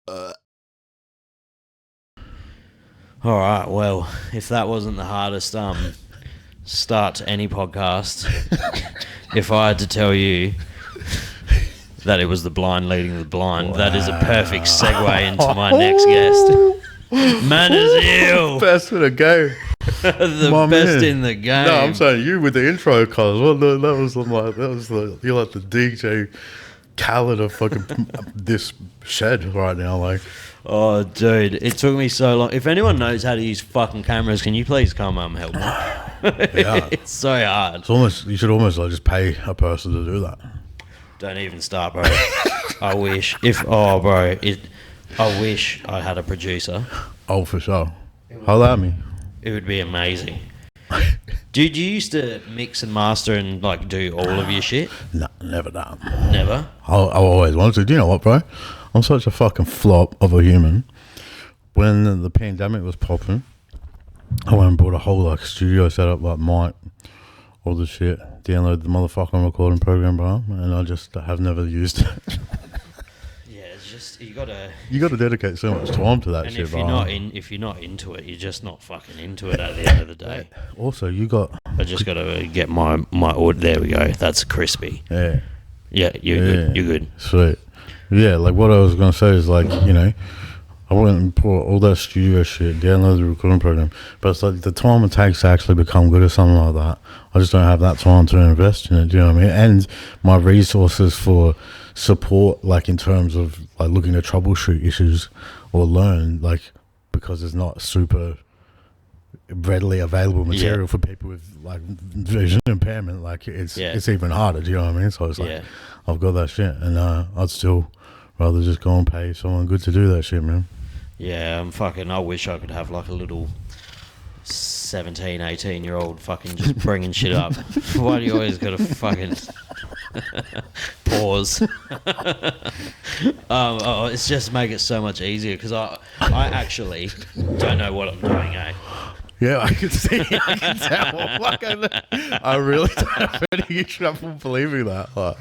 All right, well, if that wasn't the hardest start to any podcast, if I had to tell you that it was the blind leading the blind, that is a perfect segue into my next guest. Manaz Ill. Best in the game. The best in the game. No, I'm saying you with the intro, cuz. Well, no, that was you're like the DJ Khaled of fucking this shed right now, like. Oh, dude, it took me so long. If anyone knows how to use fucking cameras, can you please come help me? Yeah. It's so hard. It's almost, you should almost like just pay a person to do that. Don't even start, bro. I wish. I wish I had a producer. Oh, for sure. Holla at me. It would be amazing. Dude, you used to mix and master and like do all of your shit? No, never done. Never? I always wanted to. Do you know what, bro? I'm such a fucking flop of a human. When the pandemic was popping, I went and bought a whole like studio setup, like mic, all the shit, download the motherfucking recording program, bro, and I just have never used it. Yeah, it's just you gotta dedicate so much time to that and shit, if bro. if you're not into it, you're just not fucking into it at the end of the day. Also, you got. I just gotta get my order. There we go. That's crispy. Yeah. Yeah, you're good. You're good. Sweet. Yeah, like what I was going to say is like, you know, I went and bought all that studio shit, downloaded the recording program, but it's like the time it takes to actually become good at something like that, I just don't have that time to invest in it, do you know what I mean? And my resources for support, like in terms of like looking to troubleshoot issues or learn, like because it's not super readily available material for people with like vision impairment, like it's even harder, do you know what I mean? So it's like I've got that shit and I'd still rather just go and pay someone good to do that shit, man. Yeah, I wish I could have like a little 17, 18-year-old fucking just bringing shit up. Why do you always gotta fucking pause? It's just make it so much easier because I actually don't know what I'm doing, eh? Yeah, I can see. I can tell. I really don't have any trouble believing that. Like.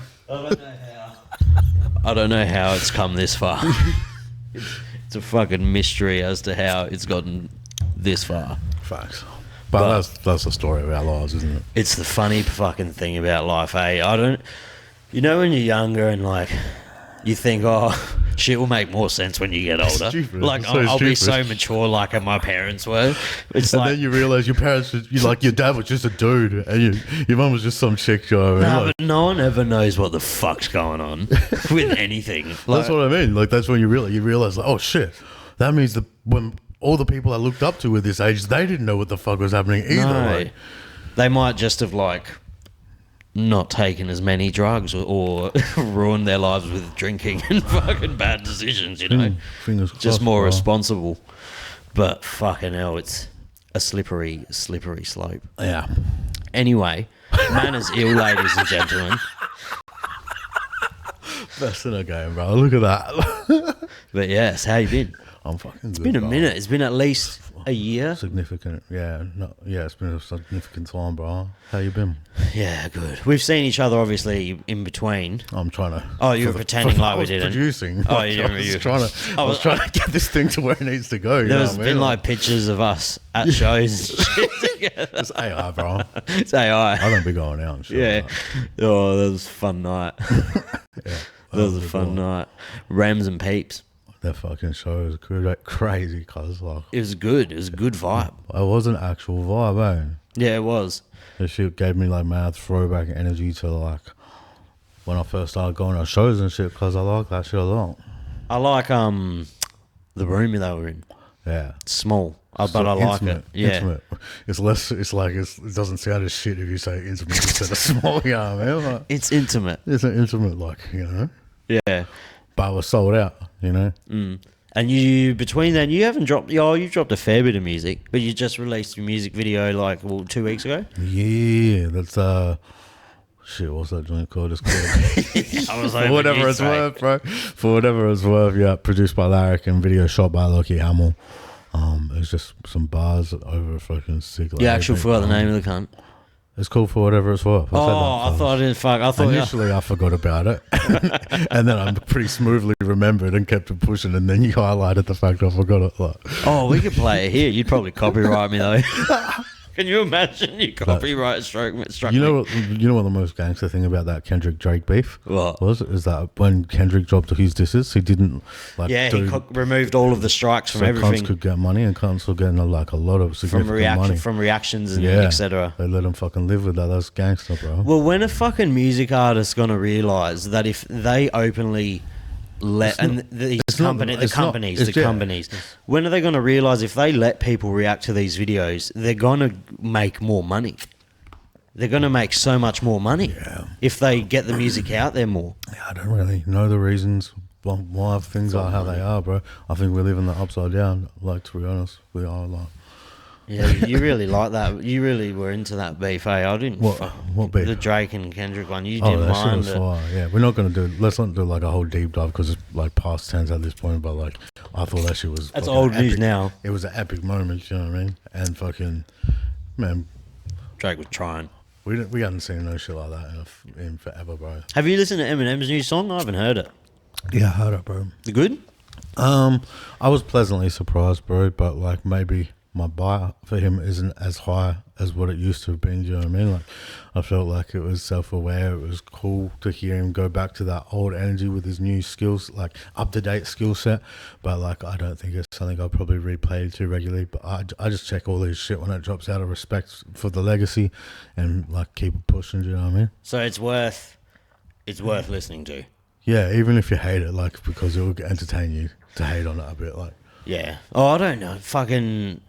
I don't know how it's come this far. It's a fucking mystery as to how it's gotten this far. Facts. But that's the story of our lives, isn't it? It's the funny fucking thing about life, eh? You know when you're younger and like you think, oh, shit will make more sense when you get older. Stupid. Like I'll be so mature like my parents were. It's and like, then you realise your parents, your dad was just a dude, and your mum was just some chick. You know what I mean? But no one ever knows what the fuck's going on with anything. That's what I mean. Like that's when you realise, like, oh shit, that means when all the people I looked up to at this age, they didn't know what the fuck was happening either. No. Like, they might just have like not taken as many drugs or ruined their lives with drinking and fucking bad decisions, you know. Fingers crossed, just more bro. responsible. But fucking hell, it's a slippery slope. Yeah. Anyway, Manaz Ill, ladies and gentlemen. Best in the game, bro. Look at that. But yes, how you been? I'm fucking good. It's been a minute. It's been at least a year. Significant, it's been a significant time, bro. How you been? Yeah, good. We've seen each other obviously in between. I'm trying to. Oh, you were pretending like we didn't. Producing. Oh, I was trying to get this thing to where it needs to go. There's been like pictures of us at shows and shit together. It's AI, bro. It's AI. I don't be going out and shit. Yeah. Like Oh, that was a fun night. yeah. That was a fun night. Rams and Peeps. That fucking show was crazy, cause like It was good. It was a good vibe. it was an actual vibe, eh? Yeah, it was. That shit gave me like mad throwback energy to like when I first started going on shows and shit, cause I like that shit a lot. I like the room they were in. Yeah, It's small, but So I like intimate, it. Yeah. intimate. It's less. It's like it doesn't sound as shit if you say intimate instead of small. You know what I mean? Like, It's intimate. it's an intimate, like, you know. Yeah. But it was sold out, you know. And you, between then, you haven't dropped, you've dropped a fair bit of music, but you just released your music video like, 2 weeks ago? Yeah, that's shit. What's that joint called? It's called I was For Whatever It's Worth, bro. For Whatever It's Worth. Yeah, produced by Larrick and video shot by Lockie Hamill. It's just some bars over a fucking sick. Like, You actually forgot the name of the cunt. It's cool for whatever it's worth. I thought I didn't fuck. I thought initially I forgot about it, and then I pretty smoothly remembered and kept it pushing. And then you highlighted the fact I forgot it. Like, we could play it here. You'd probably copyright me though. Can you imagine you copyright struck me? You know what the most gangster thing about that Kendrick Drake beef is that when Kendrick dropped his disses, he didn't like. Yeah, he removed all of the strikes from everything. Cunts could get money, and cunts were getting like a lot of significant money from reactions and etc. They let them fucking live with that. That's gangster, bro. Well, when a fucking music artist gonna realize that if they openly let these companies, when are they going to realize if they let people react to these videos, they're going to make more money? They're going to make so much more money if they get the music out there more. Yeah, I don't really know the reasons why things are how they are, bro. I think we're living the upside down. Like, to be honest, we are like. Yeah, you really like that. You really were into that beef, eh? I didn't. What beef? The Drake and Kendrick one. You didn't mind it. Yeah, we're not going to do. Let's not do like a whole deep dive because it's like past tense at this point. But like, I thought that shit was. That's old news now. It was an epic moment. You know what I mean? And fucking, man, Drake was trying. We hadn't seen no shit like that in forever, bro. Have you listened to Eminem's new song? I haven't heard it. Yeah, I heard it, bro. You good? I was pleasantly surprised, bro. But like maybe my bar for him isn't as high as what it used to have been. Do you know what I mean? Like, I felt like it was self-aware. It was cool to hear him go back to that old energy with his new skills, like up-to-date skill set. But like, I don't think it's something I'll probably replay too regularly. But I just check all this shit when it drops out of respect for the legacy, and like keep it pushing. Do you know what I mean? So it's worth listening to. Yeah, even if you hate it, like, because it will entertain you to hate on it a bit, like. Yeah. Oh, I don't know. Fucking.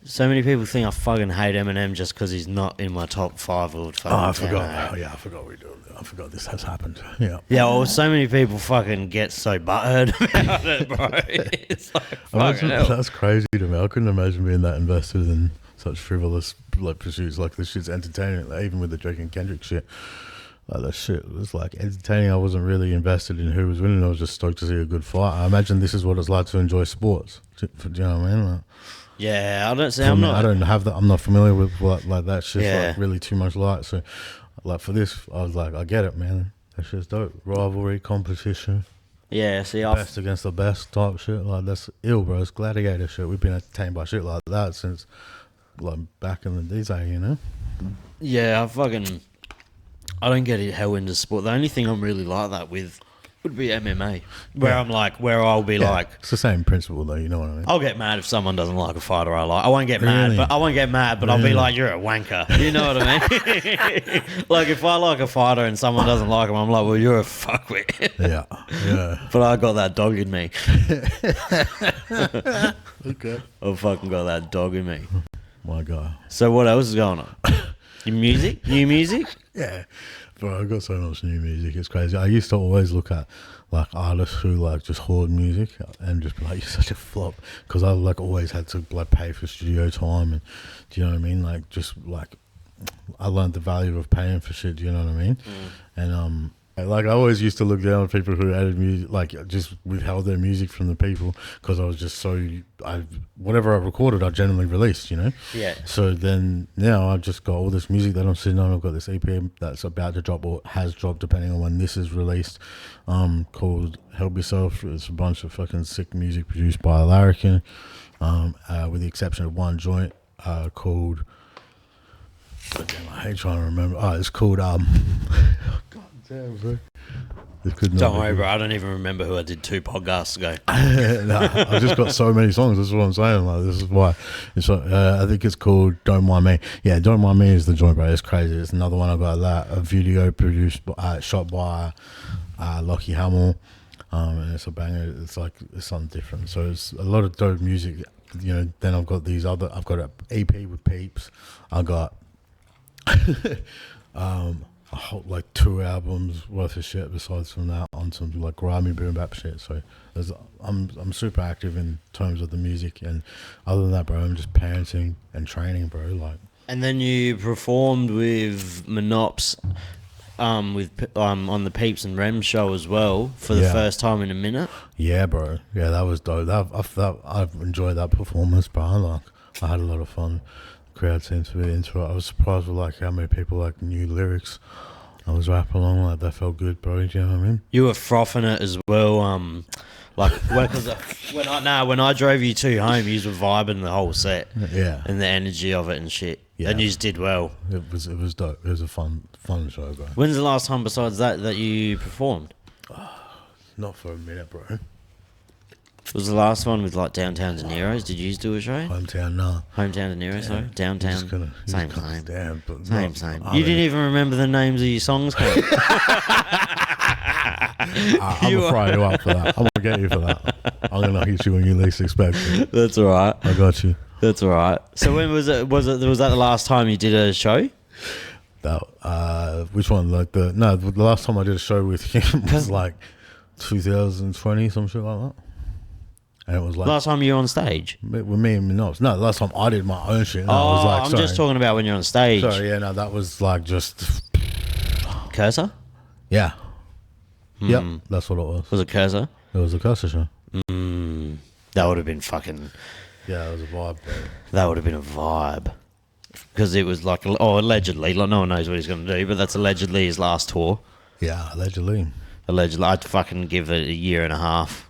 So many people think I fucking hate Eminem just because he's not in my top 5 or fucking. I forgot. Oh, yeah, I forgot we do. I forgot this has happened. Yeah. Yeah, well, so many people fucking get so butthurt about it, bro. It's like, fucking hell. That's crazy to me. I couldn't imagine being that invested in such frivolous like pursuits. Like, this shit's entertaining. Like, even with the Drake and Kendrick shit. Like, that shit was like entertaining. I wasn't really invested in who was winning. I was just stoked to see a good fight. I imagine this is what it's like to enjoy sports. Do you know what I mean? Like, yeah, I don't see. I don't have that. I'm not familiar with what like that shit's like really too much light. So, like for this, I was like, I get it, man. That shit's dope. Rivalry, competition. Yeah, see, best against the best type shit. Like, that's ill, bro. It's gladiator shit. We've been entertained by shit like that since like back in the days, you know. Yeah, I don't get hell into sport. The only thing I'm really like that with would be MMA, where I'll be like, it's the same principle though. You know what I mean? I'll get mad if someone doesn't like a fighter I like. I won't get mad, but I'll be like, you're a wanker. You know what I mean? Like, if I like a fighter and someone doesn't like him, I'm like, well, you're a fuckwit. Yeah. But I got that dog in me. Okay. I've fucking got that dog in me. My God. So what else is going on? New music? Yeah. Bro, I've got so much new music. It's crazy. I used to always look at like artists who like just hoard music and just be like, you're such a flop, because I like always had to like pay for studio time, and do you know what I mean? Like, just like I learned the value of paying for shit. Do you know what I mean? And like, I always used to look down on people who added music, like just withheld their music from the people, because I was just whatever I recorded, I generally released, you know? Yeah. So then now I've just got all this music that I'm sitting on. I've got this EP that's about to drop or has dropped, depending on when this is released, called Help Yourself. It's a bunch of fucking sick music produced by a larrikin, with the exception of one joint called, damn, I hate trying to remember. It's called, damn, bro. Don't worry, bro. I don't even remember who I did 2 podcasts ago. I've just got so many songs. That's what I'm saying. Like, this is why. It's I think it's called Don't Mind Me. Yeah, Don't Mind Me is the joint, bro. It's crazy. It's another one I got that. A video produced, shot by Lockie Hamill. And it's a banger. It's like, it's something different. So it's a lot of dope music. You know, then I've got I've got an EP with Peeps. I got like 2 albums worth of shit besides from that, on some like grimy boom bap shit. So I'm super active in terms of the music, and other than that, bro, I'm just parenting and training, bro. Like, and then you performed with Monops on the Peeps and Rem show as well for the first time in a minute. Yeah, bro. Yeah, that was dope. I've enjoyed that performance, bro. Like, I had a lot of fun crowd seems to be into it. I was surprised with like how many people like knew lyrics. I was rapping along like that felt good, bro. Do you know what I mean? You were frothing it as well. Like when I drove you two home, you were vibing the whole set. Yeah. And the energy of it and shit. Yeah. And you just did well. It was dope. It was a fun show, bro. When's the last time besides that you performed? Not for a minute, bro. Was the last one with like Downtown De Niro's? Did you do a show? Hometown, no. Hometown De Niro, sorry. Downtown. Same. Damn, but same. You didn't even remember the names of your songs, Cole. I'm gonna fry you up for that. I'm gonna get you for that. I'm gonna hit you when you least expect it. That's all right. I got you. That's all right. So when was it? Was that the last time you did a show? That which one? Like the last time I did a show with him was like 2020, some shit like that. And it was like last time you were on stage with me and Manaz. No, last time I did my own shit. No, was like, I'm just talking about when you're on stage. Sorry, yeah, no, that was like just Cursor. Yeah. Yep, that's what it was. Was it Cursor? It was a Cursor show. That would have been fucking. Yeah, it was a vibe, bro. That would have been a vibe. Because it was like, allegedly, like no one knows what he's going to do, but that's allegedly his last tour. Yeah, allegedly. I'd fucking give it a year and a half,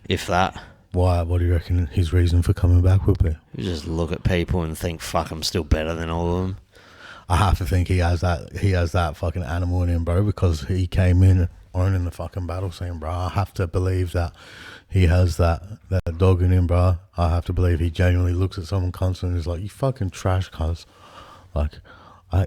if that. Why? What do you reckon his reason for coming back would be? You just look at people and think, fuck, I'm still better than all of them. I have to think he has that fucking animal in him, bro, because he came in owning the fucking battle scene, bro. I have to believe that he has that dog in him, bro. I have to believe he genuinely looks at someone constantly and is like, you fucking trash cuz. Like,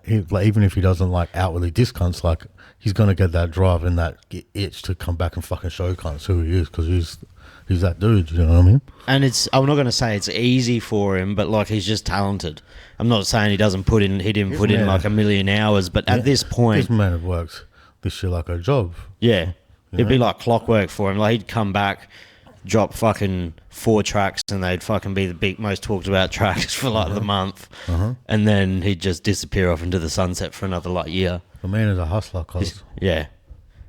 even if he doesn't like outwardly discounts, like he's gonna get that drive and that itch to come back and fucking show cunts who he is, because he's that dude, you know what I mean? And I'm not going to say it's easy for him, but like he's just talented. I'm not saying he didn't put in like a million hours, but at this point, this man works this shit like a job. Yeah, it'd be like clockwork for him. Like he'd come back, drop fucking 4 tracks, and they'd fucking be the most talked about tracks for like the month, and then he'd just disappear off into the sunset for another like year. The man is a hustler, cuz. Yeah.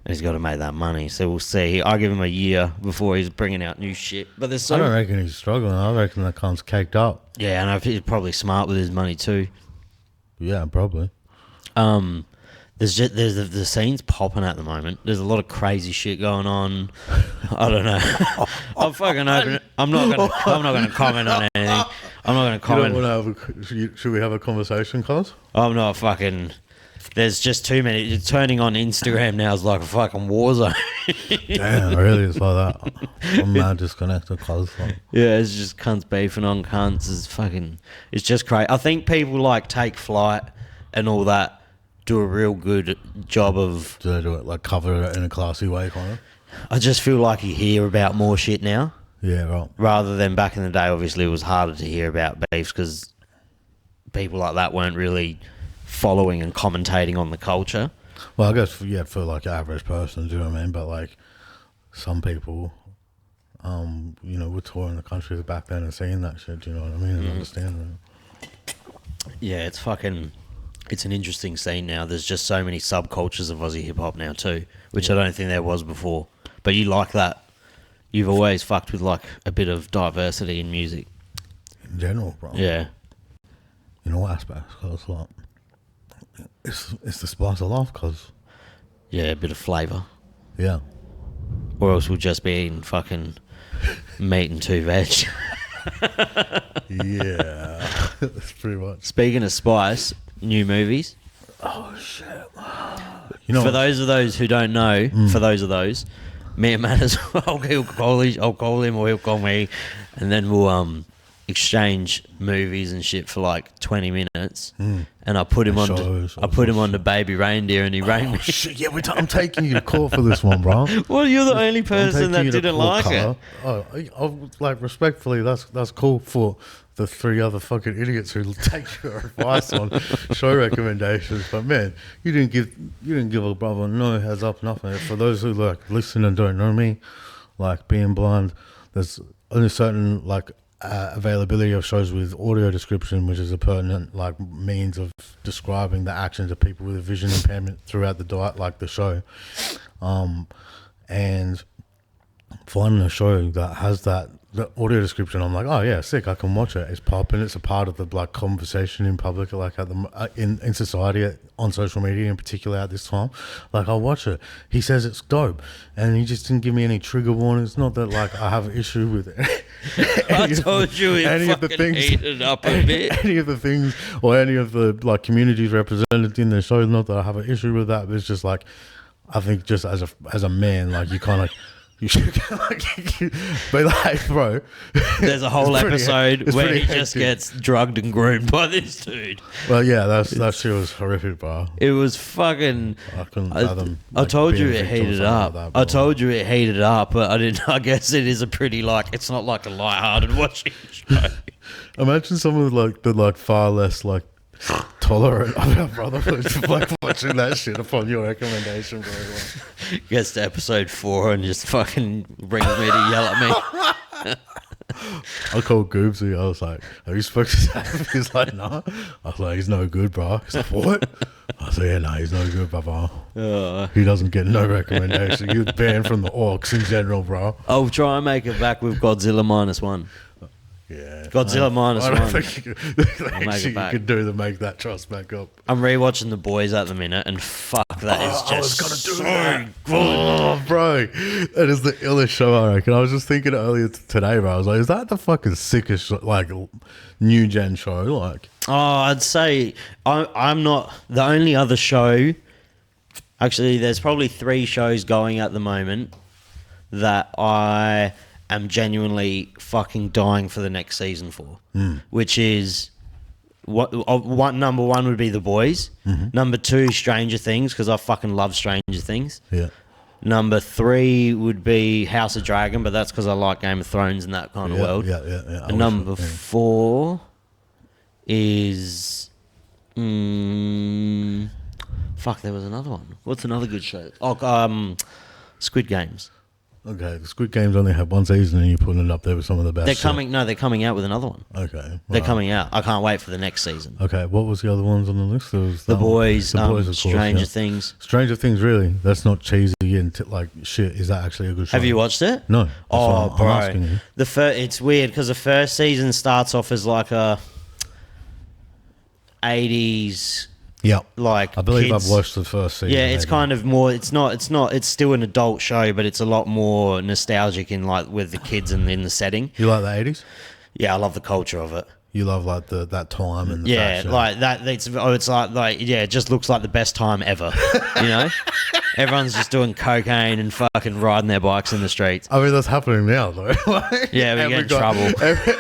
And he's got to make that money, so we'll see. I give him a year before he's bringing out new shit. But I don't reckon he's struggling. I reckon that cunt's caked up. Yeah, and he's probably smart with his money too. Yeah, probably. There's the scene's popping at the moment. There's a lot of crazy shit going on. I don't know. I'm fucking open. I'm not gonna comment on anything. I'm not gonna comment. Should we have a conversation, cuz? I'm not fucking. There's just too many. Turning on Instagram now is like a fucking war zone. Damn, really? It's like that. I'm mad disconnected, cuz. Yeah, it's just cunts beefing on cunts. It's just crazy. I think people like Take Flight and all that do a real good job of. Do they do it like cover it in a classy way, kind of? I just feel like you hear about more shit now. Yeah, right. Rather than back in the day, obviously it was harder to hear about beefs because people like that weren't really following and commentating on the culture. Well, I guess for like average person, do you know what I mean? But like some people, were touring the country back then and seeing that shit. Do you know what I mean? And understand that. Yeah, it's an interesting scene now. There's just so many subcultures of Aussie hip hop now too, which I don't think there was before. But you like that? You've always fucked with like a bit of diversity in music. In general, bro. Yeah. In all aspects, cause like. It's the spice of life, cause yeah, a bit of flavour. Yeah. Or else we'll just be eating fucking meat and 2 veg. Yeah, that's pretty much. Speaking of spice, new movies. Oh shit! For those who don't know, me and Manaz, I'll call him or he'll call me, and then we'll exchange movies and shit for like 20 minutes, and I put him on the Baby Reindeer, and he rang me. Shit, yeah, I'm taking you to court for this one, bro. Well, you're the only person that didn't like it. Oh, like respectfully, that's cool for the 3 other fucking idiots who take your advice on show recommendations. But man, you didn't give a brother no heads up, nothing. For those who like listen and don't know me, like being blind, there's only certain like availability of shows with audio description, which is a pertinent like means of describing the actions of people with a vision impairment throughout the show, and finding a show that has that the audio description, I'm like, oh yeah, sick, I can watch it. It's popping. It's a part of the like conversation in public, like at the in society, on social media in particular at this time. Like, I'll watch it. He says it's dope, and he just didn't give me any trigger warnings. Not that like I have an issue with it. I told you it fucking heated up a bit. Any of the things or any of the like communities represented in the show, not that I have an issue with that, but it's just like, I think just as a man, like you kind of. You should like, but like, bro, there's a whole episode where he just gets drugged and groomed by this dude. Well, yeah, that shit was horrific, bro. It was fucking. I couldn't fathom. I told you it heated up. Like that, I told you it heated up, but I didn't. I guess it is a pretty like. It's not like a light-hearted watching show. Imagine someone like the far less like tolerant of our brotherhood like watching that shit upon your recommendation, bro. Gets to episode 4 and just fucking brings me to yell at me. I called Goobsy. I was like, have you spoken to Sam? He's like, nah. I was like, he's no good, bro. He's like, what? I said, yeah, nah, he's no good, brother. He doesn't get no recommendation. He was banned from the orcs in general, bro. I'll try and make it back with Godzilla -1. Yeah, Godzilla -1. I don't think you could do to make that trust back up. I'm rewatching The Boys at the minute, and fuck, that is just I was gonna do so that. good. Oh, bro, that is the illest show, I reckon. I was just thinking earlier today, bro. I was like, is that the fucking sickest like new gen show? Like, oh, I'd say I'm not the only other show. Actually, there's probably 3 shows going at the moment that I'm genuinely fucking dying for the next season for, which is number 1 would be The Boys, number 2 Stranger Things, because I fucking love Stranger Things. Yeah. Number 3 would be House of Dragon, but that's because I like Game of Thrones and that kind of world. Yeah. And number 4 is fuck. There was another one. What's another good show? Oh, Squid Games. Okay, the Squid Games only have 1 season, and you're putting it up there with some of the best. They're coming out with another one. Okay, they're coming out. I can't wait for the next season. Okay, what was the other ones on the list? There was The Boys, of course, Stranger Things. Stranger Things, really? That's not cheesy and like shit. Is that actually a good show? Have you watched it? No. Oh, bro, I'm asking you. it's weird because the first season starts off as like a 80s. Yeah, like I believe kids. I've watched the first season. Yeah, it's kind of more. It's not. It's still an adult show, but it's a lot more nostalgic in like with the kids and in the setting. You like the 80s? Yeah, I love the culture of it. You love like that time and the fashion. Like that. It's like yeah, it just looks like the best time ever. You know, everyone's just doing cocaine and fucking riding their bikes in the streets. I mean, that's happening now, though. Like, yeah, we get in trouble.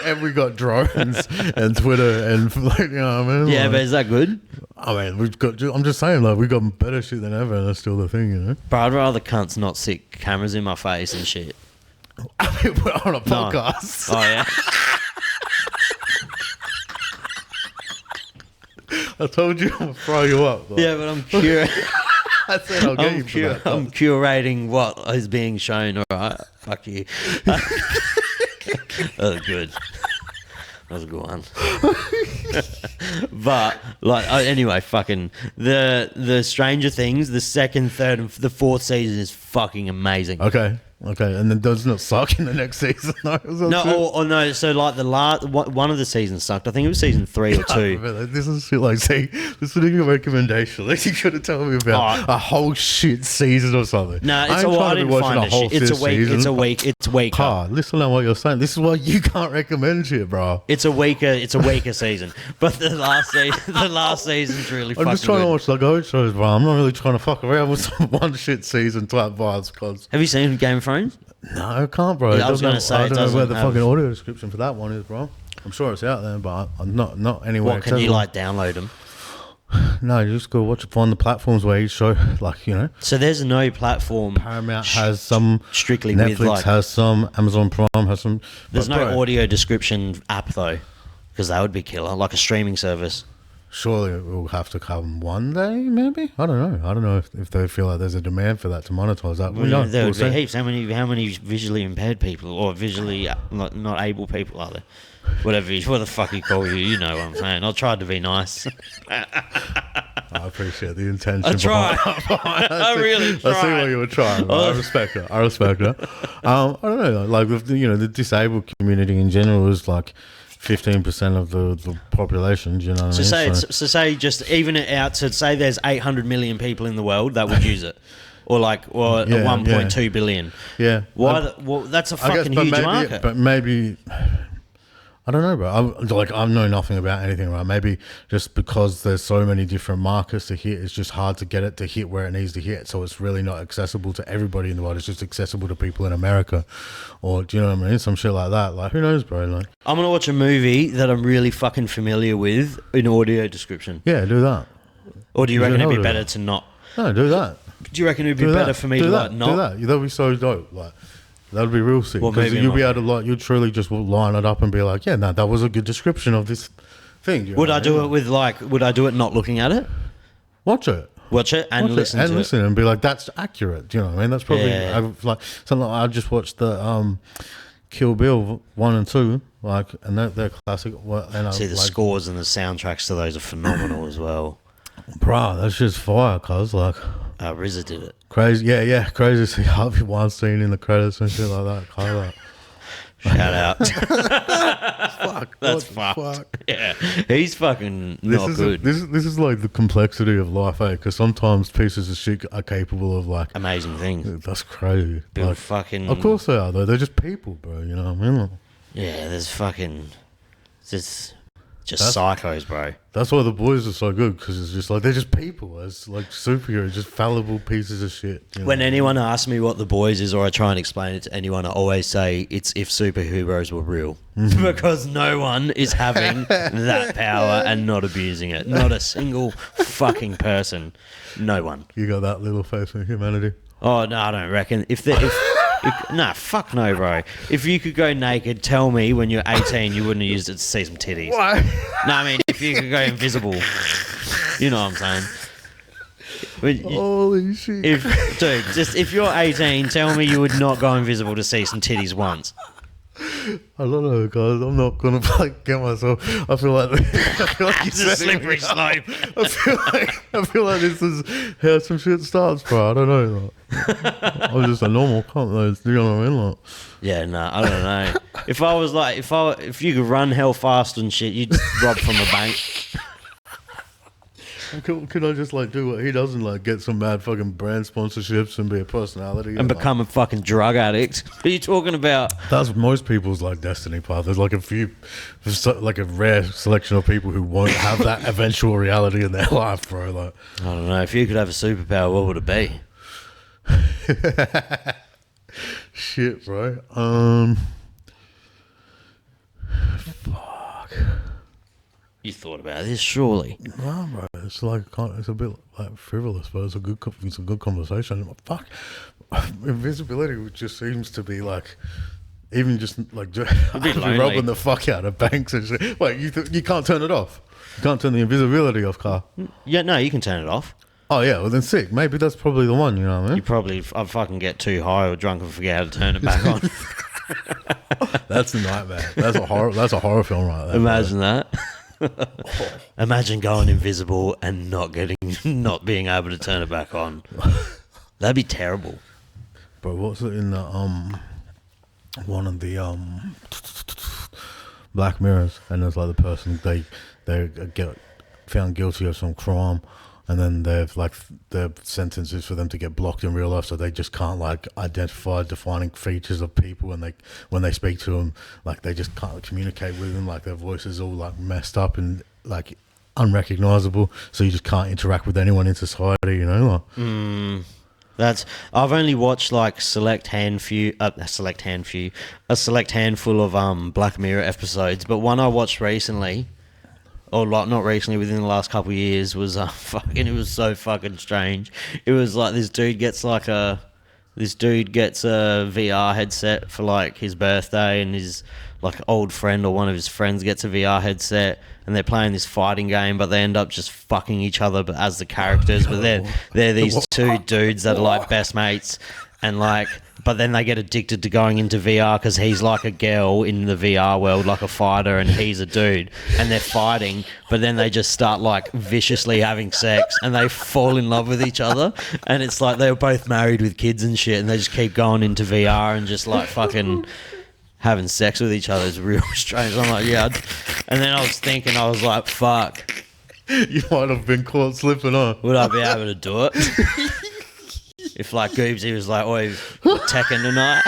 And we got drones and Twitter and like, you know what I mean? Yeah, like, but is that good? I mean, we've got. I'm just saying, like, we've got better shit than ever, and that's still the thing, you know. But I'd rather cunts not stick cameras in my face and shit. I mean, we're on a podcast. No. Oh yeah. I told you I'm gonna throw you up. Like. Yeah, but I'm curious. I said I'll get you for that. I'm curating what is being shown. All right, fuck you. That was good. That was a good one. But like anyway, fucking the Stranger Things, the second, third, and the 4th season is fucking amazing. Okay, and then doesn't it suck in the next season? No. So like the last one of the seasons sucked. I think it was season 3 or 2. This is shit like, see, this is a recommendation. Like, you could have told me about a whole shit season or something. No, I didn't find it shit. It's weaker. Listen to what you're saying. This is why you can't recommend shit, bro. It's a weaker season. But the last season's really fucking good. I'm just trying to watch like old shows, bro. I'm not really trying to fuck around with some one shit season type vibes. Cause have you seen Game of Thrones? No, I can't, bro. Yeah, I was going to say, I don't know where the fucking audio description for that one is, bro. I'm sure it's out there, but I'm not anywhere. What, can you like download them? No, you just go watch it on the platforms where you show, like, you know. So there's no platform. Paramount has some. Strictly Netflix with like, has some. Amazon Prime has some. There's no audio description app though, because that would be killer, like a streaming service. Surely it will have to come one day, maybe. I don't know if they feel like there's a demand for that to monetize that. Well, there would be heaps. How many visually impaired people or visually not able people are there? What the fuck you call you? You know what I'm saying. I tried to be nice. I appreciate the intention. I try. I really try. I see what you were trying. But I respect it. I don't know. Like with the disabled community in general is like 15% of the population. Do you know what I mean? So say just even it out to say there's 800 million people in the world that would use it. Or 1.2 billion. Yeah. Why? Well, that's a fucking huge market. But maybe, I don't know, bro. I know nothing about anything, right? Maybe just because there's so many different markers to hit, it's just hard to get it to hit where it needs to hit. So it's really not accessible to everybody in the world. It's just accessible to people in America, or do you know what I mean? Some shit like that. Like, who knows, bro? Like, I'm gonna watch a movie that I'm really fucking familiar with in audio description. Yeah, do that. Or do you reckon it'd be better to not? No, do that. Do you reckon it'd be better for me to not? Do that. That'd be so dope. Like. That'd be real sick because you'll be able to you'd truly just line it up and be like, yeah, no, that was a good description of this thing. Would I do it with would I do it not looking at it? Watch it and listen to it and be like, that's accurate. Do you know what I mean? That's probably like something. I just watched the Kill Bill 1 and 2, and they're classic. See the scores and the soundtracks to those are phenomenal as well. Bro, that's just fire, cuz RZA did it. Crazy, yeah, crazy to see Harvey Weinstein in the credits and shit like that. Shout out. Fuck, that's fucked. Fuck? Yeah, he's fucking not good. This is like the complexity of life, because sometimes pieces of shit are capable of like amazing things. That's crazy. Like, fucking. Of course they are, though. They're just people, bro. You know what I mean? Like, yeah, there's fucking just psychos, bro. That's why The Boys are so good, because it's just like they're just people. It's like superheroes, just fallible pieces of shit. When anyone asks me what The Boys is, or I try and explain it to anyone, I always say it's if superheroes were real, because no one is having that power and not abusing it. Not a single fucking person. No one. You got that little face in humanity. Oh no, I don't reckon. Nah, fuck no, bro. If you could go naked, tell me when you're 18 you wouldn't have used it to see some titties. Why? No, I mean, if you could go invisible. You know what I'm saying? Holy shit. If you're 18, tell me you would not go invisible to see some titties once. I don't know, guys. I'm not gonna get myself. I feel like it's a slippery slope. I feel like this is how some shit starts, bro. I don't know. I'm just a normal cunt, though. You know what I mean? Yeah, no, I don't know. If you could run hell fast and shit, you'd rob from a bank. Could I just do what he does and get some mad fucking brand sponsorships and be a personality and become a fucking drug addict? What are you talking about? That's most people's destiny path. There's a rare selection of people who won't have that eventual reality in their life, bro. I don't know. If you could have a superpower, what would it be? Shit, bro. Fuck. You thought about this, surely? No, bro. It's it's a bit frivolous, but it's a good conversation. Fuck, invisibility just seems to be even just robbing the fuck out of banks and shit. You can't turn it off. You can't turn the invisibility off, car. Yeah, no, you can turn it off. Oh yeah, well then sick. Maybe that's probably the one. You know what I mean? You probably I'd fucking get too high or drunk and forget how to turn it back on. That's a nightmare. That's a horror film right there. Imagine that. Imagine going invisible and not being able to turn it back on. That'd be terrible. But what's it in the one of the Black Mirrors, and there's the person they get found guilty of some crime, and then they've their sentence is for them to get blocked in real life, so they just can't identify defining features of people, and when they speak to them, they just can't communicate with them, their voice is all messed up and unrecognizable, so you just can't interact with anyone in society, you know. I've only watched a select handful of Black Mirror episodes, but one I watched recently, or not recently, within the last couple of years, was it was so fucking strange. It was this dude gets a VR headset for his birthday, and his old friend or one of his friends gets a VR headset, and they're playing this fighting game, but they end up just fucking each other as the characters. But they're these two dudes that are best mates, and like, but then they get addicted to going into VR because he's like a girl in the VR world, like a fighter, and he's a dude, and they're fighting, but then they just start like viciously having sex, and they fall in love with each other, and it's like they were both married with kids and shit, and they just keep going into VR and just like fucking having sex with each other. It's real strange. I'm like, yeah, and then I was thinking, I was like, fuck, You might have been caught slipping on. would I be able to do it? If like Goobsy was like, oi, Tekken tonight,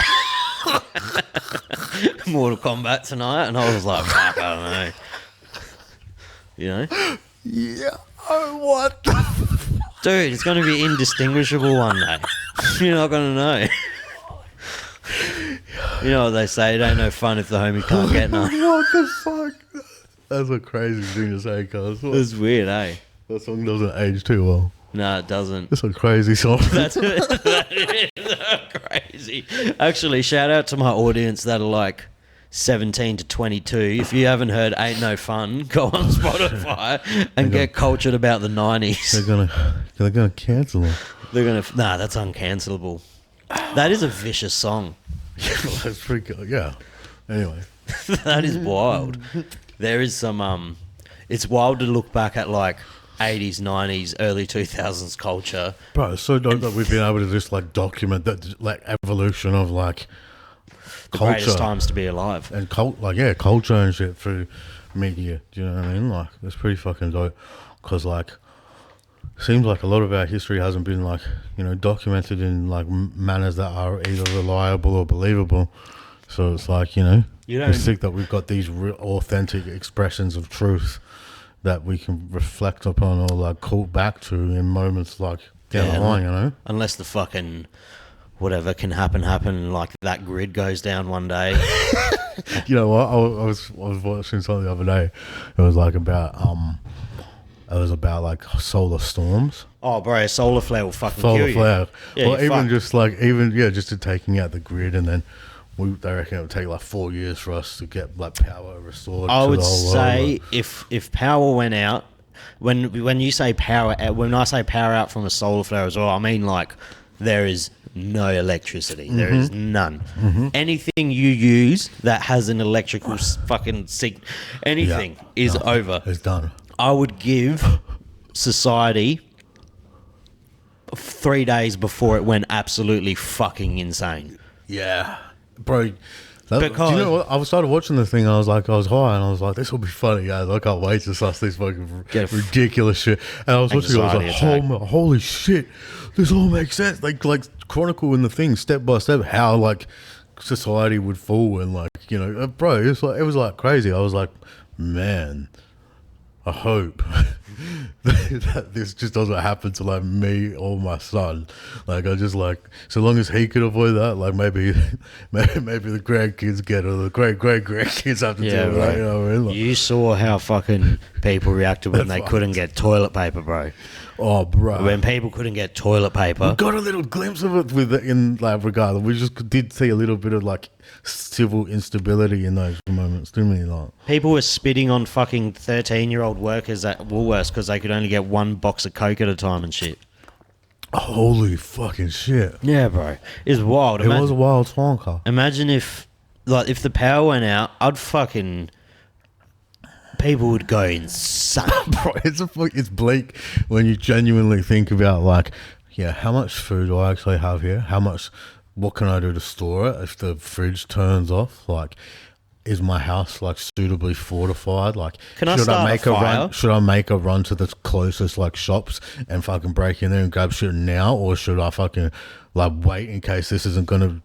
Mortal Kombat tonight, and I was like, fuck, I don't know. You know? Yeah. Oh, what? Dude, it's going to be indistinguishable one day. You're not going to know. You know what they say, it ain't no fun if the homie can't get none. What the fuck? That's a crazy thing to say, cuz. It's weird, eh? That song doesn't age too well. No, it doesn't. It's a crazy song. That is crazy. Actually, shout out to my audience that are like 17 to 22. If you haven't heard Ain't No Fun, go on Spotify and get cultured about the 90s. They're gonna cancel it. Nah, that's uncancelable. That is a vicious song. That's pretty good. Yeah. Anyway. That is wild. There is some it's wild to look back at like 80s, 90s, early 2000s culture. Bro, it's so dope that we've been able to just like document that like evolution of like The culture greatest times to be alive. and culture and shit through media. Do you know what I mean? Like, it's pretty fucking dope. Because like, seems like a lot of our history hasn't been like, you know, documented in like manners that are either reliable or believable. So it's like, you know, it's sick that we've got these authentic expressions of truth that we can reflect upon or like call back to in moments like down the line, you know? Unless the fucking whatever can happen, like that grid goes down one day. You know what? I was watching something the other day. It was like about like solar storms. Oh, bro, a solar flare will fucking kill you. Solar flare. Yeah, or even fucked. just to taking out the grid, and then they reckon it would take like 4 years for us to get like power restored. I to would the whole say world. if power went out, when you say power out, when I say power out from a solar flare as well, I mean like there is no electricity. Mm-hmm. There is none. Mm-hmm. Anything you use that has an electrical fucking anything is over. It's done. I would give society 3 days before it went absolutely fucking insane. Yeah, bro. Because do you know what? I started watching the thing. I was high, and I was like, "This will be funny, guys! I can't wait to suss this fucking ridiculous shit." And I was watching. I was like, "Holy shit! This all makes sense." Like chronicle in the thing step by step how like society would fall and like, you know, bro. It was like crazy. I was like, man, I hope that this just doesn't happen to like me or my son. Like, I just like, so long as he could avoid that, like maybe the grandkids get it, or the great grandkids have to deal with that. You know what I mean? Like, you saw how fucking people reacted when they couldn't get toilet paper, bro. Oh, bro. When people couldn't get toilet paper. We got a little glimpse of it in that regard. We just did see a little bit of like civil instability in those moments, didn't we? Like, people were spitting on fucking 13-year-old workers at Woolworths because they could only get one box of Coke at a time and shit. Holy fucking shit. Yeah, bro. It's wild. It was a wild time, Carl. Imagine if the power went out, I'd fucking... People would go insane. Bro, it's bleak when you genuinely think about like, yeah, how much food do I actually have here? What can I do to store it if the fridge turns off? Like, is my house like suitably fortified? Like, should I make a run to the closest like shops and fucking break in there and grab shit now, or should I fucking like wait in case this isn't gonna,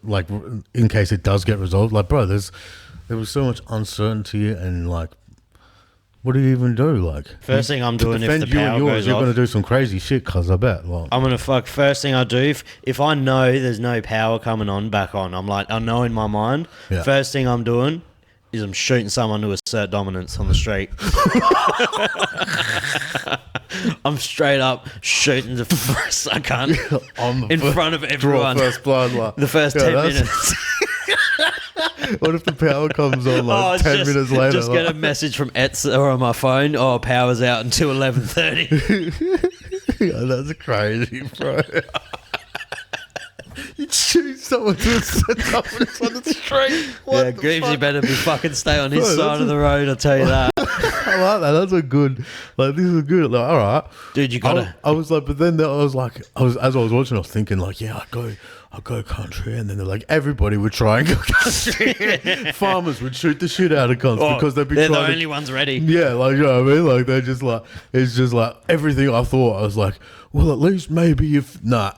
like, in case it does get resolved? Like, bro, there was so much uncertainty, and like, what do you even do? Like, first thing I'm doing if the power goes you're off, going to do some crazy shit, cuz I bet. Like, I'm going to first thing I do, if I know there's no power coming back on, I'm like, I know in my mind, first thing I'm doing is I'm shooting someone to assert dominance on the street. I'm straight up shooting the first I can in front of everyone. First blood, like, the first 10 minutes. What if the power comes on like 10 minutes later? Just get a message from Etsa on my phone. Oh, power's out until 11:30. Yeah, that's crazy, bro. shoot someone to on the street. Yeah, Greavesy better be fucking stay on his side of the road, I'll tell you that. I like that. That's a good, like, this is good. Like, all right. Dude, you gotta. I was like, but then I was like, as I was watching, I was thinking, like, yeah, I'll go country. And then they're like, everybody would try and go country. Farmers would shoot the shit out of cunts because they'd be they're trying the only ones ready. Yeah, like, you know what I mean? Like, they're just like, it's just like everything I thought. I was like, well, at least maybe if, no,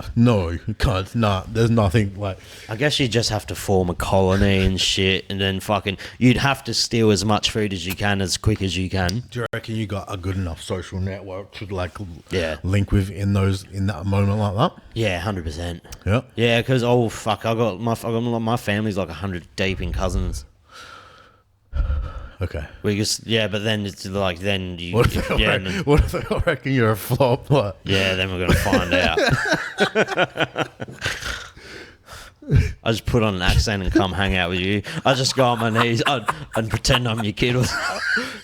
you can't, there's nothing like. I guess you just have to form a colony and shit, and then fucking, you'd have to steal as much food as you can as quick as you can. Do you reckon you got a good enough social network to like link with in that moment like that? Yeah, 100%. Yeah. Yeah, because I got my family's like 100 deep in cousins. Okay. But then it's like What if they all reckon you're a flop? What? Yeah, then we're gonna find out. I just put on an accent and come hang out with you. I just go on my knees and pretend I'm your kid.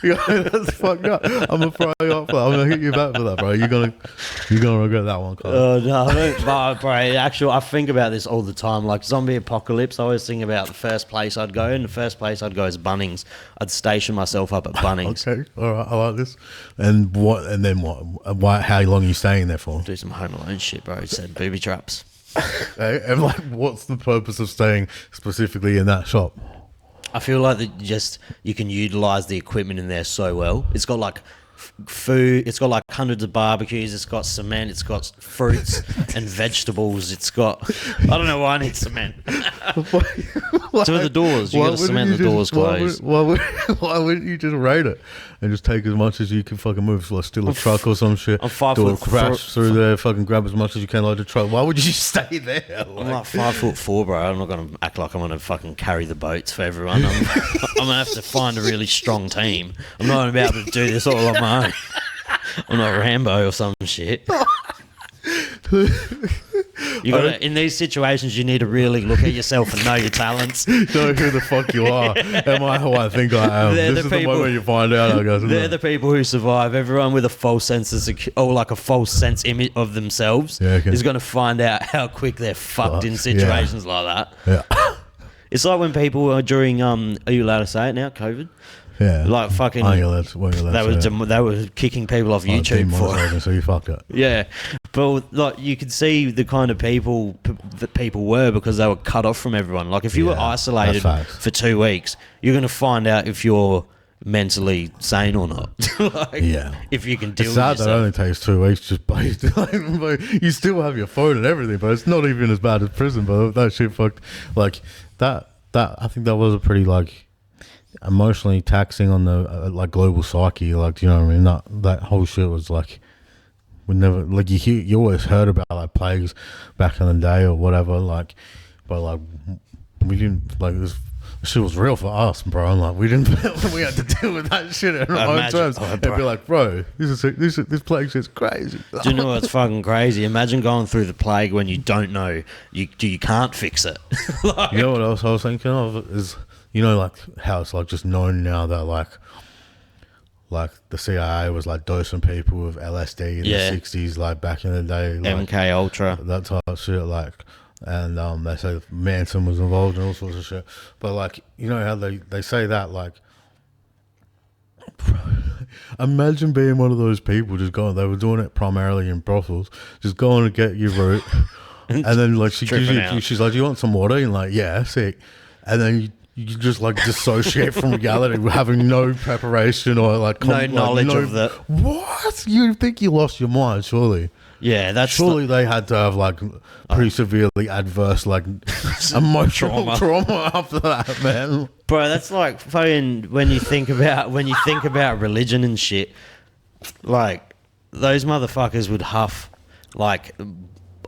Yeah, that's fucked up. I'm gonna throw you up for that. I'm gonna hit you back for that, bro. You're gonna regret that one, Carl. Oh no, but bro, I think about this all the time. Like zombie apocalypse, I always think about the first place I'd go, and the first place I'd go is Bunnings. I'd station myself up at Bunnings. Okay, all right, I like this. And then what? Why? How long are you staying there for? Do some Home Alone shit, bro. It said booby traps. Okay, and like, what's the purpose of staying specifically in that shop? I feel like you can utilize the equipment in there so well. It's got like food, it's got like hundreds of barbecues, it's got cement, it's got fruits and vegetables, it's got, I don't know why I need cement. To the doors, you gotta cement the doors closed. Why wouldn't you just rate it and just take as much as you can fucking move, like steal a truck or some shit? I'm 5 do a foot crash through there, fucking grab as much as you can like the truck. Why would you stay there? I'm like 5'4", bro. I'm not gonna act like I'm gonna fucking carry the boats for everyone. I'm gonna have to find a really strong team. I'm not gonna be able to do this all on my own. I'm not Rambo or some shit. You gotta, in these situations, you need to really look at yourself and know your talents. Know who the fuck you are. Am I who I think I am? This is the moment you find out, I guess. They're the people who survive. Everyone with a false sense of like a false sense image of themselves is going to find out how quick they're fucked in situations like that. Yeah. It's like when people are during, are you allowed to say it now, COVID? Yeah. Like fucking, they were kicking people off YouTube for it. So you fucked it. Yeah. But like you could see the kind of people that people were because they were cut off from everyone. Like if you were isolated for 2 weeks, you're going to find out if you're mentally sane or not. If you can deal with yourself. It's sad that only takes 2 weeks just based. You still have your phone and everything, but it's not even as bad as prison. But that shit fucked. Like that I think that was a pretty like emotionally taxing on the like global psyche. Like, do you know what I mean? That whole shit was like, we never, like, you always heard about like plagues back in the day or whatever, like, but like we didn't, like, this shit was real for us, bro. And like we had to deal with that shit in our own terms. It'd be like, bro, this plague shit's crazy. Do you know what's fucking crazy? Imagine going through the plague when you don't know you can't fix it. Like, you know what else I was thinking of is, you know, like how it's like just known now that like the CIA was like dosing people with LSD in the 60s, like back in the day, like, MK Ultra, that type of shit, like, and they say Manson was involved in all sorts of shit. But like, you know how they say that, like, imagine being one of those people just going, they were doing it primarily in brothels, just going to get your root, and then like she's like, do you want some water? And like, yeah, sick. And then you just like dissociate from reality, having no preparation or like no knowledge of that. What? You think you lost your mind? Surely. Yeah, that's surely they had to have like pretty severely adverse like emotional trauma after that, man. Bro, that's like fucking when you think about religion and shit. Like those motherfuckers would huff like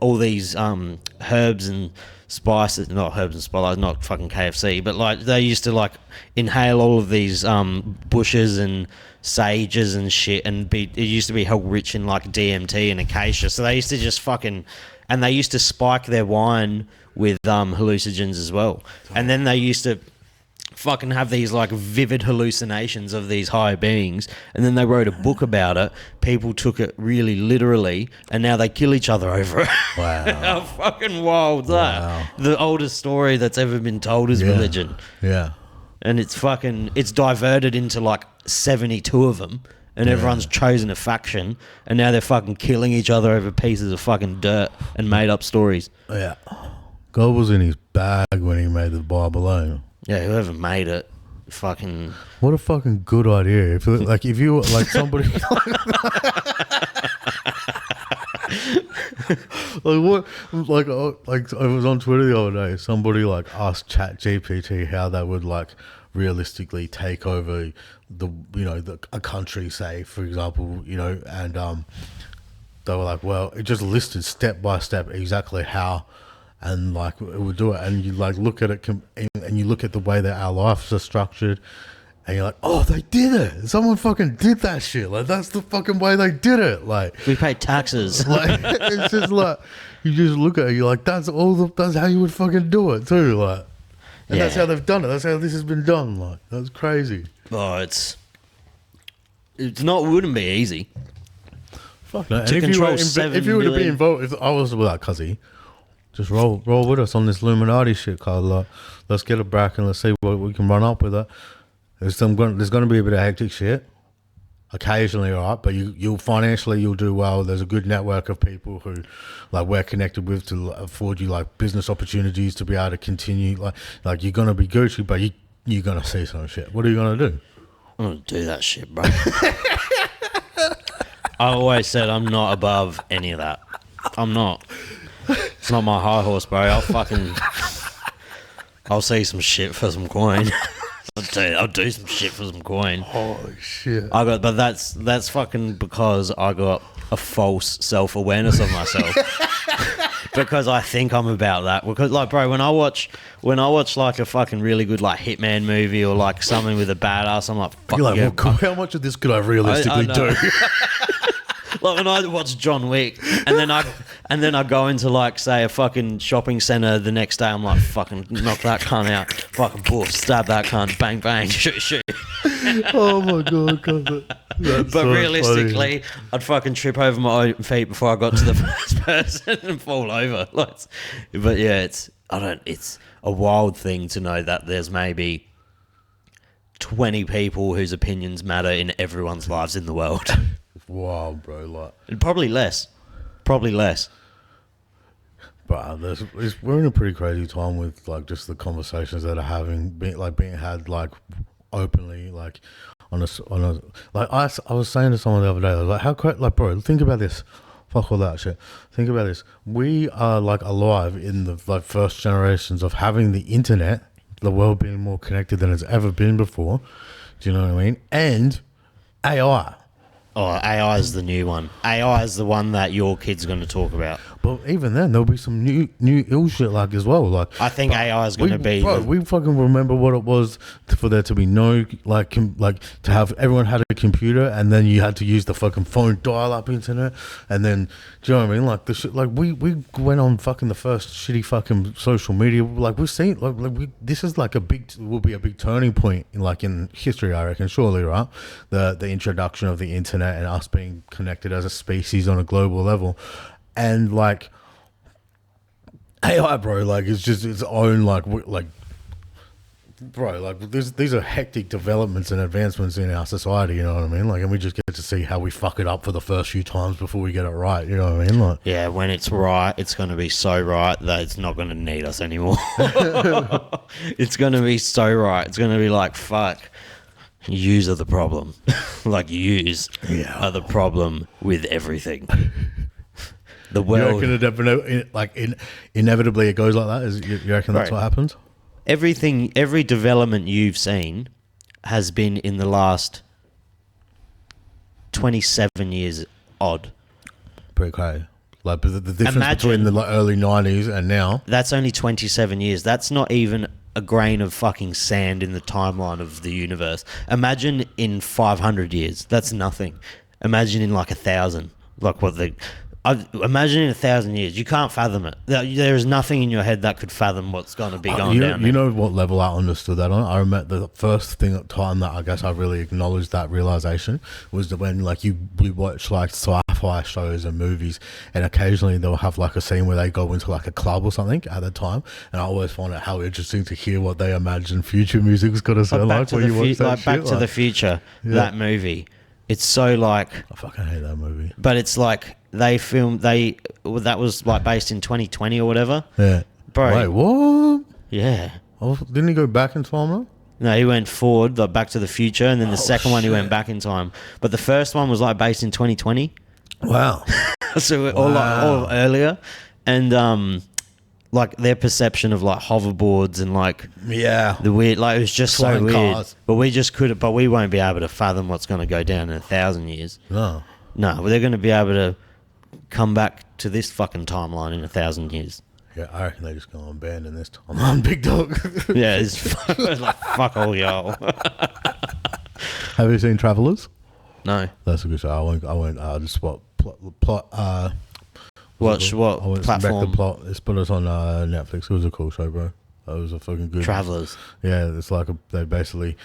all these herbs and spices, not herbs and spices, not fucking KFC, but like they used to like inhale all of these bushes and sages and shit, and it used to be held rich in like DMT and acacia. So they used to just fucking, and they used to spike their wine with hallucinogens as well. And then they used to fucking have these like vivid hallucinations of these higher beings, and then they wrote a book about it. People took it really literally, and now they kill each other over it. Wow. How fucking wild that. Wow. The oldest story that's ever been told is religion. Yeah. And it's diverted into like 72 of them, and everyone's chosen a faction, and now they're fucking killing each other over pieces of fucking dirt and made up stories. Yeah. God was in his bag when he made the Bible. Yeah, whoever made it, fucking... What a fucking good idea. If you were like somebody... like I was on Twitter the other day, somebody like asked ChatGPT how they would like realistically take over a country, say, for example, and they were like, well, it just listed step by step exactly how, and like it would do it, and you like look at it and you look at the way that our lives are structured, and you're like, oh, they did it. Someone fucking did that shit. Like, that's the fucking way they did it. Like, we pay taxes. Like, it's just like, you just look at it, you're like, that's how you would fucking do it too. Like, and that's how they've done it. That's how this has been done. Like, that's crazy. Oh, wouldn't be easy. Fuck no. To And control if you were to be involved, if I was like, cuzzy, just roll with us on this Illuminati shit, Carl. Let's get it back and let's see what we can run up with it. There's going to be a bit of hectic shit occasionally, all right, but you'll financially you'll do well. There's a good network of people who like we're connected with to afford you like business opportunities to be able to continue. Like you're gonna be Gucci, but you're gonna see some shit. What are you gonna do? I'm gonna do that shit, bro. I always said I'm not above any of that. I'm not. It's not my high horse, bro. I'll see some shit for some coin. I'll do some shit for some coin. Holy shit! But that's fucking because I got a false self-awareness of myself. Because I think I'm about that. Because like, bro, when I watch like a fucking really good like Hitman movie or like something with a badass, I'm like, fuck You're like, yeah, well, how much of this could I realistically do? Like when I watch John Wick and then I go into like say a fucking shopping centre the next day, I'm like, fucking knock that cunt out, fucking boof, stab that cunt, bang bang, shoot. Oh my god, but so realistically, funny. I'd fucking trip over my own feet before I got to the first person and fall over. But yeah, it's a wild thing to know that there's maybe 20 people whose opinions matter in everyone's lives in the world. Wow, bro! Like, and probably less. But we're in a pretty crazy time with like just the conversations that are being had like openly, like on a like I was saying to someone the other day, I was like, how crazy, like, bro, think about this. Fuck all that shit. Think about this. We are like alive in the like first generations of having the internet, the world being more connected than it's ever been before. Do you know what I mean? And AI. Oh, AI is the new one. AI is the one that your kid's going to talk about. But even then, there'll be some new ill shit like as well. Like I think AI is going to be. Bro, we fucking remember what it was for there to be no like to have everyone had a computer and then you had to use the fucking phone dial-up internet and then do you know what I mean? Like the shit. Like we went on fucking the first shitty fucking social media. Like we've seen this is like will be a big turning point in history. I reckon surely, right? The introduction of the internet and us being connected as a species on a global level. And like AI, bro, like it's just its own bro, like these are hectic developments and advancements in our society. You know what I mean? Like, and we just get to see how we fuck it up for the first few times before we get it right. You know what I mean? Like, yeah, when it's right, it's going to be so right that it's not going to need us anymore. It's going to be so right. It's going to be like, fuck. Yous are the problem. Like yous are the problem with everything. The world. You reckon inevitably it goes like that? You reckon that's what happens? Every development you've seen has been in the last 27 years odd. Pretty crazy. Like the difference between the early 90s and now. That's only 27 years. That's not even a grain of fucking sand in the timeline of the universe. Imagine in 500 years. That's nothing. Imagine in like 1,000. Like what Imagine in 1,000 years, you can't fathom it. There is nothing in your head that could fathom what's going to be going down. You know what level I understood that on? I remember the first time that I guess I really acknowledged that realization was when like we watch like sci-fi shows and movies, and occasionally they'll have like a scene where they go into like a club or something at the time, and I always find it how interesting to hear what they imagine future music's gonna sound like when you watch that shit. Back to the Future, that movie. It's so like... I fucking hate that movie. But it's like that was like based in 2020 or whatever. Yeah. Bro. Wait, what? Yeah. Oh, didn't he go back in time though? No, he went forward, like Back to the Future, and then the second one he went back in time. But the first one was like based in 2020. Wow. So all earlier. And like their perception of like hoverboards and like the weird, like it was just flying so weird. Cars. But we just couldn't, but we won't be able to fathom what's going to go down in 1,000 years. No, but they're going to be able to come back to this fucking timeline in 1,000 years. Yeah, I reckon they're just going to abandon this timeline, big dog. Yeah, it's like fuck all y'all. Have you seen Travelers? No, that's a good show. I won't. Just what plot. Watch what platform? Back the plot. It's put us on Netflix. It was a cool show, bro. That was a fucking good. Travelers. Yeah, it's like they basically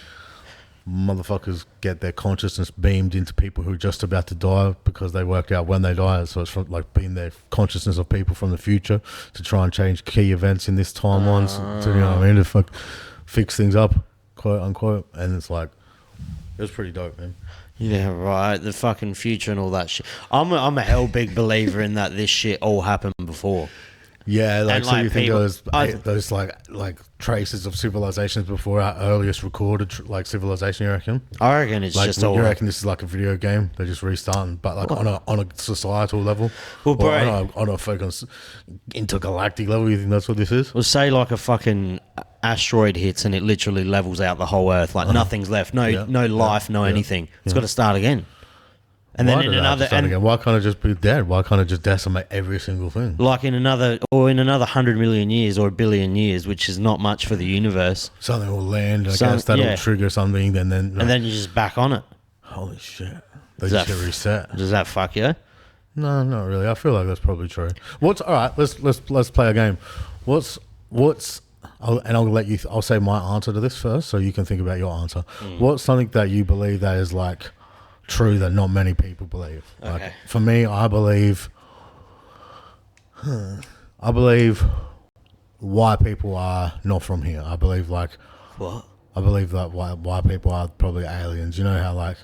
motherfuckers get their consciousness beamed into people who are just about to die because they worked out when they die. So it's from, like being their consciousness of people from the future to try and change key events in this timeline. To, you know what I mean? To fix things up, quote unquote. And it's like it was pretty dope, man. Yeah, right. The fucking future and all that shit. I'm a hell big believer in that this shit all happened before. Yeah, like and so you think those like traces of civilizations before our earliest recorded like civilization? You reckon? I reckon it's like, just all. You reckon this is like a video game? They're just restarting, but like on a societal level, well, bro, on a fucking intergalactic level. You think that's what this is? Well, say like a fucking asteroid hits and it literally levels out the whole Earth. Like nothing's left. No life. No anything. It's got to start again. And then in another, why can't it just be dead? Why can't it just decimate every single thing? Like in another 100 million years or a billion years, which is not much for the universe. Something will land. I guess that'll trigger something. And then you're just back on it. Holy shit! They just get reset. Does that fuck you? No, not really. I feel like that's probably true. All right? Let's play a game. I'll let you. I'll say my answer to this first, so you can think about your answer. What's something that you believe that is like true that not many people believe? Okay. Like, for me, I believe white people are not from here. I believe like what? I believe that white people are probably aliens. You know how like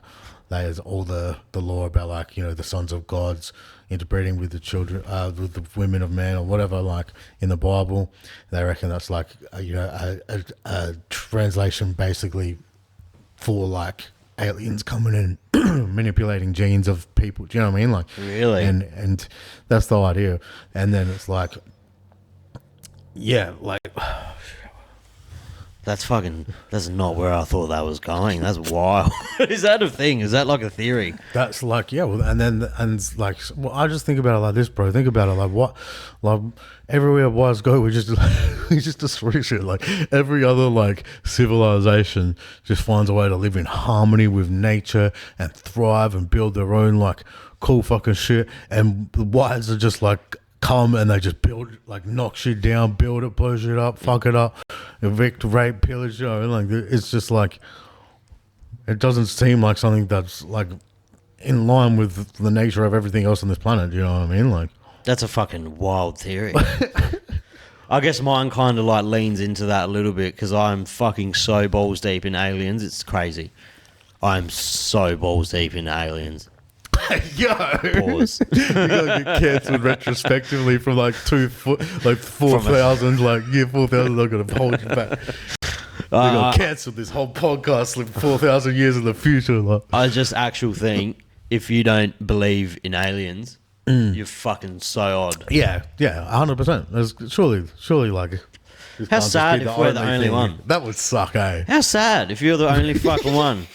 there's all the law about like, you know, the sons of gods interbreeding with the children, with the women of man or whatever, like in the Bible. They reckon that's like a translation basically for like aliens coming in manipulating genes of people. Do you know what I mean? Like really, and that's the idea. And then it's like, yeah, like that's not where I thought that was going. That's wild. Is that a thing? Is that like a theory? That's like, yeah. Well, and like, well, I just think about it like this, bro. Think about it like what, like everywhere whites go, we just destroy shit. Like every other like civilization just finds a way to live in harmony with nature and thrive and build their own like cool fucking shit. And the whites are just like come and they just build, like knock shit down, build it, blow shit up, fuck it up, evict, rape, pillage, you know, like it's just like, it doesn't seem like something that's like in line with the nature of everything else on this planet. You know what I mean? Like that's a fucking wild theory. I guess mine kind of like leans into that a little bit because I'm fucking so balls deep in aliens. It's crazy. I'm so balls deep in aliens. Yo, pause. You gotta get cancelled retrospectively from like 4,000, like year 4,000. They're gonna hold you back. They're gonna cancel this whole podcast like 4,000 years in the future. Like. I just actually think if you don't believe in aliens, you're fucking so odd. Yeah, 100%. Surely, like. How sad if we're the only one. That would suck, eh? How sad if you're the only fucking one.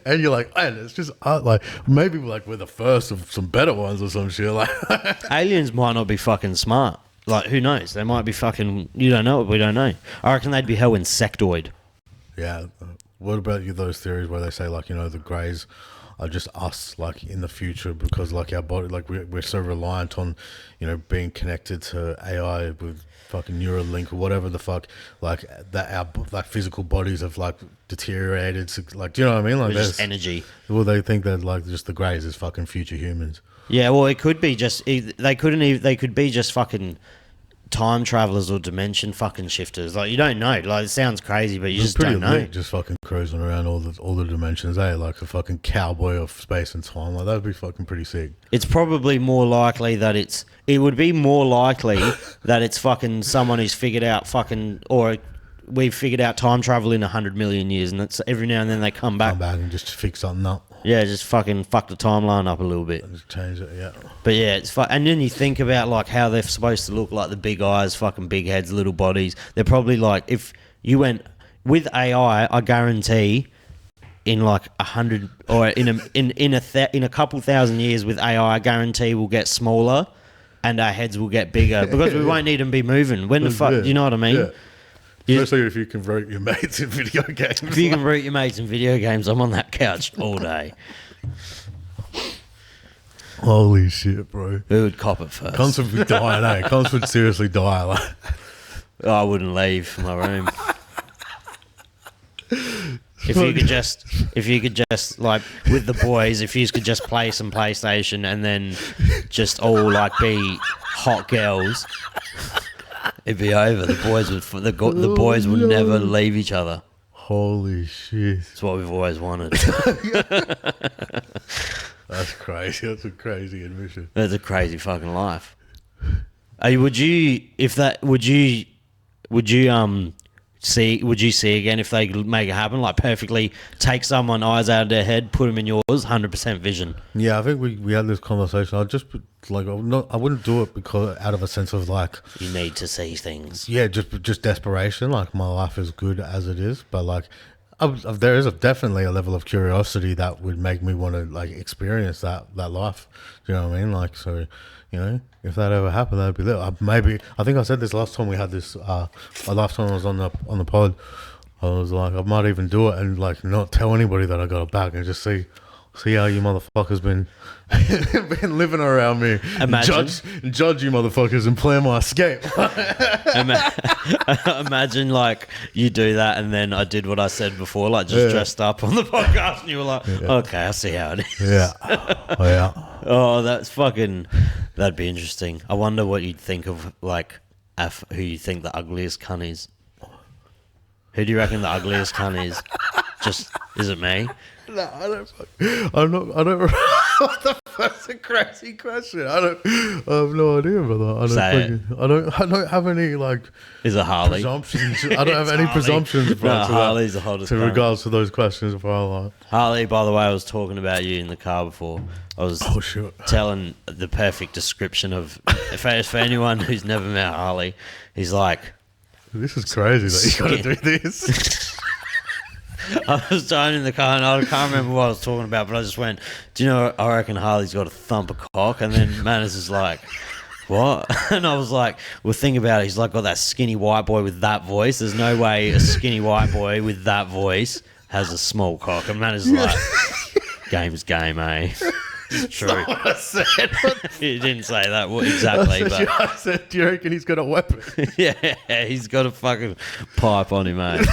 And you're like, man, it's just like maybe like we're the first of some better ones or some shit. Like aliens might not be fucking smart. Like who knows? They might be fucking. You don't know what we don't know. I reckon they'd be hell insectoid. Yeah. What about those theories where they say like, you know, the greys are just us, like in the future, because like our body, like we're so reliant on, you know, being connected to AI with fucking Neuralink or whatever the fuck, like that our like physical bodies have like deteriorated. Like, do you know what I mean? Like It's just energy. Well, they think that like just the greys is fucking future humans. Yeah, well, it could be just they could be just fucking time travelers or dimension fucking shifters. Like, you don't know. Like, it sounds crazy, but you just don't know. Lit, just fucking cruising around all the dimensions, like a fucking cowboy of space and time. Like, that'd be fucking pretty sick. It's probably more likely that it would be more likely that it's fucking someone who's figured out fucking, or we've figured out time travel in 100 million years, and it's every now and then they come back and just fix something up. Yeah, just fucking fuck the timeline up a little bit. Just change it, yeah. But yeah, it's and then you think about like how they're supposed to look, like the big eyes, fucking big heads, little bodies. They're probably like, if you went with AI, I guarantee in like 100 or in a couple thousand years with AI, I guarantee we'll get smaller and our heads will get bigger because we won't need them be moving. When the fuck, do you know what I mean? Yeah. Especially if you convert your mates in video games. If you convert your mates in video games, I'm on that couch all day. Holy shit, bro. Who would cop it first? Cons would be dying, eh? Cons would seriously die. Like. I wouldn't leave my room. If you could just like with the boys, if you could just play some PlayStation and then just all like be hot girls, it'd be over. The boys would never leave each other. Holy shit! It's what we've always wanted. That's crazy. That's a crazy admission. That's a crazy fucking life. Would you see again if they could make it happen? Like perfectly take someone eyes out of their head, put them in yours, 100% vision. Yeah, I think we had this conversation. I wouldn't do it because out of a sense of like you need to see things. Yeah, just desperation. Like my life is good as it is, but like there is definitely a level of curiosity that would make me want to like experience that life. Do you know what I mean? Like, so, you know, if that ever happened, that'd be lit. I think I said this last time we had this. Last time I was on the pod, I was like, I might even do it and like not tell anybody that I got it back and just see how you motherfuckers been living around me. Judge you motherfuckers and plan my escape. Imagine like you do that and then I did what I said before, like just dressed up on the podcast and you were like, okay, I see how it is. Yeah. Oh, yeah. Oh, that'd be interesting. I wonder what you'd think of like who you think the ugliest cunt is. Who do you reckon the ugliest cunt is? Is it me? No, I don't. That's a crazy question. I have no idea about that. I don't have any like. Is it Harley? Presumptions. I don't have any presumptions about Harley's the hottest. In regards to those questions, of our life. Harley, by the way, I was talking about you in the car before. I was telling the perfect description of for anyone who's never met Harley. He's like, this is crazy that you got to do this. I was driving in the car and I can't remember what I was talking about, but I just went, do you know, I reckon Harley's got a thumper cock. And then Manaz is like, what? And I was like, well, think about it. He's like got that skinny white boy with that voice. There's no way a skinny white boy with that voice has a small cock. And Manaz is like, game's game, eh? It's true. That's what I said. He didn't say that exactly, but I said, do you reckon he's got a weapon? Yeah, he's got a fucking pipe on him, mate.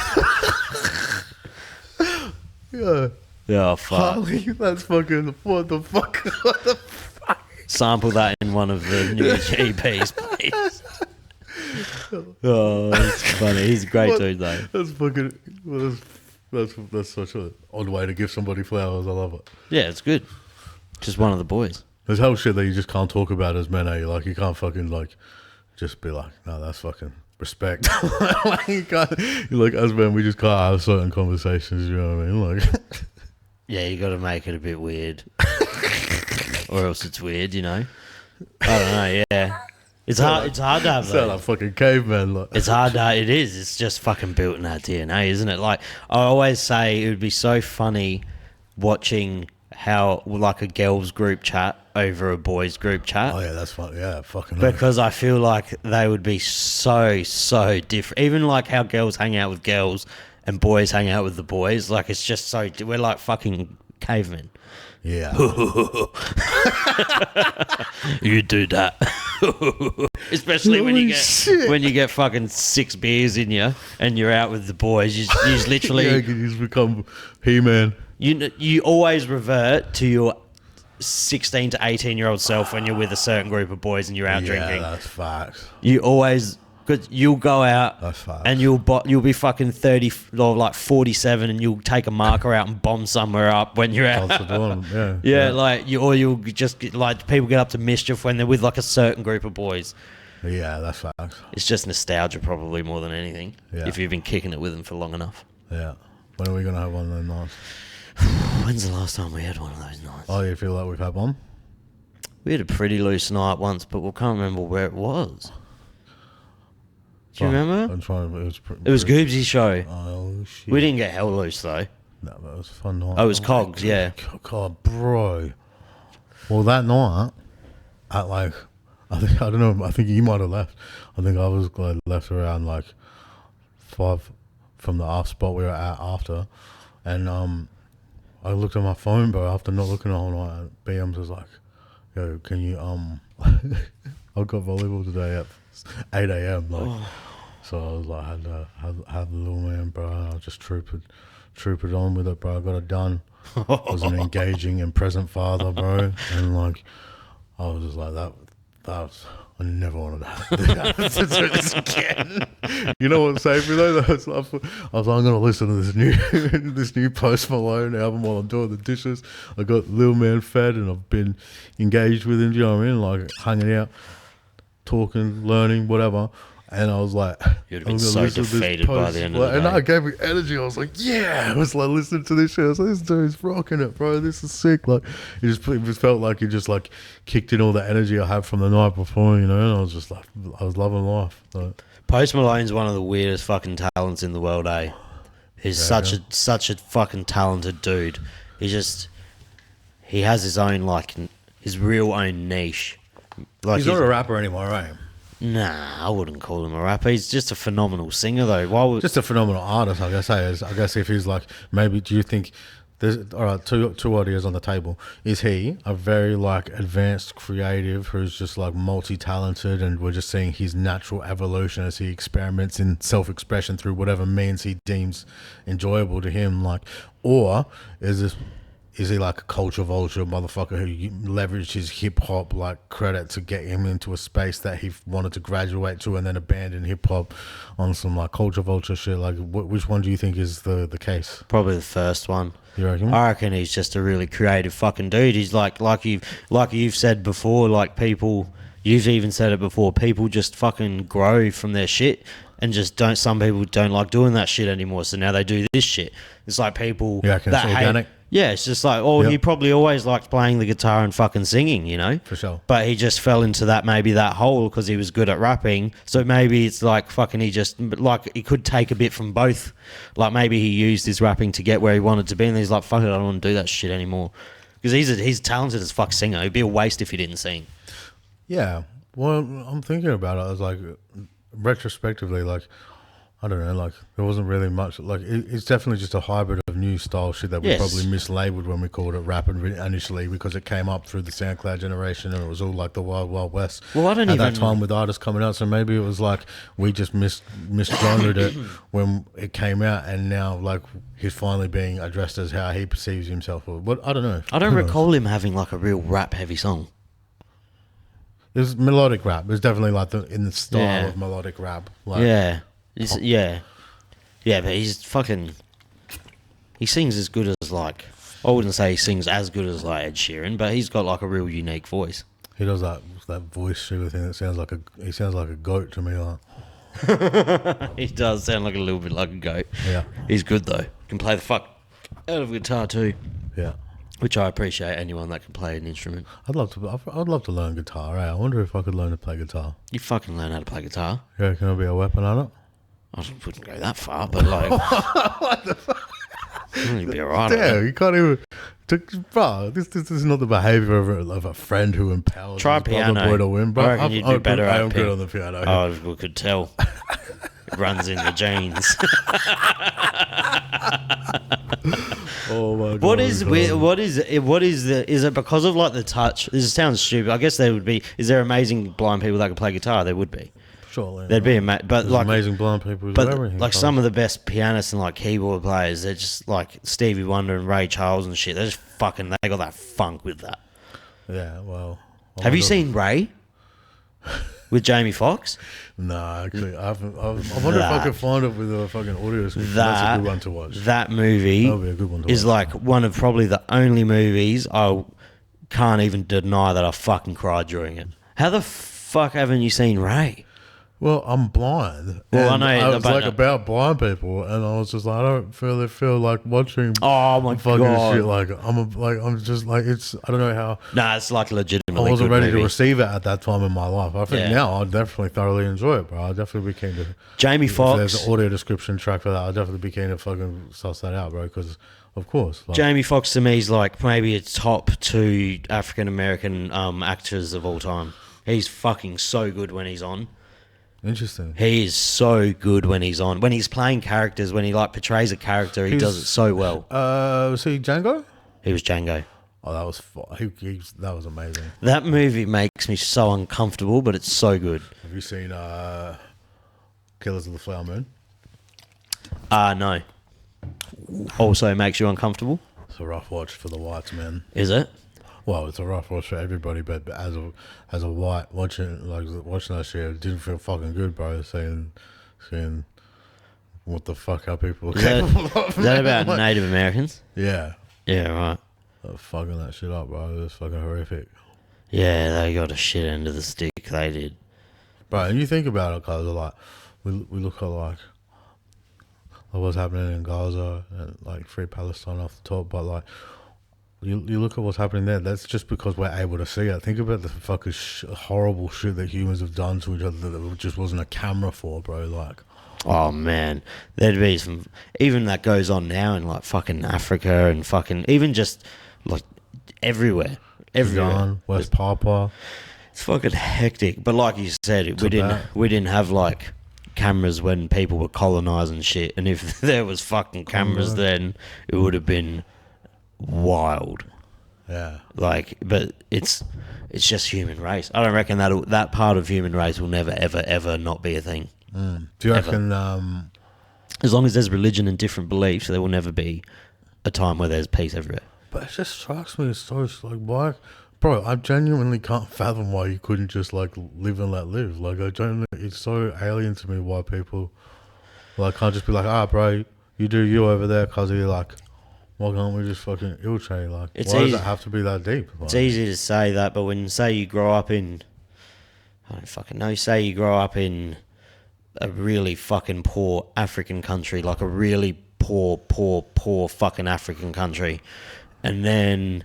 Yeah. Oh, fuck. Harley, that's fucking... What the fuck? What the fuck? Sample that in one of the new EPs, please. Oh, it's funny. He's a great dude, though. That's fucking... That's such an odd way to give somebody flowers. I love it. Yeah, it's good. Just one of the boys. There's whole shit that you just can't talk about as men, eh? Like, you can't fucking, like... Just be like, no, that's fucking... respect. Like, you can't, like, as men, we just can't have certain conversations, you know what I mean? Like, yeah, you got to make it a bit weird, or else it's weird, you know. I don't know. Yeah, it's hard. It's hard to have. Sound like fucking caveman. Like. It's hard. It is. It's just fucking built in our DNA, isn't it? Like I always say, it would be so funny watching how like a girls group chat over a boys group chat. Oh yeah, that's fun. Yeah, fucking. Because I feel like they would be so different. Even like how girls hang out with girls and boys hang out with the boys. Like it's just so we're like fucking cavemen. Yeah. You do that. Especially when you get fucking 6 beers in you and you're out with the boys. You just literally... Yeah, you just become He-Man. You always revert to your 16 to 18-year-old self when you're with a certain group of boys and you're out drinking. Yeah, that's facts. You always... Because you'll go out and you'll be fucking 30 or like 47 and you'll take a marker out and bomb somewhere up when you're out. Yeah, like you'll just get, like, people get up to mischief when they're with like a certain group of boys. Yeah, that's facts. It's just nostalgia probably more than anything. Yeah. If you've been kicking it with them for long enough. Yeah. When are we going to have one of those nights? When's the last time we had one of those nights? Oh, you feel like we've had one? We had a pretty loose night once, but we can't remember where it was. Do you remember? I'm trying. It was Goobsy's show. Oh shit! We didn't get hell loose though. No, but it was a fun night. Oh, it was Cogs, yeah. God, bro. Well, that night, at like, I don't know. I think you might have left. I think I was left around like 5 from the off spot we were at after, and I looked at my phone, bro. After not looking all night, BM's was like, "Yo, can you I've got volleyball today at 8 a.m. Like, so I was like, had to have the little man, bro. And I just trooped it on with it, bro. I got it done. I was an engaging and present father, bro. And like, I was just like, that was, I never wanted to do this again. You know what saved me though? I was like, I'm gonna listen to this new Post Malone album while I'm doing the dishes. I got Lil Man fed and I've been engaged with him. Do you know what I mean? Like hanging out, talking, learning, whatever. And I was like, you'd have been so defeated by the end of the day. And that gave me energy. I was like, yeah. I was like listening to this shit. I was like, this dude's rocking it, bro. This is sick. Like, it just felt like it just like kicked in all the energy I had from the night before, you know. And I was just like, I was loving life. Like, Post Malone's one of the weirdest fucking talents in the world, eh? He's such a fucking talented dude. He has his own like his real own niche. Like he's not a rapper anymore, right? Nah, I wouldn't call him a rapper. He's just a phenomenal singer, though. Just a phenomenal artist, I guess. I guess if he's like, maybe, do you think there's all right? Two ideas on the table. Is he a very like advanced creative who's just like multi-talented, and we're just seeing his natural evolution as he experiments in self-expression through whatever means he deems enjoyable to him, like, or is he like a culture vulture motherfucker who leveraged his hip hop like credit to get him into a space that he wanted to graduate to and then abandon hip hop on some like culture vulture shit? Like, which one do you think is the case? Probably the first one. You reckon? I reckon he's just a really creative fucking dude. He's like you've said before, like you've even said it before, people just fucking grow from their shit and just some people don't like doing that shit anymore, so now they do this shit. It's like people that organic. Yeah, it's just like, he probably always liked playing the guitar and fucking singing, you know? For sure. But he just fell into that hole because he was good at rapping. So maybe it's like fucking he could take a bit from both. Like maybe he used his rapping to get where he wanted to be and he's like, fuck it, I don't want to do that shit anymore. Because he's talented as fuck singer. It'd be a waste if he didn't sing. Yeah. Well, I'm thinking about it. I was like, retrospectively, like, I don't know, like, there wasn't really much, like, it's definitely just a hybrid of new style shit that we probably mislabeled when we called it rap initially, because it came up through the SoundCloud generation and it was all like the Wild Wild West at that time with artists coming out. So maybe it was like we just misgendered it when it came out, and now like he's finally being addressed as how he perceives himself. But I don't know. I don't recall him having like a real rap heavy song. It was melodic rap. It was definitely like in the style of melodic rap. Like, yeah, but he's fucking... He sings as good as like... I wouldn't say he sings as good as like Ed Sheeran, but he's got like a real unique voice. He does that voice sugar thing. He sounds like a goat to me. Like. He does sound like a little bit like a goat. Yeah. He's good though. Can play the fuck out of guitar too. Yeah. Which I appreciate anyone that can play an instrument. I'd love to learn guitar. I wonder if I could learn to play guitar. You fucking learn how to play guitar. Yeah, can I be a weapon at it? I wouldn't go that far, but like... What the fuck? You'd be alright. Damn, you can't even... Bro, this is not the behaviour of a friend who empowers Try his piano. brother boy to win, bro. I reckon you'd do better at I'm good on the piano. Oh, we could tell. It runs in the genes. Oh my What is the? Is it because of like the touch? This sounds stupid. I guess there would be. Is there amazing blind people that can play guitar? There would be. Surely. There'd be but there's like amazing blind people. But everything, like some of the best pianists and like keyboard players, they're just like Stevie Wonder and Ray Charles and shit. They're just fucking. They got that funk with that. Yeah. Well. Have you seen Ray with Jamie Foxx? No, actually, I haven't. I wonder if I could find it with a fucking audio description. That's a good one to watch. That movie That'll be a good one to is watch. like one of probably the only movies I can't even deny that I fucking cried during it. How the fuck haven't you seen Ray? Well, I'm blind. Well, and I know. I was like about blind people, and I was just like, I don't feel like watching. Oh my fucking god! shit. Like I'm just like it's. I don't know how. Nah, it's like legitimately. I wasn't good ready movie. to receive it at that time in my life. I think now I'd definitely thoroughly enjoy it, bro. I'd definitely be keen to. Jamie If Foxx. there's an audio description track for that, I'd definitely be keen to fucking suss that out, bro. Because of course, like, Jamie Foxx to me is like maybe a top 2 African American actors of all time. He's fucking so good when he's on. interesting. He is so good when he's on. When he's playing characters, when he like portrays a character, he does it so well. Was he Django? He was Django. Oh, that was that was amazing. That movie makes me so uncomfortable, but it's so good. Have you seen Killers of the Flower Moon? No. Also makes you uncomfortable? It's a rough watch for the whites, man. Is it? Well, it's a rough watch for everybody, but as a white watching that shit, it didn't feel fucking good, bro. Seeing what the fuck are people capable of? Is that about Native Americans? Yeah. Yeah, right. They're fucking that shit up, bro. It was fucking horrific. Yeah, they got a shit end of the stick. They did. Bro, and you think about it, cause like we look at like what's happening in Gaza and like free Palestine off the top, but like you look at what's happening there. That's just because we're able to see it. Think about the fucking horrible shit that humans have done to each other that there just wasn't a camera for, bro. Like, oh man, there'd be some. Even that goes on now in like fucking Africa and fucking even just like everywhere. Sudan, West Papua. It's fucking hectic. But like you said, we didn't have like cameras when people were colonizing shit. And if there was fucking cameras then, it would have been wild. Yeah. Like, but it's just human race. I don't reckon that part of human race will never ever not be a thing. Do you reckon? As long as there's religion and different beliefs, there will never be a time where there's peace everywhere. But it just strikes me as so like why, bro. I genuinely can't fathom why you couldn't just like live and let live. Like it's so alien to me why people like can't just be like, bro, you do you over there, cause you're like. Why can't we just fucking ill-trade? Like, why does it have to be that deep? Like, it's easy to say that, but when say you grow up in, I don't fucking know. Say you grow up in a really fucking poor African country, like a really poor fucking African country, and then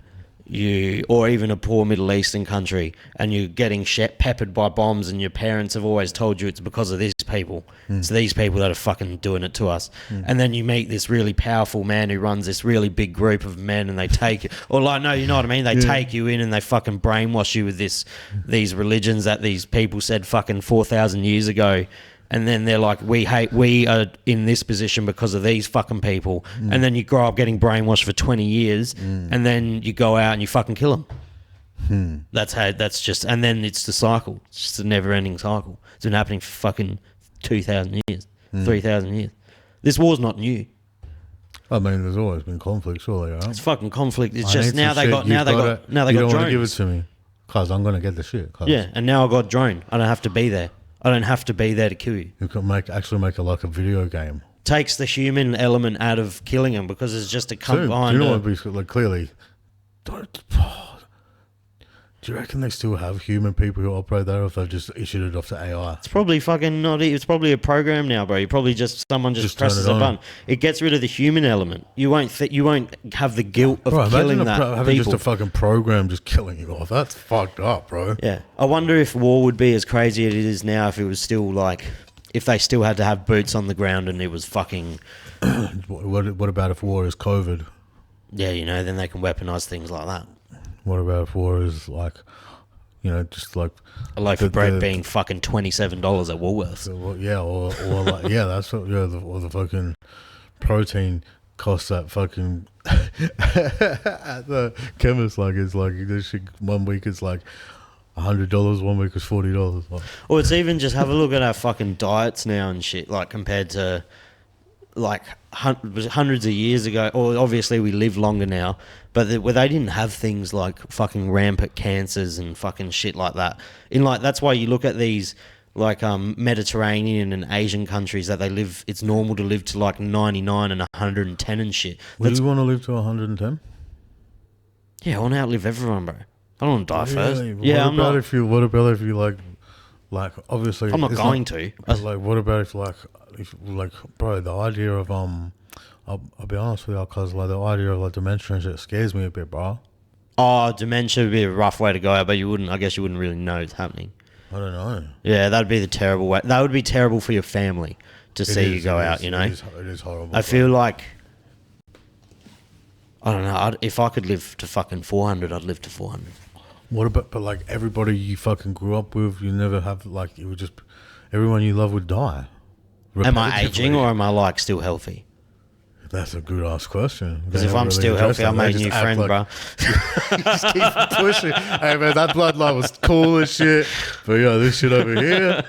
or even a poor Middle Eastern country, and you're getting peppered by bombs, and your parents have always told you it's because of these people. It's these people that are fucking doing it to us. And then you meet this really powerful man who runs this really big group of men, and they take it, or like, no, you know what I mean? They take you in and they fucking brainwash you with these religions that these people said fucking 4,000 years ago. And then they're like, we are in this position because of these fucking people. And then you grow up getting brainwashed for 20 years, and then you go out and you fucking kill them. And then it's the cycle. It's just a never-ending cycle. It's been happening for fucking 2,000 years, 3,000 years. This war's not new. I mean, there's always been conflict, surely, right? It's fucking conflict. It's just now they got you drones. don't want to give it to me, cause I'm gonna get the shit. Yeah, and now I got drone. I don't have to be there. I don't have to be there to kill you. You can actually make it like a video game. Takes the human element out of killing him because it's just a behind. Do you know what would be like? Clearly, do you reckon they still have human people who operate that, or if they've just issued it off to AI? It's probably fucking not. It's probably a program now, bro. You probably someone just presses a button. It gets rid of the human element. You won't have the guilt of killing that having people. just a fucking program just killing you off. That's fucked up, bro. Yeah, I wonder if war would be as crazy as it is now if it was still like, if they still had to have boots on the ground and it was fucking. What about if war is COVID? Yeah, then they can weaponize things like that. What about if war is like, just like a loaf of bread being fucking $27 at Woolworths? Or like that's what or the fucking protein costs that fucking at the chemist, like it's like this shit. 1 week it's like $100, 1 week is $40. Like, Or it's even just have a look at our fucking diets now and shit, like compared to like hundreds of years ago. Or obviously we live longer now, but where they didn't have things like fucking rampant cancers and fucking shit like that. In like that's why you look at these like Mediterranean and Asian countries that they live. It's normal to live to like 99 and 110 and shit. would you want to live to 110? Yeah, I want to outlive everyone, bro. I don't want to die first. Really? Yeah, what about if you like obviously I'm not it's going to. But like, what about if bro, the idea of I'll be honest with you, cause like the idea of like dementia and shit scares me a bit, bro. Oh, dementia would be a rough way to go out, but I guess you wouldn't really know it's happening. I don't know. Yeah, that'd be the terrible way. That would be terrible for your family to see you go out, you know? It is horrible. I feel like, I don't know, if I could live to fucking 400, I'd live to 400. What about, but like everybody you fucking grew up with, you never have, like, it would just, everyone you love would die. Am I aging or am I like still healthy? That's a good ass question. Because if I'm still healthy, I'll make new friends, bro. Just keep pushing. Hey man, that bloodline was cool as shit. But yeah, this shit over here.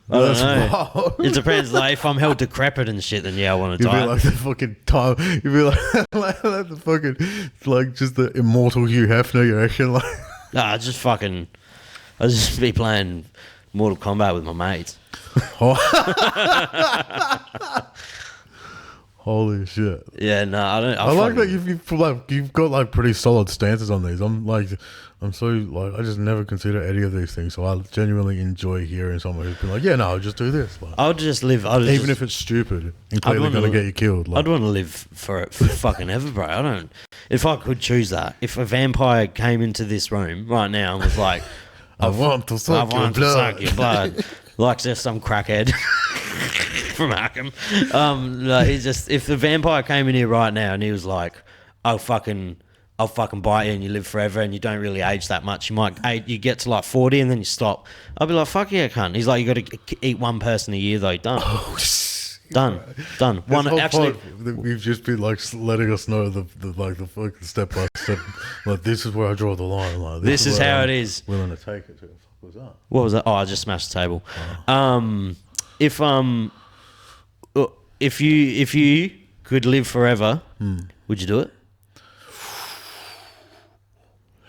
I don't know. It depends. Like if I'm held decrepit and shit, then yeah, I want to die. You'd be like the fucking time. You'd be like the fucking like just the immortal Hugh Hefner. You reckon? Like, nah, I'd just be playing Mortal Kombat with my mates. Holy shit! Yeah, no, I don't. I like that you've got like pretty solid stances on these. I'm so like I just never consider any of these things. So I genuinely enjoy hearing someone who's been like, yeah, no, I'll just do this. Like, I'll just live. Even if it's stupid and clearly going to get you killed. Like, I'd want to live for fucking ever, bro. I don't. If I could choose that, if a vampire came into this room right now and was like, I want to suck your blood. Like just some crackhead from Arkham. Like he's just, if the vampire came in here right now and he was like, I'll fucking bite you and you live forever and you don't really age that much. You get to like 40 and then you stop. I'll be like, fuck yeah, cunt. He's like, you got to eat one person a year though. Done. Done. One actually. We've just been like letting us know the fucking step by step. Like this is where I draw the line. Like this is how it is. Willing to take it. What was that? What was that? Oh, I just smashed the table. Oh. If you could live forever, would you do it?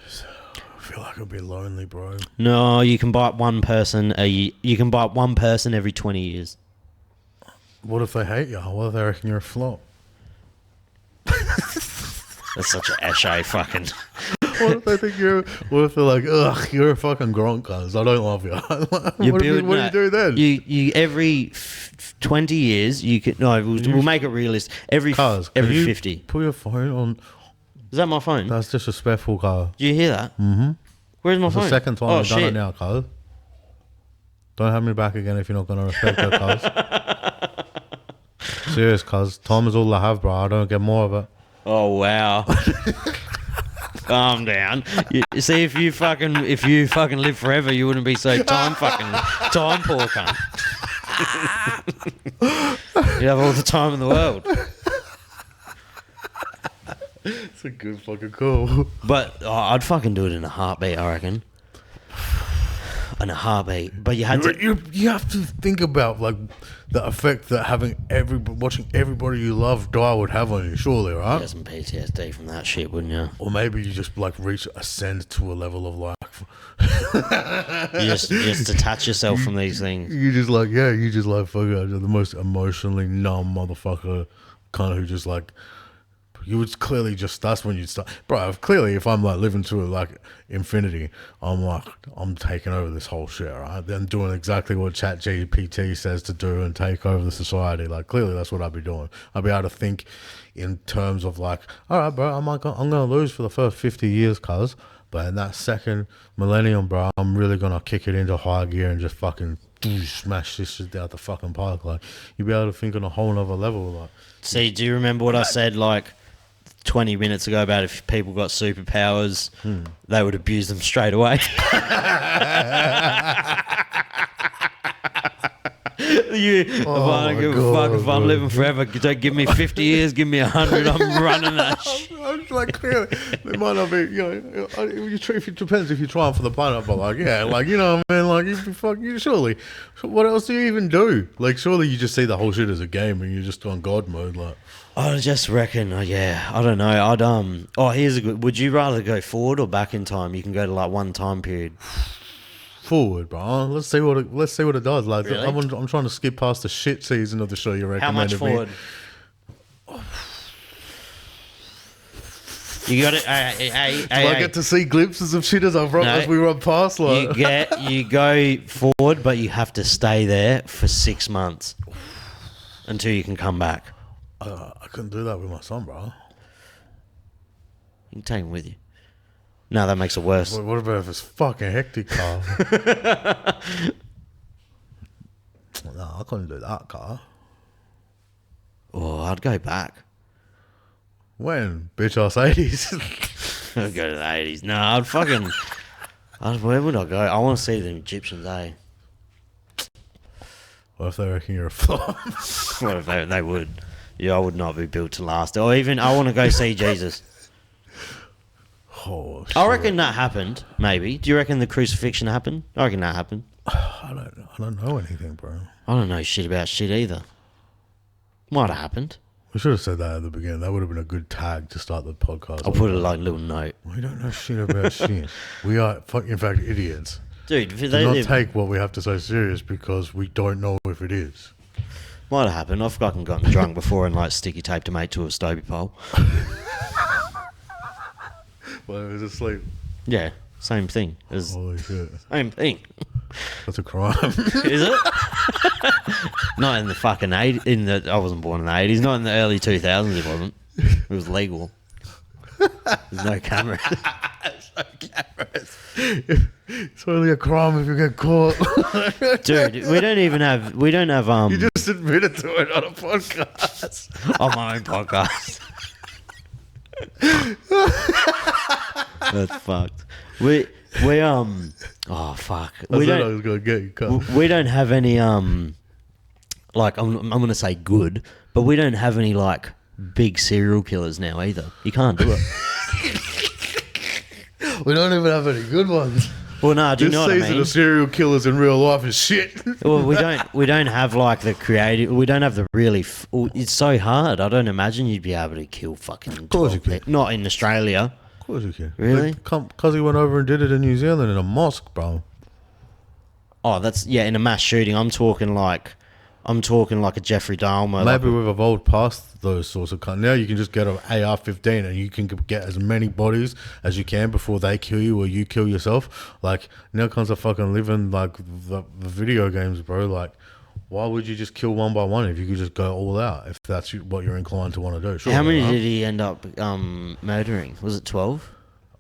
I feel like I'd be lonely, bro. No, you can bite one person a year. You can bite one person every 20 years. What if they hate you? What if they reckon you're a flop? That's such an Eshe fucking. What if they think what if they're like, ugh, you're a fucking Gronk, cuz I don't love you. What do you do then? You every 20 years, you can, no, we'll make it realistic. Every 50. Put your phone on. Is that my phone? That's disrespectful, cuz. Do you hear that? Mm-hmm. Where's my phone? The second time I've done it now, cuz. Don't have me back again if you're not going to respect it, cuz. Serious, cuz. Time is all I have, bro. I don't get more of it. Oh, wow. Calm down. You see, if you fucking live forever, you wouldn't be so time poor, cunt. You'd have all the time in the world. It's a good fucking call. But I'd fucking do it in a heartbeat, I reckon. In a heartbeat. But you have to think about like the effect that watching everybody you love die would have on you, surely, right? You get some PTSD from that shit, wouldn't you? Or maybe you just like ascend to a level of like you just detach yourself from these things. You just like fuck it, the most emotionally numb motherfucker kind of who just like you would clearly just, that's when you'd start, bro. Clearly, if I'm like living to like infinity, I'm taking over this whole shit, right? Then doing exactly what ChatGPT says to do and take over the society. Like clearly, that's what I'd be doing. I'd be able to think in terms of like, all right, bro, I'm gonna lose for the first 50 years, cuz, but in that second millennium, bro, I'm really gonna kick it into high gear and just fucking smash this shit out the fucking park. Like you'd be able to think on a whole nother level. Like, see, do you remember what I said like 20 minutes ago about if people got superpowers, they would abuse them straight away? If I don't give a fuck if I'm living forever, don't give me 50 years, give me 100. I'm running that shit. I'm like, clearly, it might not be, it depends if you're trying for the punter, but like, yeah, like, you know what I mean? Like, surely, so what else do you even do? Like, surely you just see the whole shit as a game and you're just on God mode, like. I just reckon, yeah, I don't know. Here's a good, would you rather go forward or back in time? You can go to like one time period. Forward, bro. Let's see what it does. Like, Really? I'm trying to skip past the shit season of the show you How much recommended forward? You got it. Do I get to see glimpses of shit as we run past? Like, you go forward, but you have to stay there for 6 months until you can come back. I couldn't do that with my son, bro. You can take him with you. No, that makes it worse. What about if it's fucking hectic, Carl? No, I couldn't do that, Carl. Oh, I'd go back. When? Bitch ass 80s. I'd go to the 80s. No, I'd fucking... where would I go? I want to see the Egyptians, eh? What if they reckon you're a flop? What if they would? Yeah, I would not be built to last. Or even, I want to go see Jesus. Oh, shit. I reckon that happened, maybe. Do you reckon the crucifixion happened? I reckon that happened. I don't know anything, bro. I don't know shit about shit either. Might have happened. We should have said that at the beginning. That would have been a good tag to start the podcast. I'll put it like a little note. We don't know shit about shit. We are, in fact, idiots. Dude, Do not take what we have to say serious because we don't know if it is. Might have happened. I've fucking gotten drunk before and like sticky taped a mate to a stobie pole. Well, it was asleep. Yeah, same thing. Holy shit. Same thing. That's a crime. Is it? Not in the fucking 80s. I wasn't born in the 80s. Not in the early 2000s it wasn't. It was legal. There's no cameras. There's no cameras. It's only a crime if you get caught. Dude, we don't have You just admitted to it on a podcast. on my own podcast. That's fucked. We oh fuck. I said I was gonna get you cut. We don't have any like I'm gonna say good, but we don't have any like big serial killers now either. You can't do it. We don't even have any good ones. Well, no, do you know what I mean? This season of serial killers in real life is shit. Well, we don't have like the creative. We don't have the really. It's so hard. I don't imagine you'd be able to kill fucking. Of course you can. Not in Australia. Of course you can. Really? Because he went over and did it in New Zealand in a mosque, bro. Oh, that's in a mass shooting. I'm talking like a Jeffrey Dahmer. Maybe we've evolved past those sorts of now you can just get an AR-15 and you can get as many bodies as you can before they kill you or you kill yourself. Like, now comes a fucking living like the video games, bro. Like, why would you just kill one by one if you could just go all out if that's what you're inclined to want to do? Sure, how many did he end up murdering? Was it 12?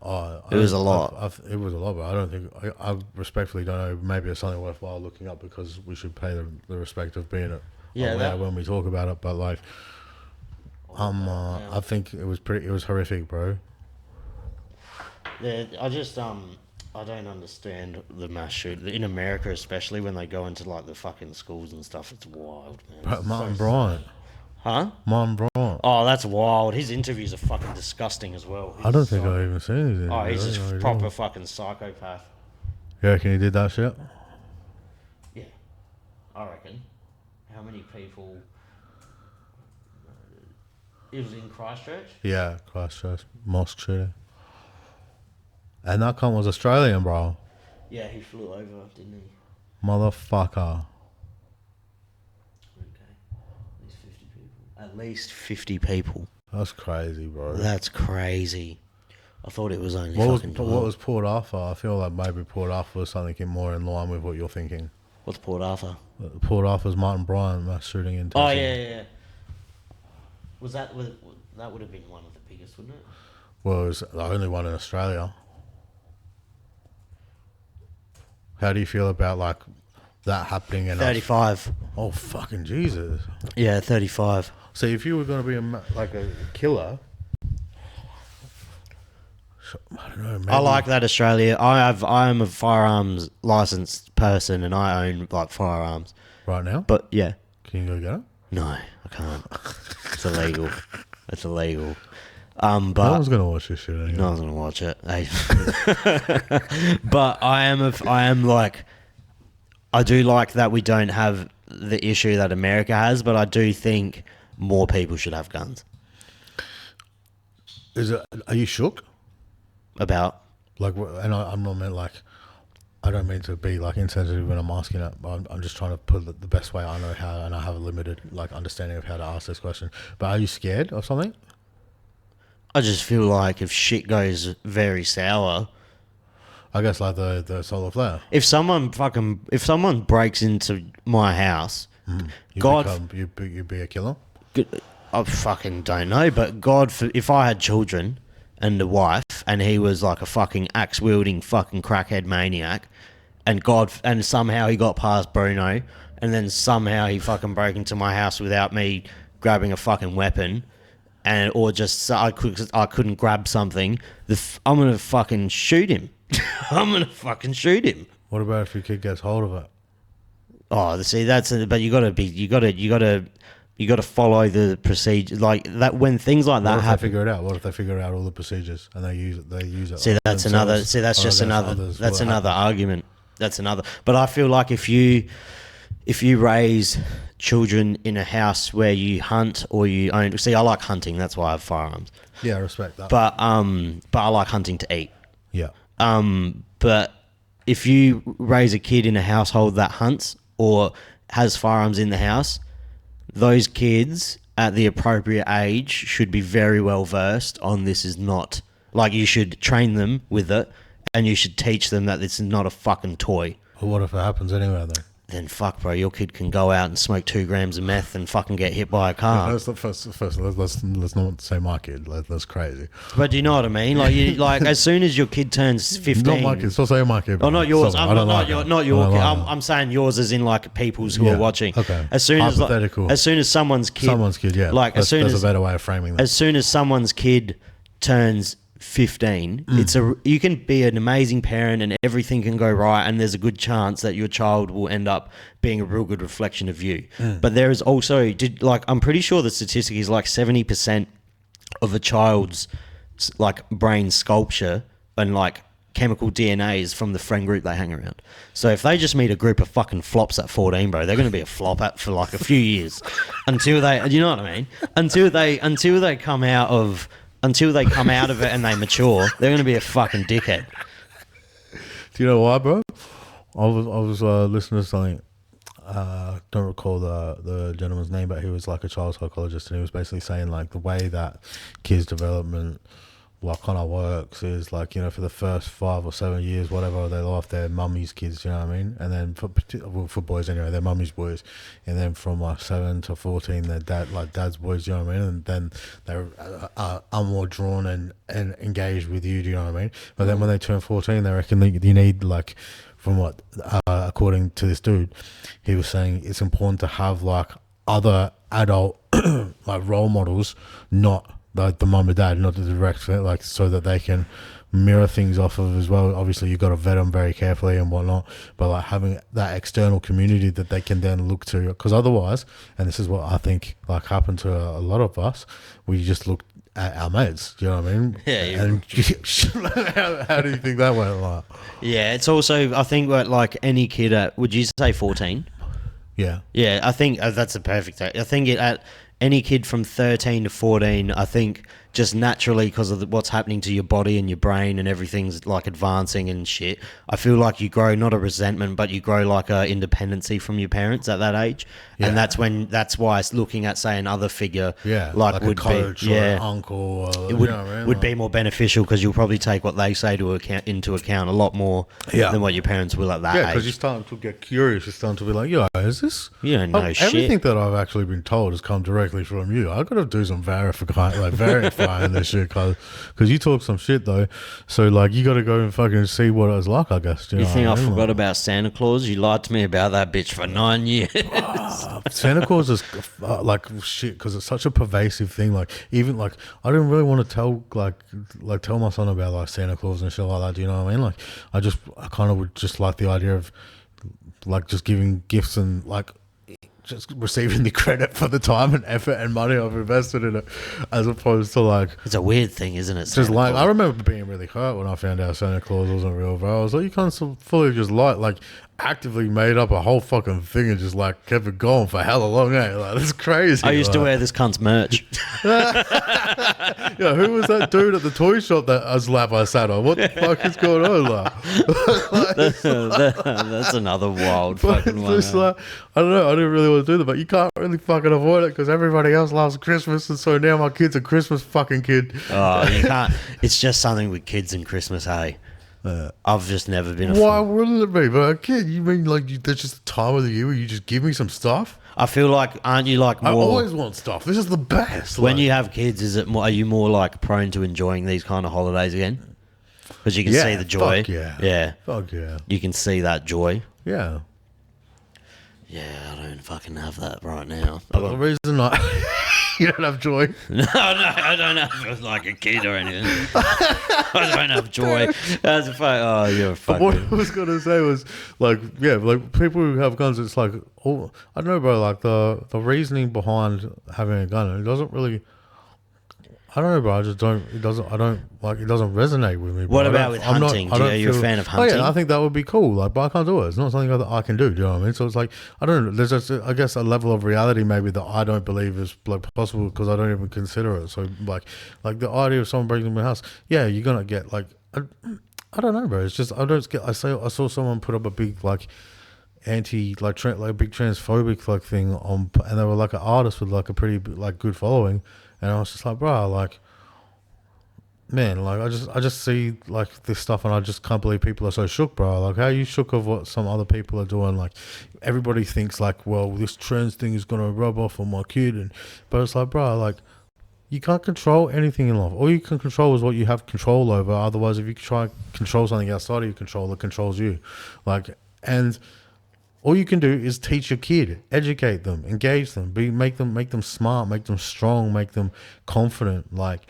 It was a lot. It was a lot, but I don't think I respectfully don't know. Maybe it's something worthwhile looking up because we should pay the respect of being aware when we talk about it. But like, I think it was horrific, bro. Yeah, I just I don't understand the mass shooting in America, especially when they go into like the fucking schools and stuff. It's wild, man. Martin Bryant. Huh? Martin Bryant. Oh, that's wild. His interviews are fucking disgusting as well. I don't think I've even seen his interviews. Oh, he's just proper fucking psychopath. You reckon he did that shit? Yeah, I reckon. How many people... It was in Christchurch? Yeah, Christchurch. Mosque shooting. And that cunt was Australian, bro. Yeah, he flew over, didn't he? Motherfucker. At least 50 people. That's crazy, bro. That's crazy. I thought it was only what fucking 12. What was Port Arthur? I feel like maybe Port Arthur was something more in line with what you're thinking. What's Port Arthur? Port Arthur's Martin Bryant mass shooting in Tassie. Oh, yeah. Was that would have been one of the biggest, wouldn't it? Well, it was the only one in Australia. How do you feel about like that happening in 35? Oh, fucking Jesus. Yeah, 35. So if you were going to be a killer, I don't know. Maybe. I like that Australia. I am a firearms licensed person, and I own like firearms. right now? But yeah. Can you go get it? No, I can't. It's illegal. It's illegal. No But one's gonna watch this shit anyway. no one's gonna watch it. Hey. But I am like, I do like that we don't have the issue that America has, but I do think more people should have guns. Are you shook? About? Like, and I'm not meant like, I don't mean to be like insensitive when I'm asking it, but I'm just trying to put it the best way I know how, and I have a limited like understanding of how to ask this question. But are you scared of something? I just feel like if shit goes very sour, I guess like the solar flare. if someone breaks into my house, You'd be a killer. I fucking don't know, but God, if I had children and a wife, and he was like a fucking axe wielding fucking crackhead maniac, and somehow he got past Bruno, and then somehow he fucking broke into my house without me grabbing a fucking weapon, or just I couldn't grab something, I'm gonna fucking shoot him. I'm gonna fucking shoot him. What about if your kid gets hold of it? Oh, see, but you gotta follow the procedure like that when things like that happen. Figure it out? What if they figure out all the procedures and they use it? See, that's another. See, that's just another. That's another argument. That's another. But I feel like if you raise children in a house where you hunt or you own. See, I like hunting. That's why I have firearms. Yeah, I respect that. But I like hunting to eat. Yeah. But if you raise a kid in a household that hunts or has firearms in the house, those kids at the appropriate age should be very well versed on this is not, like, you should train them with it and you should teach them that this is not a fucking toy. Well, what if it happens anyway then? Then fuck, bro, your kid can go out and smoke 2 grams of meth and fucking get hit by a car. No, let's not say my kid. That's crazy. But do you know what I mean? Like as soon as your kid turns 15... Not my kid. Stop saying my kid. Oh, not yours. Stop, not your kid. I'm saying yours as in like people's who are watching. Okay. As soon as someone's kid, yeah. Like that's a better way of framing that. As soon as someone's kid turns 15, you can be an amazing parent and everything can go right, and there's a good chance that your child will end up being a real good reflection of you. But there is also, I'm pretty sure the statistic is like 70% of a child's like brain sculpture and like chemical DNA is from the friend group they hang around. So if they just meet a group of fucking flops at 14, bro, they're going to be a flop for like a few years until they, you know what I mean? Until they come out of it and they mature, they're going to be a fucking dickhead. Do you know why, bro? I was listening to something. Don't recall the gentleman's name, but he was like a child psychologist, and he was basically saying like the way that kids' development like kind of works is like, you know, for the first 5 or 7 years, whatever, they life, they're mummy's kids, you know what I mean? And then for boys anyway, they're mummy's boys. And then from like 7 to 14, they're dad's boys, you know what I mean? And then they're are more drawn and engaged with you, do you know what I mean? But then when they turn 14, they reckon that you need like, from what, according to this dude, he was saying it's important to have like other adult like role models, not like the mum and dad, not the direct, like, so that they can mirror things off of as well. Obviously you've got to vet them very carefully and whatnot, but like having that external community that they can then look to, because otherwise, and this is what I think like happened to a lot of us, we just look at our mates, do you know what I mean? Yeah. And how do you think that went? Like, yeah, it's also, I think, like any kid at, would you say 14? yeah, I think that's a perfect. I think at any kid from 13 to 14, I think just naturally because of what's happening to your body and your brain and everything's like advancing and shit, I feel like you grow not a resentment, but you grow like a independency from your parents at that age. Yeah. And that's why it's looking at, say, another figure, like would a coach be, or an uncle, it would be more beneficial because you'll probably take what they say into account a lot more than what your parents will at that age. Yeah, because you're starting to get curious. You're starting to be like, is this? You don't know shit. Everything that I've actually been told has come directly from you. I've got to do some verifying this shit because you talk some shit though. So like you got to go and fucking see what it was like, I guess. You think I forgot about Santa Claus? You lied to me about that bitch for 9 years. Santa Claus is like shit because it's such a pervasive thing. Like even like I didn't really want to tell tell my son about like Santa Claus and shit like that. Do you know what I mean? Like I kind of would just like the idea of like just giving gifts and like just receiving the credit for the time and effort and money I've invested in it, as opposed to like It's a weird thing, isn't it? just Santa like Claus? I remember being really hurt when I found out Santa Claus wasn't real, bro. I was like, you can't fully just like actively made up a whole fucking thing and just like kept it going for hella long, eh? Like that's crazy. I used to like. wear this cunt's merch. Yeah, who was that dude at the toy shop that was lap I sat on? What the fuck is going on? That's another wild fucking one. Just like, I don't know. I didn't really want to do that, but you can't really fucking avoid it because everybody else loves Christmas, and so now my kid's a Christmas fucking kid. Oh, you can't. It's just something with kids and Christmas, hey. I've just never been a Why fan. wouldn't it be? But a kid, you mean like that's just the time of the year where you just give me some stuff? I feel like, aren't you like more... I always want stuff. This is the best. When like, you have kids, are you more like prone to enjoying these kind of holidays again? Because you can see the joy. Fuck yeah. Yeah. Fuck yeah. You can see that joy. Yeah. Yeah, I don't fucking have that right now. But the reason you don't have joy. No, I don't have like a kid or anything. I don't have joy. That's a fuck. Oh, you're a fucking... What I was gonna say was like, yeah, like people who have guns, it's like, oh, I don't know, bro. Like the reasoning behind having a gun, it doesn't really. I don't know, bro. I just don't. It doesn't. I don't like. It doesn't resonate with me. Bro. What about with hunting? Are you a fan of hunting? Oh yeah, I think that would be cool. Like, but I can't do it. It's not something that I can do. Do you know what I mean? So it's like I don't know. There's just, I guess, a level of reality maybe that I don't believe is like possible because I don't even consider it. So like the idea of someone breaking into my house, yeah, you're gonna get like. I don't know, bro. It's just I don't get. I saw someone put up a big like anti like big transphobic like thing on, and they were like an artist with like a pretty like good following, and I was just like, bro, like, man, like I just see like this stuff, and I just can't believe people are so shook, bro. Like, how are you shook of what some other people are doing? Like, everybody thinks like, well, this trans thing is gonna rub off on my kid, and but it's like, bro, like. You can't control anything in life. All you can control is what you have control over. Otherwise, if you try and control something outside of your control, it controls you. Like, and all you can do is teach your kid, educate them, engage them, make them smart, make them strong, make them confident. Like,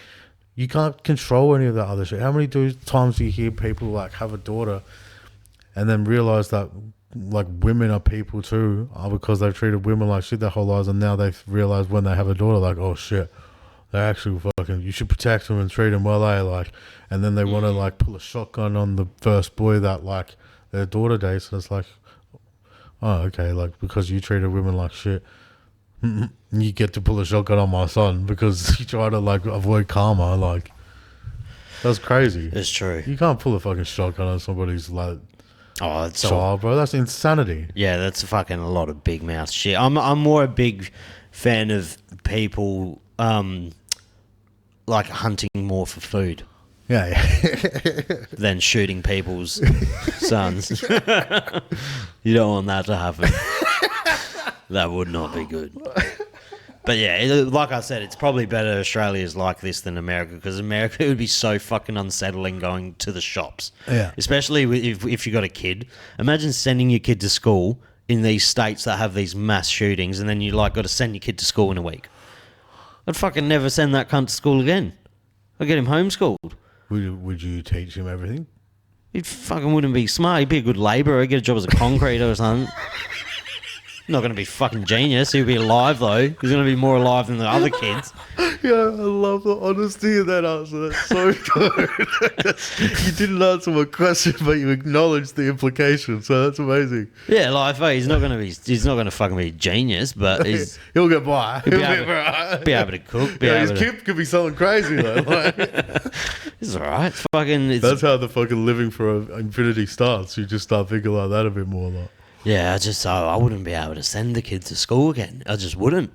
you can't control any of that other shit. How many times do you hear people like have a daughter and then realize that like women are people too, because they've treated women like shit their whole lives, and now they've realized when they have a daughter, like, oh shit. They actually fucking, you should protect them and treat them well, eh? Like, and then they want to like pull a shotgun on the first boy that like their daughter dates, and it's like, oh, okay, like because you treated women like shit, you get to pull a shotgun on my son because you try to like avoid karma. Like, that's crazy. It's true. You can't pull a fucking shotgun on somebody's like it's child, bro. That's insanity. Yeah, that's fucking a lot of big mouth shit. I'm more a big fan of people. Like hunting more for food Yeah. than shooting people's sons. You don't want that to happen. That would not be good. But yeah, like I said, it's probably better Australia's like this than America, because America would be so fucking unsettling going to the shops. Yeah. Especially if you got a kid. Imagine sending your kid to school in these states that have these mass shootings, and then you like got to send your kid to school in a week. I'd fucking never send that cunt to school again. I'd get him homeschooled. Would you teach him everything? He fucking wouldn't be smart. He'd be a good labourer. He'd get a job as a concreter or something. Not going to be fucking genius. He'll be alive, though. He's going to be more alive than the other kids. Yeah, I love the honesty of that answer. That's so good. You didn't answer my question, but you acknowledged the implication, so that's amazing. Yeah, like, he's not going to fucking be a genius, but He'll get by. He'll be able to cook. His kid could be something crazy, though. Like, it's alright. That's how the fucking living for infinity starts. You just start thinking like that a bit more. Like. Yeah, I wouldn't be able to send the kids to school again. I just wouldn't.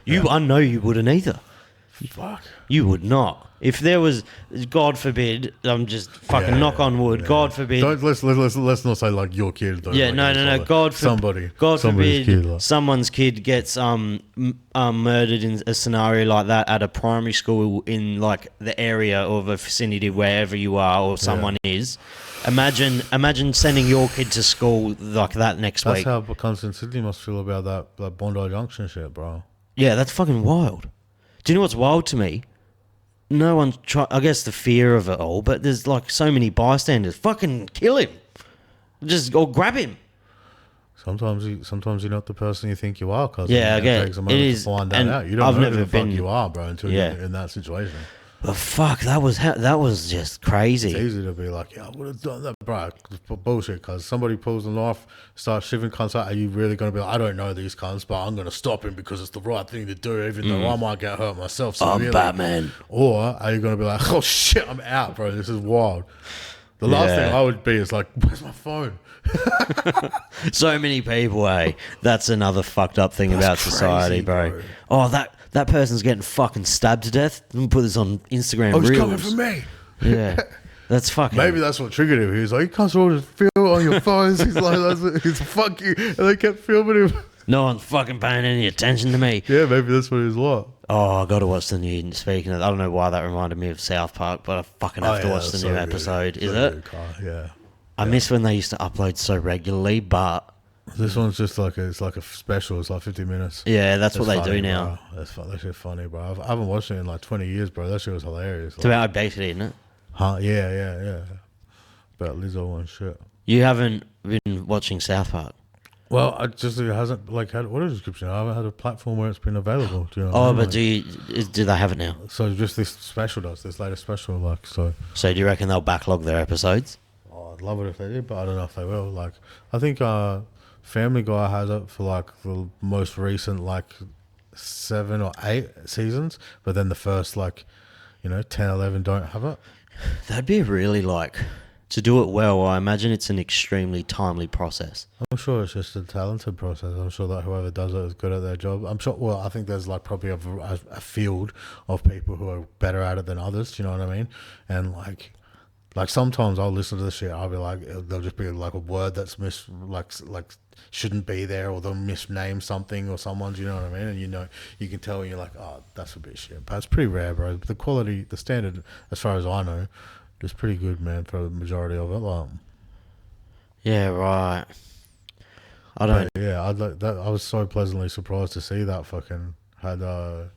I know you wouldn't either. Fuck. You would not. If there was, God forbid, I'm just fucking knock on wood. Yeah. God forbid. Let's not say like your kid. Though, yeah, like no. God forbid, kid, like. Someone's kid gets murdered in a scenario like that at a primary school in like the area of a vicinity wherever you are or someone is. Imagine sending your kid to school like that next week. That's how Constant Sydney must feel about that Bondi Junction shit, bro. Yeah, that's fucking wild. Do you know what's wild to me? No one's I guess the fear of it all, but there's like so many bystanders. Fucking kill him. Or grab him. Sometimes you're not the person you think you are, because Yeah, it takes a moment to find that out. You don't know who the fuck you are, bro, until you're in that situation. But fuck, that was just crazy. It's easy to be like, yeah, I would have done that, bro. Bullshit, because somebody pulls a knife, starts shivering cunts out. Are you really going to be like, I don't know these cunts, but I'm going to stop him because it's the right thing to do, even though I might get hurt myself. So I'm Batman. Or are you going to be like, oh shit, I'm out, bro. This is wild. The last thing I would be is like, where's my phone? So many people, that's another fucked up thing about society, bro. Oh, that person's getting fucking stabbed to death. Let me put this on Instagram. Oh, he's Reels. coming for me. Yeah, that's fucking. Maybe that's what triggered him. He was like, you can't all just film on your phones. He's like, he's fuck you, and they kept filming him. No one's fucking paying any attention to me. Yeah, maybe that's what he was like. Oh, I got to watch the new. Speaking of, I don't know why that reminded me of South Park, but I fucking have to watch the new episode. Is it? Yeah. I miss when they used to upload so regularly, but this one's just like it's like a special. It's like 50 minutes. Yeah, that's what they do now. That's that shit funny, bro. I haven't watched it in like 20 years, bro. That shit was hilarious. It's about obesity, isn't it? Huh? Yeah. About Lizzo and shit. You haven't been watching South Park? Well, it hasn't had what a description. I haven't had a platform where it's been available. Do you know what I mean? Do they have it now? So just this latest special, like so. So do you reckon they'll backlog their episodes? Oh, I'd love it if they did, but I don't know if they will. Like, I think Family Guy has it for like the most recent 7 or 8 seasons, but then the first 10, 11 don't have it. That'd be really to do it well. I imagine it's an extremely timely process. I'm sure it's just a talented process. I'm sure that whoever does it is good at their job. I'm sure. Well, I think there's probably a field of people who are better at it than others. Do you know what I mean? And like sometimes I'll listen to the shit. I'll be like, there'll just be a word that's shouldn't be there, or they'll misname something or someone. Do you know what I mean? And you can tell you're like, oh, that's a bit shit. But it's pretty rare, bro. The quality, the standard, as far as I know, is pretty good, man, for the majority of it. Yeah, right. I don't. But yeah, I was so pleasantly surprised to see that fucking had audio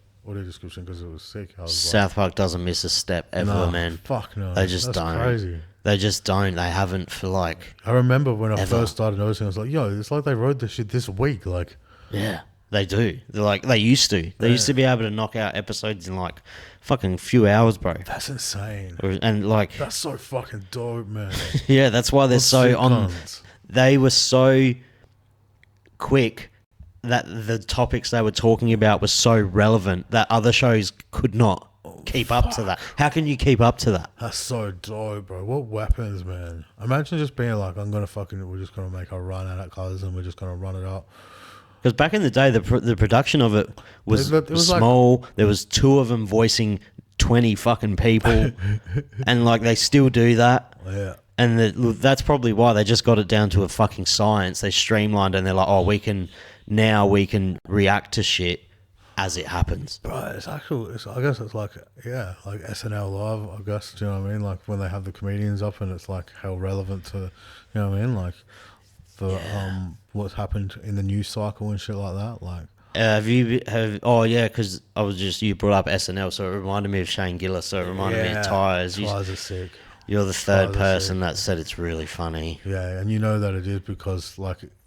description because it was sick. South Park doesn't miss a step ever, man. Fuck no. They just don't. Crazy. They just don't. They haven't for I remember when I ever. first started noticing, I was like, yo, it's like they wrote this shit this week. Yeah, they do. They used to. They used to be able to knock out episodes in fucking few hours, bro. That's insane. And that's so fucking dope, man. Yeah, that's why they're so on. They were so quick that the topics they were talking about were so relevant that other shows could not keep up to that. How can you keep up to that? That's so dope, bro. What weapons, man. Imagine just being like, we're just going to make a run at it, cuz, and we're just going to run it up. Because back in the day, the production of it was small. There was 2 of them voicing 20 fucking people. And they still do that. Yeah. And that's probably why they just got it down to a fucking science. They streamlined and they're like, oh, we can react to shit as it happens. Bro, it's actual. I guess it's like SNL Live. I guess, do you know what I mean? When they have the comedians up, and it's how relevant to, you know what I mean? What's happened in the news cycle and shit like that. Because you brought up SNL, so it reminded me of Shane Gillis. So it reminded me of Tyres. Tyres are sick. You're the third person that said it's really funny. Yeah, and you know that it is because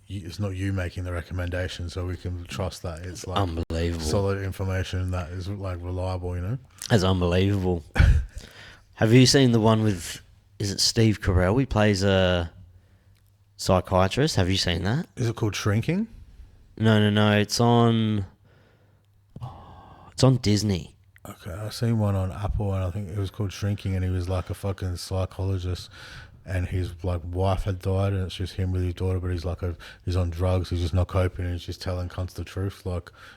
it's not you making the recommendation, so we can trust that it's unbelievable solid information that is reliable. That's unbelievable. Have you seen the one with? Is it Steve Carell? He plays a psychiatrist. Have you seen that? Is it called Shrinking? No. It's on Disney. Okay, I seen one on Apple, and I think it was called Shrinking, and he was a fucking psychologist, and his wife had died, and it's just him with his daughter, but he's on drugs, he's just not coping, and he's just telling cunts the truth,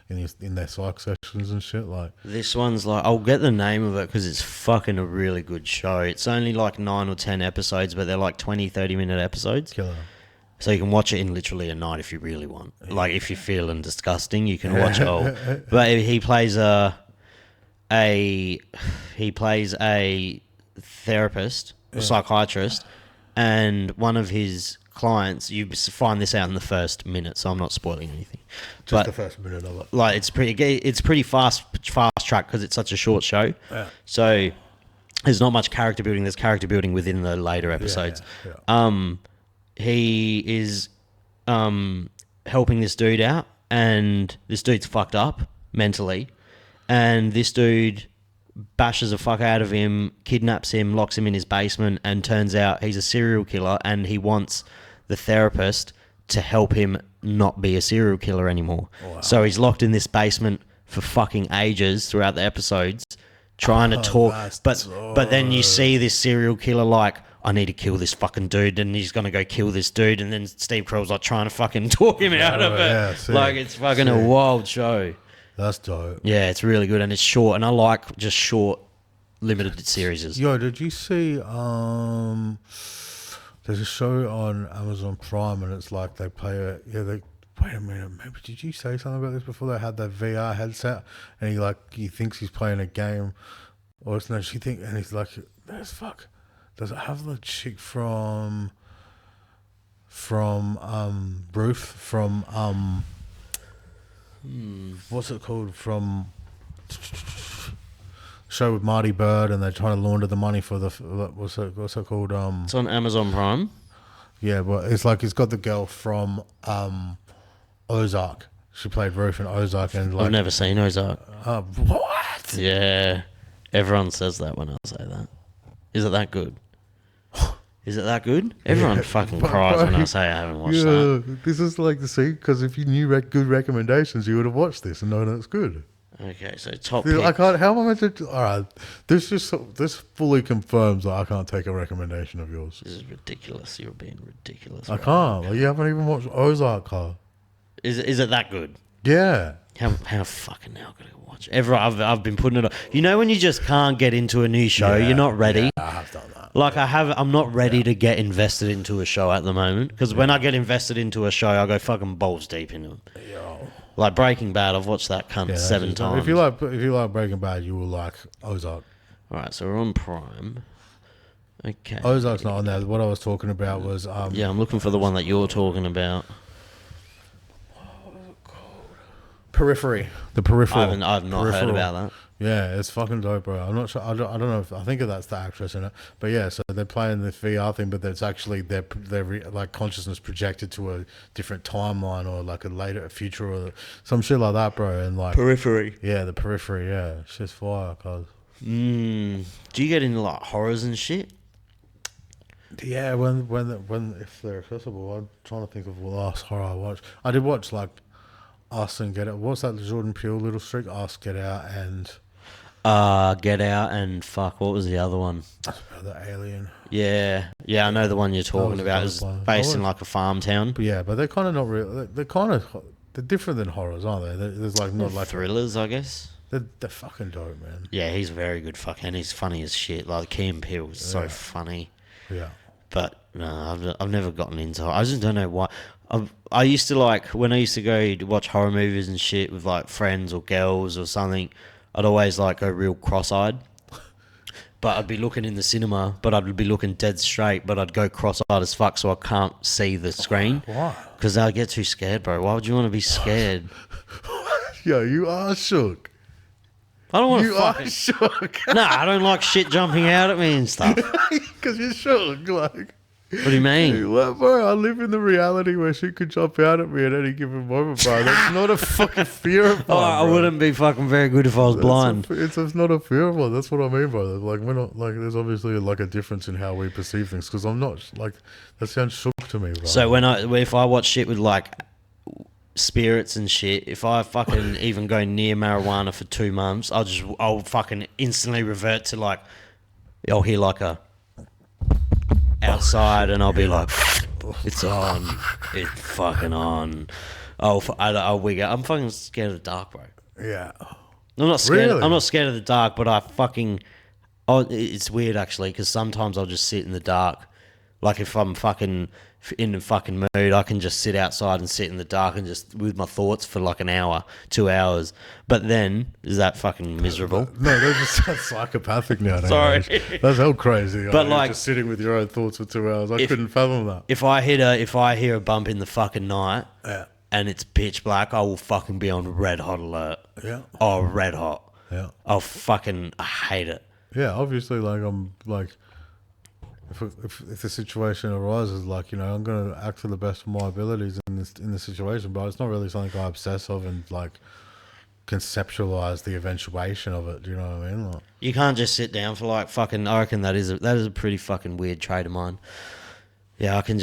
in their psych sessions and shit. This one's I'll get the name of it because it's fucking a really good show. It's only 9 or 10 episodes, but they're 20-30 minute episodes. Killer. So you can watch it in literally a night if you really want. If you're feeling disgusting, you can watch it all. But he plays a therapist, a psychiatrist, and one of his clients, you find this out in the first minute, so I'm not spoiling anything. Just the first minute of it. It's pretty fast track because it's such a short show. Yeah. So there's not much character building. There's character building within the later episodes. Yeah. He is helping this dude out, and this dude's fucked up mentally, and this dude bashes the fuck out of him, kidnaps him, locks him in his basement, and turns out he's a serial killer, and he wants the therapist to help him not be a serial killer anymore. Wow. So he's locked in this basement for fucking ages throughout the episodes, trying to talk, but then you see this serial killer like, I need to kill this fucking dude, and he's gonna go kill this dude, and then Steve Carell's like trying to fucking talk him out of it. Yeah, like it's fucking a wild show. That's dope. Yeah, it's really good, and it's short, and I like just short, limited series. Yo, did you see? There's a show on Amazon Prime, and it's like they play it. Yeah, wait a minute. Maybe did you say something about this before? They had that VR headset, and he thinks he's playing a game, or it's no. And he's like, "There's fuck." Does it have the chick from Roof from what's it called, from show with Marty Bird, and they're trying to launder the money for the what's it called? It's on Amazon Prime. Yeah, but it's like it's got the girl from Ozark. She played Roof in Ozark, and like I've never seen Ozark. What? Yeah, everyone says that when I say that. Is it that good? Is it that good? Everyone fucking cries when I say I haven't watched that. This is like the scene, because if you knew good recommendations, you would have watched this and known it's good. Okay, so top Dude, pick. I can't. How am I meant to? All right, this fully confirms that I can't take a recommendation of yours. This is ridiculous. You're being ridiculous. I can't. Like, you haven't even watched Ozark, Carl. Is it that good? Yeah. How fucking hell could I watch? I've been putting it on. You know when you just can't get into a new show, you're not ready. Yeah, I have done that. Like I'm not ready to get invested into a show at the moment, because when I get invested into a show, I go fucking balls deep into it. Yo. Like Breaking Bad, I've watched that cunt 7 times. If you like Breaking Bad, you will like Ozark. All right, so we're on Prime. Okay. Ozark's not on there. What I was talking about was yeah, I'm looking for the one that you're talking about. Periphery. The Peripheral. I've not heard about that. Yeah, it's fucking dope, bro. I'm not sure. I don't know if I think that's the actress in it, but yeah. So they're playing the VR thing, but it's actually their like consciousness projected to a different timeline, or like a future, or some shit like that, bro. And like Periphery. Yeah, the Periphery. Yeah, shit's fire, cuz. Do you get into like horrors and shit? Yeah, when if they're accessible. I'm trying to think of the last horror I watched. I did watch like Us and Get Out. What's that Jordan Peele little streak? Us, Get Out, and Get Out, and fuck, what was the other one? The Alien. Yeah, I know the one you're talking about. It's based in like a farm town. But yeah, but they're kind of not real. They're different than horrors, aren't they? There's like not like thrillers, I guess. They're fucking dope, man. Yeah, he's very good and he's funny as shit. Like Key and Peele is so funny. Yeah. But no, I've never gotten into it. I just don't know why. I used to like, when I used to go to watch horror movies and shit with like friends or girls or something, I'd always like go real cross-eyed. But I'd be looking in the cinema, but I'd be looking dead straight, but I'd go cross-eyed as fuck so I can't see the screen. Why? Because I get too scared, bro. Why would you want to be scared? Yo, you are shook. I don't want to You are shook. Nah, I don't like shit jumping out at me and stuff. Because you're shook, like... What do you mean? Well, bro, I live in the reality where shit could jump out at me at any given moment, bro. That's not a fucking fear of mine, I wouldn't be fucking very good if I was blind. It's not a fear of mine. That's what I mean, bro. Like, we're not, like, there's obviously like a difference in how we perceive things, because I'm not, like, that sounds shook to me, bro. So if I watch shit with like spirits and shit, if I fucking even go near marijuana for 2 months, I'll fucking instantly revert to like, I'll hear like a outside, and I'll be like, it's on, it's fucking on. I'll wig out. I'm fucking scared of the dark, bro. Yeah. I'm not scared. Really? I'm not scared of the dark, but it's weird actually, because sometimes I'll just sit in the dark. Like if I'm fucking in the fucking mood, I can just sit outside and sit in the dark and just with my thoughts for like an hour, 2 hours. But then, is that fucking miserable? No, that just sounds psychopathic nowadays. Sorry. That's hell crazy. But you're like, just sitting with your own thoughts for 2 hours. I couldn't fathom that. If I hear a bump in the fucking night, and it's pitch black, I will fucking be on red hot alert. Yeah. Oh, red hot. Yeah. I hate it. Yeah, obviously, like, I'm like, if the situation arises, like, you know, I'm going to act to the best of my abilities in the situation, but it's not really something I obsess of and like conceptualize the eventuation of it. Do you know what I mean? Like, You can't just sit down for like fucking. I reckon that is a pretty fucking weird trait of mine. Yeah, I can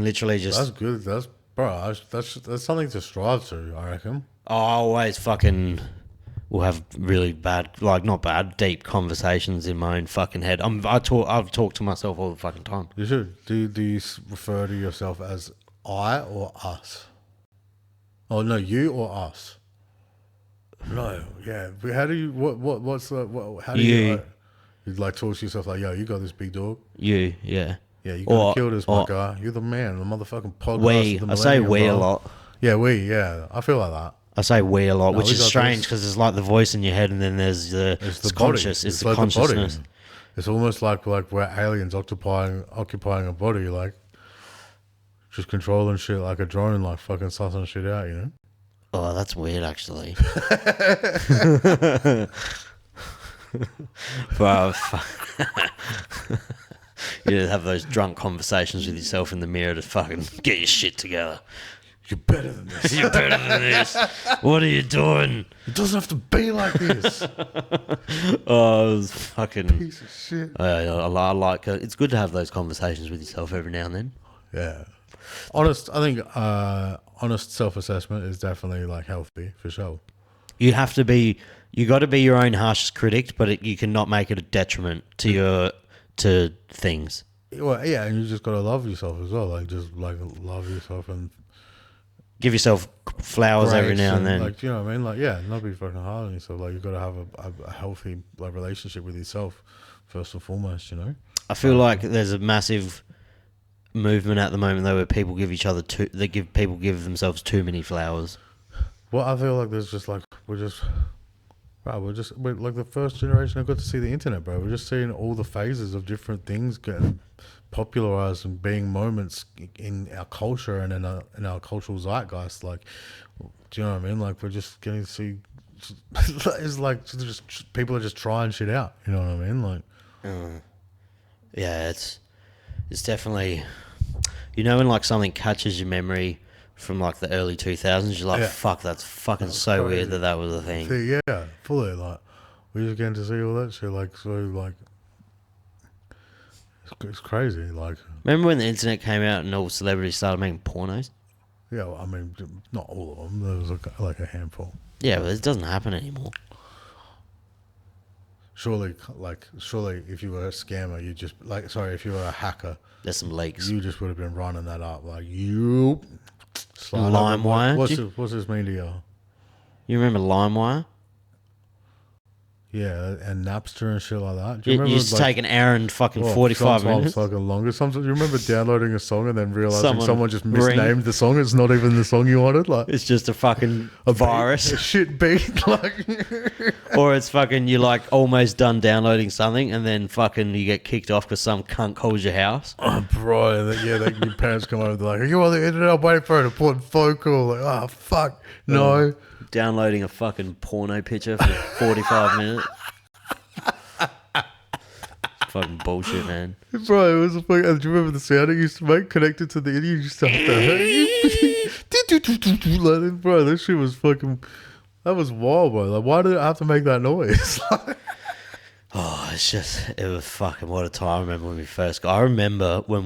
literally just. that's good. That's something to strive to. I reckon. I always fucking will have really bad, like not bad, deep conversations in my own fucking head. I've talked to myself all the fucking time. You should. Do you refer to yourself as I or us? Oh no, you or us? No, yeah. But how do you? What's the? How do you? You like talk to yourself like, yo, you got this big dog. You, yeah. Yeah, you gotta kill this, my guy. You're the man, the motherfucking podcast. We. I say we a lot. Yeah, yeah. I feel like that. I say we a lot, which is strange because there's like the voice in your head, and then there's the conscious. It's the consciousness. It's almost like we're aliens occupying a body, like just controlling shit like a drone, like fucking sussing shit out, you know. Oh, that's weird, actually. Bro, you have those drunk conversations with yourself in the mirror to fucking get your shit together. You're better than this. You're better than this. What are you doing? It doesn't have to be like this. Oh, it was fucking piece of shit. I like it. It's good to have those conversations with yourself every now and then. Yeah. I think honest self-assessment is definitely like healthy for sure. You got to be your own harshest critic, but you cannot make it a detriment to things. Well, yeah, and you just got to love yourself as well. Like, just like love yourself and give yourself flowers every now and then. Like, you know what I mean? Like, yeah, not be fucking hard on yourself. Like, you got to have a healthy like relationship with yourself first and foremost. You know. I feel like there's a massive movement at the moment though, where people give themselves too many flowers. Well, I feel like there's just like we're like the first generation that got to see the internet, bro. We're just seeing all the phases of different things getting popularized and being moments in our culture and in our cultural zeitgeist. Like, do you know what I mean? Like, we're just getting to see. It's like just people are just trying shit out. You know what I mean? Like, yeah, it's definitely, you know, when like something catches your memory from like the early 2000s, you're like, fuck, that's fucking so crazy. Weird that was a thing. See, yeah, fully. Like, we're just getting to see all that shit. Like, so, like, it's crazy. Like, remember when the internet came out and all celebrities started making pornos? Yeah, well, I mean, not all of them. There was like a handful. Yeah, but it doesn't happen anymore. Surely, if you were a scammer, if you were a hacker, there's some leaks. You just would have been running that up. Like, LimeWire. What's this mean to you? You remember LimeWire? Yeah, and Napster and shit like that. Do you remember, used to take an hour and fucking 45 minutes. Fucking longer. Sometimes you remember downloading a song and then realizing someone just misnamed the song. It's not even the song you wanted. Like, it's just a fucking virus. A shit beat. Like, or it's fucking you're like almost done downloading something and then fucking you get kicked off because some cunt calls your house. Oh, bro. Your parents come over. They're like, "Are you on the internet? I'm waiting for an important phone call." Like, oh fuck, no. Downloading a fucking porno picture for 45 minutes. Fucking bullshit, man. Bro, it was a fucking. Do you remember the sound it used to make connected to the idiot? You used to have to. Bro, this shit was fucking. That was wild, bro. Like, why did it have to make that noise? Oh, it was fucking what a time. I remember when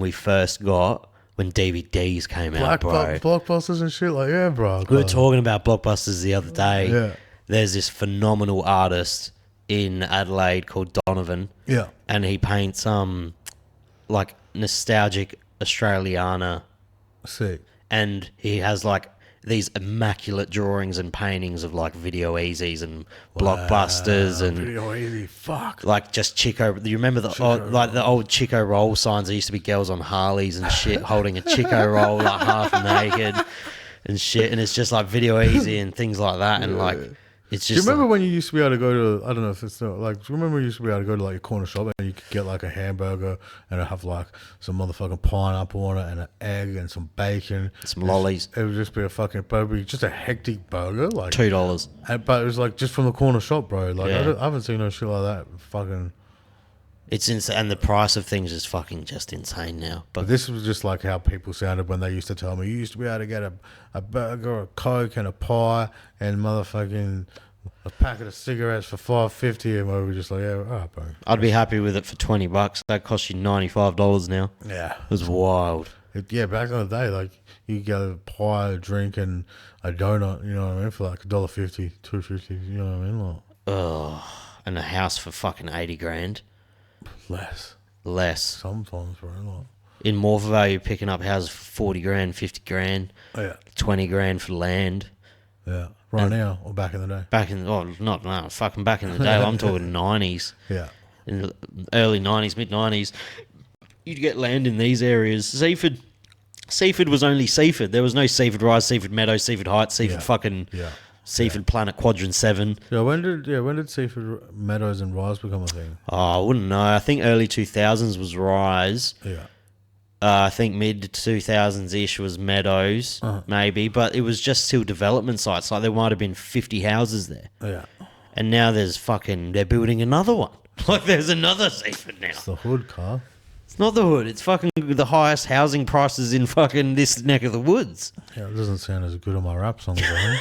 we first got. When DVDs came out, bro. Blockbusters and shit, like, yeah, bro. We were talking about Blockbusters the other day. Yeah. There's this phenomenal artist in Adelaide called Donovan. Yeah. And he paints like nostalgic Australiana. Sick. And he has like these immaculate drawings and paintings of like Video Easies and Blockbusters and Video Easy, fuck. Like just Chico. You remember the old Chico roll signs? There used to be girls on Harleys and shit holding a Chico roll like half naked and shit. And it's just like Video Easy and things like that. And like it's just. Do you remember when you used to be able to go to? I don't know if it's still like. Do you remember when you used to be able to go to like a corner shop and you could get like a hamburger and it'd have like some motherfucking pineapple on it and an egg and some bacon, some lollies. It would just be a fucking burger, just a hectic burger, like $2. But it was like just from the corner shop, bro. Like I haven't seen no shit like that. Fucking It's insane, and the price of things is fucking just insane now. But this was just like how people sounded when they used to tell me, you used to be able to get a burger, a Coke, and a pie, and motherfucking a packet of cigarettes for $5.50, and we were just like, yeah, all right, bro. I'd be happy with it for $20. That costs you $95 now. Yeah. It was wild. Yeah, back in the day, like, you could get a pie, a drink, and a donut, you know what I mean, for like $1.50, $2.50, you know what I mean? Like, And a house for fucking 80 grand. Less. Sometimes, bro. Like, In Morphettville, you're picking up houses for 40 grand, 50 grand, yeah. 20 grand for land. Yeah. Right now or back in the day? Fucking back in the day. I'm talking 90s. Yeah. In the early 90s, mid 90s. You'd get land in these areas. Seaford was only Seaford. There was no Seaford Rise, Seaford Meadows, Seaford Heights, Seaford Seaford Planet Quadrant 7. Yeah, when did Seaford Meadows and Rise become a thing? Oh, I wouldn't know. I think early 2000s was Rise. Yeah. I think mid 2000s-ish was Meadows, maybe. But it was just still development sites. Like, there might have been 50 houses there. Yeah. And now they're building another one. Like, there's another Seaford now. It's the hood, car. It's not the hood. It's fucking the highest housing prices in fucking this neck of the woods. Yeah, it doesn't sound as good on my rap songs, though.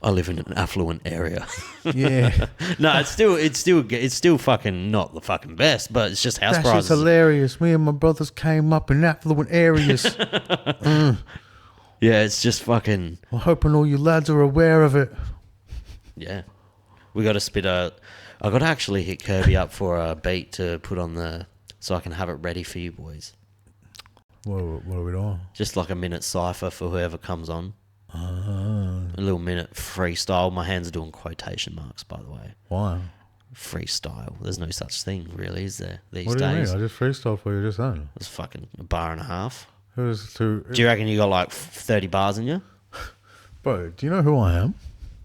I live in an affluent area. Yeah. No, it's still fucking not the fucking best, but it's just house That prices. shit's hilarious. Me and my brothers came up in affluent areas. Yeah, it's just fucking. I'm hoping all you lads are aware of it. Yeah, we got to spit a. I got to actually hit Kirby up for a beat to put on so I can have it ready for you boys. What are we doing? Just like a minute cipher for whoever comes on. A little minute freestyle. My hands are doing quotation marks, by the way. Why? Freestyle. There's no such thing, really, is there, these What do you days? mean? I just freestyle for you just then. It's fucking a bar and a half. Do Do you reckon you got like 30 bars in you? Bro, do you know who I am?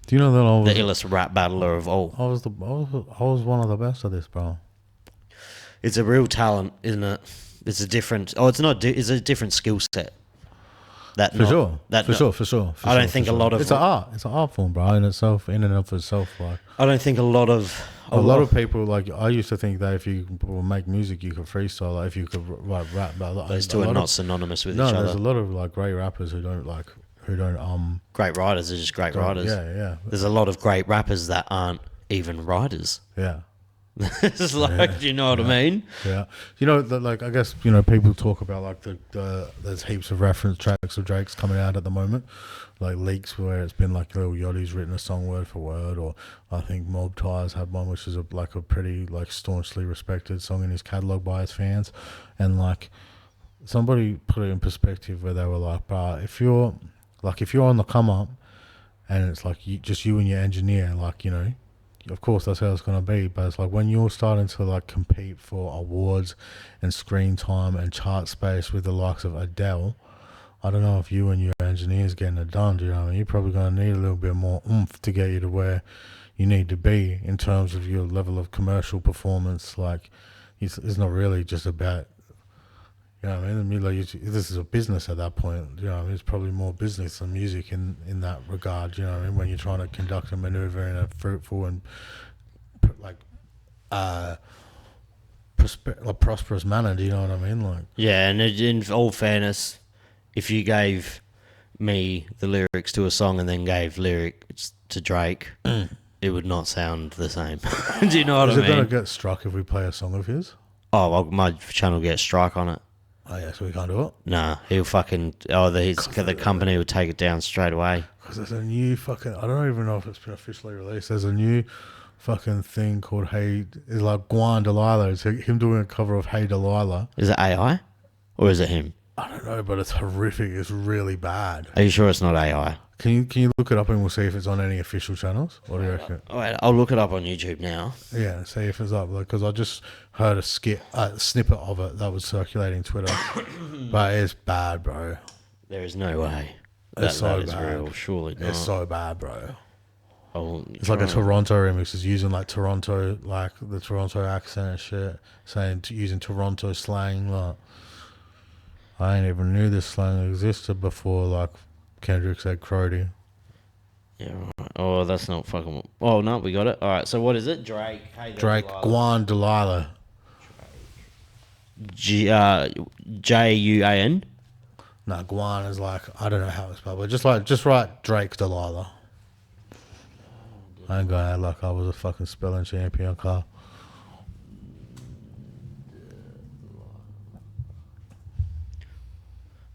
Do you know that I was The illest rap battler of all. I was one of the best at this, bro. It's a real talent, isn't it? It's a different. Oh, it's not. It's a different skill set. For sure. I don't think a lot of. It's an art. It's an art form, bro, in and of itself. Like, I don't think a lot of. A lot of people, like, I used to think that if you make music, you could freestyle. Like, if you could write rap, but those two are not synonymous with each other. No, there's a lot of like great rappers who don't. Great writers are just great writers. Yeah. There's a lot of great rappers that aren't even writers. Yeah. It's like, do you know what I mean? Yeah. You know, like, I guess, you know, people talk about like there's heaps of reference tracks of Drake's coming out at the moment, like leaks where it's been like Lil Yachty's written a song word for word, or I think Mob Ties had one which is a pretty like staunchly respected song in his catalog by his fans, and like somebody put it in perspective where they were like, "Bruh, if you're on the come up, and it's like just you and your engineer, like, you know." Of course, that's how it's going to be, but it's like when you're starting to like compete for awards and screen time and chart space with the likes of Adele, I don't know if you and your engineers getting it done. Do you know what I mean? You're probably going to need a little bit more oomph to get you to where you need to be in terms of your level of commercial performance. Like, it's not really just about, you know what I mean? Like, this is a business at that point. You know what I mean? It's probably more business than music in that regard. You know what I mean? When you're trying to conduct a maneuver in a fruitful and prosperous manner. Do you know what I mean? Like, yeah, and in all fairness, if you gave me the lyrics to a song and then gave lyrics to Drake, it would not sound the same. Do you know what I mean? Is it going to get struck if we play a song of his? Oh, well, my channel gets strike on it. Oh, yeah, so we can't do it? Nah, he'll fucking... Oh, the company will take it down straight away. Because there's a new fucking... I don't even know if it's been officially released. There's a new fucking thing called Hey... It's like Guan Delilah. It's him doing a cover of Hey Delilah. Is it AI? Or is it him? I don't know, but it's horrific. It's really bad. Are you sure it's not AI? Can you look it up and we'll see if it's on any official channels? What do you reckon? All right, I'll look it up on YouTube now. Yeah, see if it's up. Because I just heard a snippet of it that was circulating Twitter. But it's bad, bro. There is no way. It's so that is bad. real, surely not. It's so bad, bro. It's Try like a Toronto remix. It's using like Toronto, like the Toronto accent and shit. Using Toronto slang. Like, I ain't even knew this slang existed before, like Kendrick said Crody. Yeah, right. Oh, that's not fucking... Oh, no, we got it. All right, so what is it? Drake. Hey, Drake, Delilah. Guan Delilah. Juan. Nah, Guan is like, I don't know how it's spelled, but just write Drake Delilah. I ain't gonna act like I was a fucking spelling champion, Carl.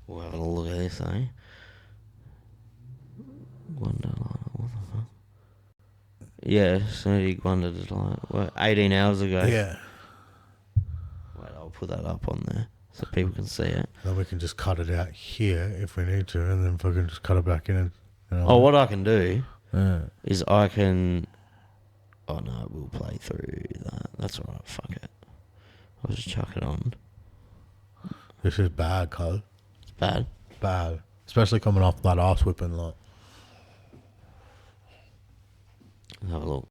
We'll have a look at this, eh? What the fuck? Yeah, Snooty Guanda Delilah. 18 hours ago. Yeah. Wait, I'll put that up on there so people can see it. Then we can just cut it out here if we need to, and then fucking just cut it back in. And, what I can do Yeah. is I can... Oh, no, we'll play through that. That's alright, fuck it. I'll just chuck it on. This is bad, Carl. It's bad. Bad. Especially coming off that ass whipping lot. Have a look.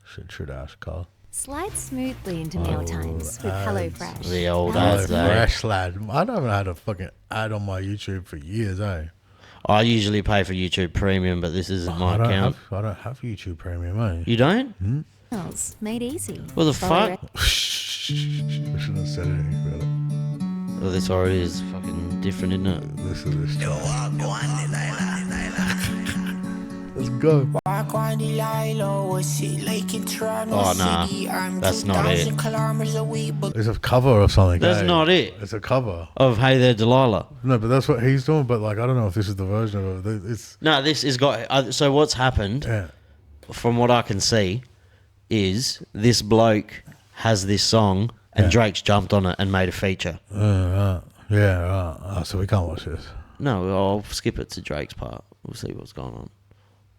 Shit ass, Carl. Slide smoothly into meal times with HelloFresh. The old Oh, ads, eh? fresh lad. I haven't had a fucking ad on my YouTube for years, eh? I usually pay for YouTube Premium, but this isn't my account. I don't have YouTube Premium, eh? You don't? Meals made easy. What the Follow fuck? I shouldn't have said anything about it. Well, this already is fucking different, isn't it? Listen to this. Let's go. Oh, nah. That's not it. It's a cover or something. That's eh? not it. It's a cover. Of Hey There, Delilah. No, but that's what he's doing. But like, I don't know if this is the version of it. It's No, this has got... so what's happened, yeah. from what I can see, is this bloke has this song and Yeah. Drake's jumped on it and made a feature. Right. Yeah, right. Oh, so we can't watch this. No, I'll skip it to Drake's part. We'll see what's going on.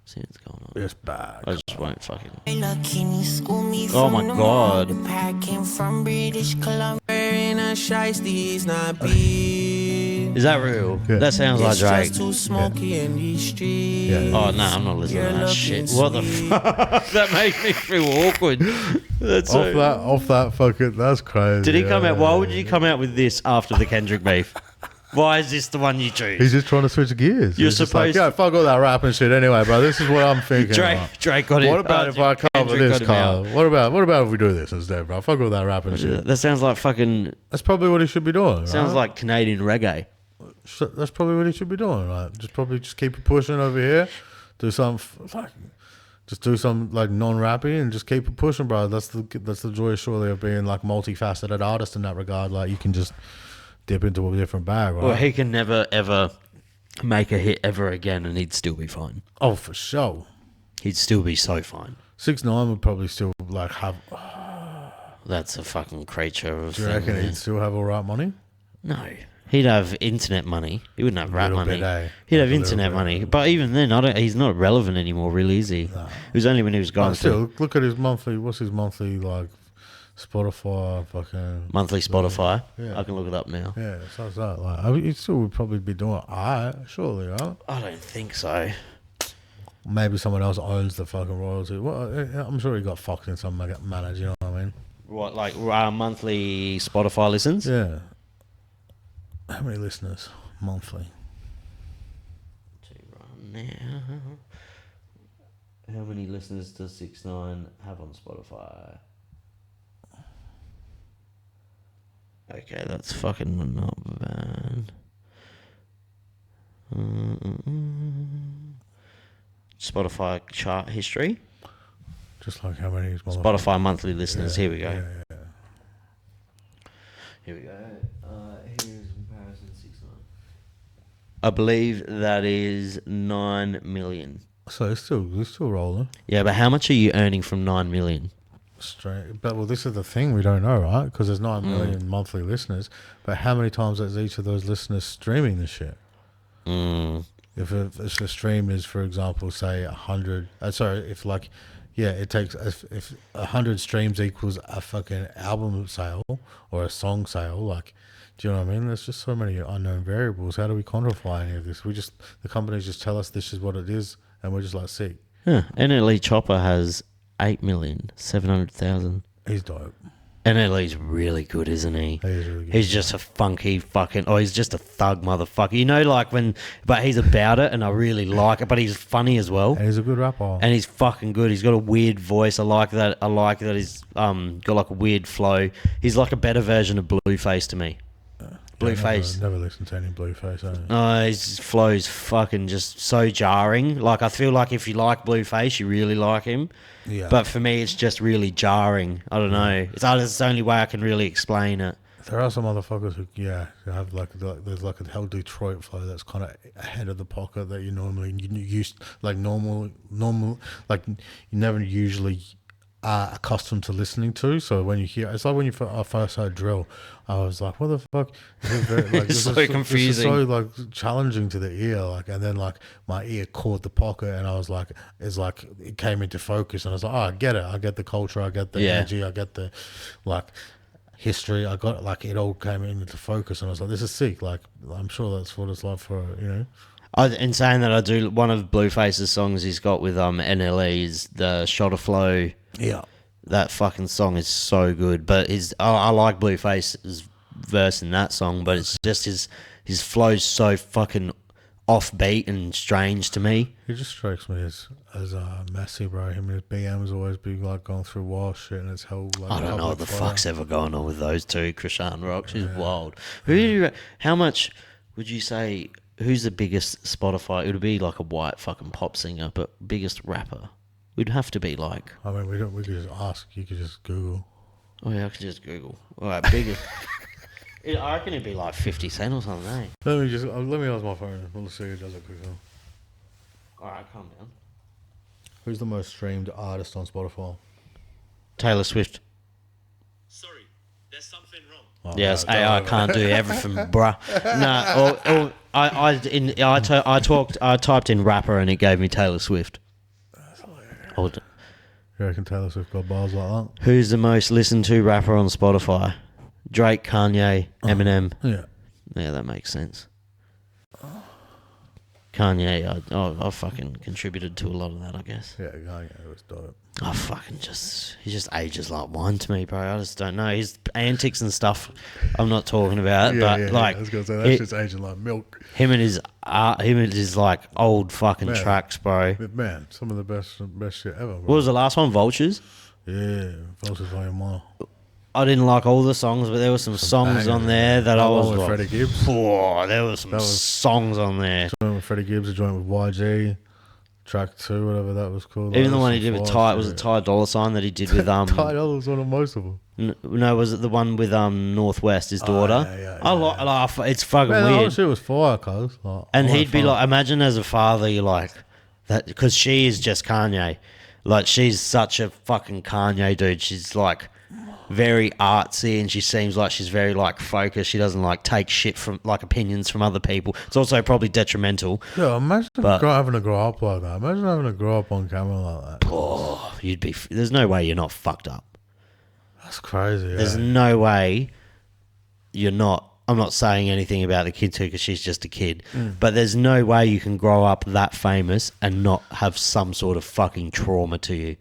See what's going on. It's bad. I just won't fucking... Oh Oh my God. The pack came from British Columbia and a shiesties not big. Is that real? Yeah. That sounds like It's Drake. just too smoky in these streets. Yeah. Oh, no, I'm not listening to that shit. What the fuck? That makes me feel awkward. That's Off that fucking. That's crazy. Did he come yeah. out? Why would you come out with this after the Kendrick beef? Why is this the one you choose? He's just trying to switch gears. You're He's just like, supposed yeah, fuck all that rap and shit anyway, bro. This is what I'm thinking. Drake got it. What about if I cover Kendrick this, got him Carl? out. What about if we do this instead, bro? Fuck all that rap and shit. That sounds like fucking... That's probably what he should be doing. Sounds right? like Canadian reggae. So that's probably what he should be doing, right? Just keep it pushing over here. Do some just do some like non-rappy and just keep it pushing, bro. That's the joy surely of being like multifaceted artist in that regard. Like you can just dip into a different bag, right? Well, he can never, ever make a hit ever again and he'd still be fine. Oh, for sure. He'd still be so fine. 6ix9ine would probably still like have. That's a fucking creature of Do you thing, reckon man. he'd still have all right money? No. He'd have internet money. He wouldn't have rap Little money. bit, eh? He'd have Like a little internet bit. money. But even then, he's not relevant anymore, really, is he? No. It was only when he was going But still, look at his monthly. What's his monthly like? Spotify, fucking monthly Spotify. Yeah. I can look it up now. yeah. So it's that like I mean, he still would probably be doing alright, surely, right? I don't think so. Maybe someone else owns the fucking royalty. Well, I'm sure he got fucked in some manner. You know what I mean? What, like monthly Spotify listens? Yeah. How many listeners monthly? Now. How many listeners does 6ix9ine have on Spotify? Okay, that's fucking not bad. Spotify chart history. Just like how many? Spotify monthly listeners. Here we go. Yeah. Here we go. Here's comparison 6ix9ine. I believe that is 9 million. So it's still rolling. Yeah, but how much are you earning from 9 million? Straight. But well, this is the thing we don't know, right? Because there's 9 million monthly listeners. But how many times is each of those listeners streaming this shit? If a stream is, for example, say 100. If like, yeah, it takes if 100 streams equals a fucking album sale or a song sale, like, do you know what I mean? There's just so many unknown variables. How do we quantify any of this? The companies just tell us this is what it is, and we're just like, see, Yeah, NLE Chopper has 8,700,000. he's dope. NLE's really good, isn't he? He's really good. He's just a funky fucking... Oh, he's just a thug motherfucker. You know, like when... But he's about it, and I really like it. But he's funny as well. And he's a good rapper. And he's fucking good. He's got a weird voice. I like that. I like that he's got like a weird flow. He's like a better version of Blueface to me. Blueface. Never listened to any Blueface. His flow's fucking just so jarring. Like, I feel like if you like Blueface, you really like him. Yeah. But for me, it's just really jarring. I don't know. It's the only way I can really explain it. There are some motherfuckers who have like there's like a hell Detroit flow that's kind of ahead of the pocket that you normally used like normal like you never usually are accustomed to listening to. So when you hear, it's like when I first heard drill, I was like, what the fuck? It's so confusing. This is so like challenging to the ear, like, and then like my ear caught the pocket, and I was like, it's like it came into focus, and I was like, oh, I get it. I get the culture. I get the energy. I get the like history. I got like it all came into focus, and I was like, this is sick. Like, I'm sure that's what it's like for In saying that, I do one of Blueface's songs he's got with NLE is the Shot of Flow. Yeah, that fucking song is so good. But I like Blueface's verse in that song, but it's just his flow's so fucking offbeat and strange to me. He just strikes me as messy, bro. Him and his BM's always be like going through wild shit, and it's hell. Like, I don't know what the fuck's ever going on with those two. Krishan Rock, she's wild. Yeah. How much would you say? Who's the biggest Spotify? It would be like a white fucking pop singer, but biggest rapper would have to be like. I mean, we could just ask. You could just Google. Oh yeah, I could just Google. All right, biggest. I reckon it'd be like 50 Cent or something. Eh? Let me ask my phone. We'll see who does it quicker. All right, calm down. Who's the most streamed artist on Spotify? Taylor Swift. Sorry, there's something wrong. Oh, Yes, no, AI can't do everything, bruh. No, I typed in rapper and it gave me Taylor Swift. That's hilarious. Oh, You reckon Taylor Swift got bars like that? who's the most listened to rapper on Spotify? Drake, Kanye, Eminem. Yeah. Yeah, that makes sense. Kanye, I fucking contributed to a lot of that, I guess. Yeah, Kanye was dope. I fucking he just ages like wine to me, bro. I just don't know. His antics and stuff, I'm not talking about, but like, I was gonna say that's just aging like milk. him and his like old fucking tracks, bro. But man, some of the best shit ever, bro. What was the last one? Vultures? Yeah, Vultures Volume 1. I didn't like all the songs, but there were some songs bangers, on there that I was with like, Freddie Gibbs. oh, there were some songs on there. Joint with Freddie Gibbs, a joint with YG, track 2, whatever that was called. Even the one he did with Ty, was it Ty Dolla $ign that he did with Ty Dolla was one of most of them. No, was it the one with Northwest, his daughter? Yeah. It's fucking Man, weird. that shit was fire, cuz. Like, And he'd be like, imagine as a father, you're like, that, because she is just Kanye. Like, she's such a fucking Kanye dude. She's like very artsy, and she seems like she's very like focused. She doesn't like take shit from like opinions from other people. It's also probably detrimental. Yeah, imagine having to grow up like that. Imagine having to grow up on camera like that. Oh, there's no way you're not fucked up. That's crazy. There's no way you're not. I'm not saying anything about the kid too, because she's just a kid. But there's no way you can grow up that famous and not have some sort of fucking trauma to you.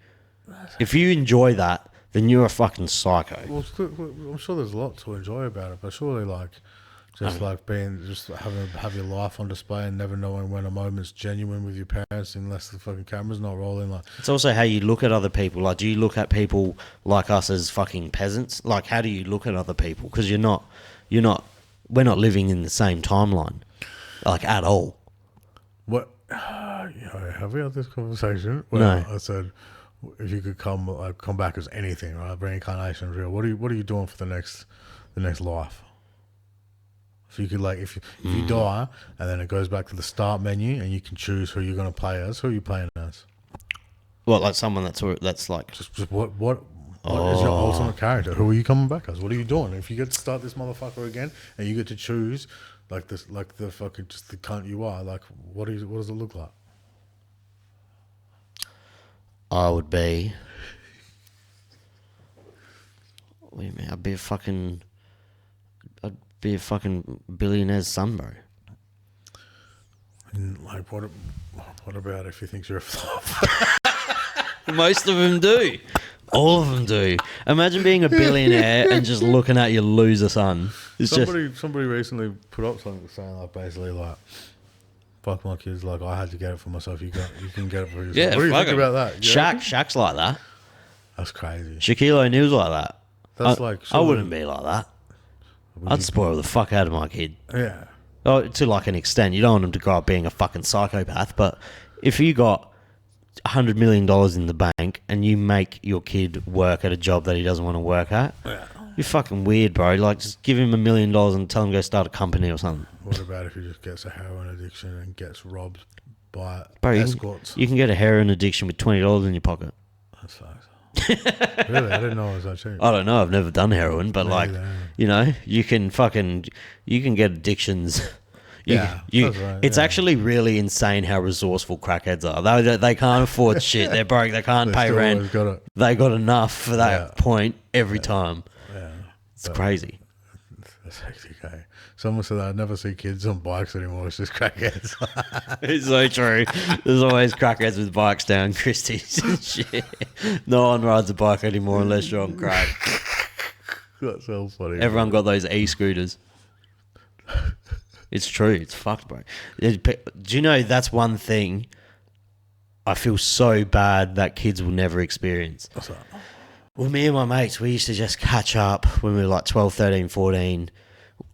If you enjoy that, then you're a fucking psycho. Well, I'm sure there's a lot to enjoy about it, but surely like just like have your life on display and never knowing when a moment's genuine with your parents unless the fucking camera's not rolling. Like, it's also how you look at other people. Like, do you look at people like us as fucking peasants? Like, how do you look at other people? Because we're not living in the same timeline, like, at all. What? Have we had this conversation? Well, No. I said, if you could come back as anything, right? Reincarnation is real. What are you doing for the next life? If you could, like, if you die and then it goes back to the start menu and you can choose who you're going to play as, who are you playing as? Well, like someone that's like Just what is your ultimate character? Who are you coming back as? What are you doing? If you get to start this motherfucker again and you get to choose like this, like the fucking just the cunt you are, like what does it look like? I would be. What do you mean? I'd be a fucking billionaire's son, bro. And like what about if he thinks you're a flop? Most of them do. All of them do. Imagine being a billionaire and just looking at your loser son. It's Somebody recently put up something saying like basically like, fuck my kids, like I had to get it for myself. You can get it for yourself. Yeah, what do you fuck think it. about that? Shaq's like that. That's crazy. Shaquille O'Neal's like that. That's I wouldn't be like that. I'd spoil the fuck out of my kid. Yeah. Oh, to like an extent. You don't want him to grow up being a fucking psychopath, but if you got $100 million in the bank and you make your kid work at a job that he doesn't want to work at, you're fucking weird, bro. Like, just give him $1 million and tell him to go start a company or something. What about if he just gets a heroin addiction and gets robbed by Bro, escorts? You can get a heroin addiction with $20 in your pocket. That sucks. Really? I didn't know it was that cheap. I don't know. I've never done heroin, but like, you know, you can get addictions. Yeah, that's right, It's actually really insane how resourceful crackheads are. They can't afford shit. They're broke. They can't pay rent. They got enough for that point every time. Yeah, it's crazy. That's hectic, eh? Someone said I'd never see kids on bikes anymore. It's just crackheads. It's so true. There's always crackheads with bikes down Christie's and shit. No one rides a bike anymore unless you're on crack. That's so funny. Everyone got those e-scooters. It's true. It's fucked, bro. Do you know that's one thing I feel so bad that kids will never experience? What's that? Well, me and my mates, we used to just catch up when we were like 12, 13, 14.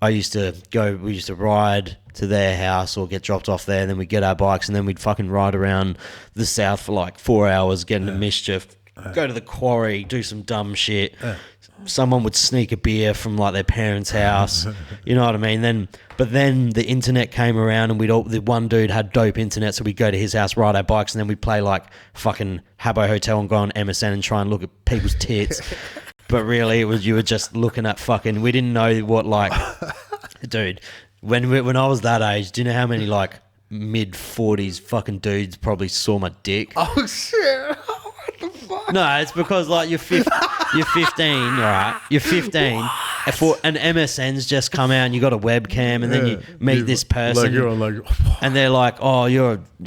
We used to ride to their house or get dropped off there, and then we'd get our bikes and then we'd fucking ride around the south for like 4 hours, get into mischief, go to the quarry, do some dumb shit. Someone would sneak a beer from like their parents' house, you know what I mean? But then the internet came around and the one dude had dope internet, so we'd go to his house, ride our bikes, and then we'd play like fucking Habbo Hotel and go on MSN and try and look at people's tits. But really, you were just looking at fucking. We didn't know what like, dude. When I was that age, do you know how many like mid-40s fucking dudes probably saw my dick? Oh shit! What the fuck? No, it's because like you're 15, right? You're 15. And MSN's just come out and you got a webcam and then you meet this person and they're like, oh,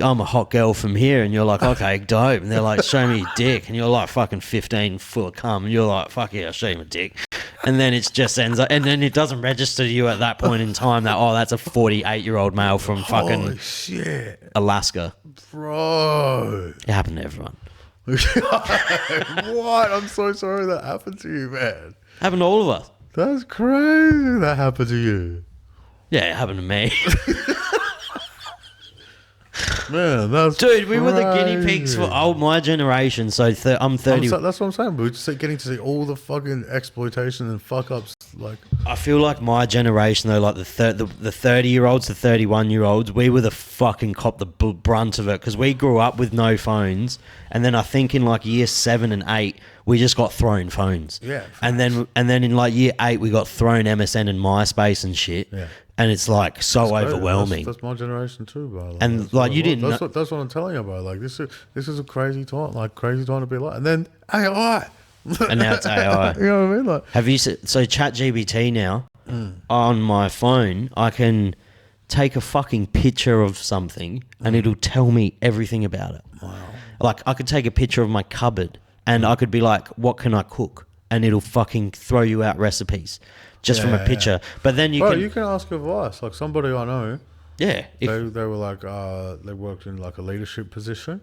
I'm a hot girl from here, and you're like, okay, dope, and they're like, show me your dick, and you're like fucking 15 full of cum, and you're like, fuck yeah, I'll show you my dick, and then it just ends up, and then it doesn't register to you at that point in time that, oh, that's a 48-year-old male from fucking Holy shit, Alaska, bro. It happened to everyone. What? I'm so sorry that happened to you, man. Happened to all of us. That's crazy that happened to you. Yeah, it happened to me. Man, that's dude, we were the guinea pigs for my generation. So I'm 30. That's what I'm saying. We're just getting to see all the fucking exploitation and fuck ups. Like, I feel like my generation though, like the 30-year-olds, the 31-year-olds, we were the fucking cop the brunt of it because we grew up with no phones, and then I think in like year 7 and 8 we just got thrown phones. Yeah. And then in like year 8 we got thrown MSN and MySpace and shit. Yeah. And it's like so overwhelming. That's my generation too, bro. Like, and like you didn't. That's what I'm telling you about. Like this is a crazy time. Like crazy time to be like. And then AI. And now it's AI. You know what I mean? Like, have you so ChatGPT now on my phone? I can take a fucking picture of something and it'll tell me everything about it. Wow. Like I could take a picture of my cupboard and I could be like, "What can I cook?" And it'll fucking throw you out recipes. Just from a picture, but then you can ask advice. Like somebody I know, they were like they worked in like a leadership position,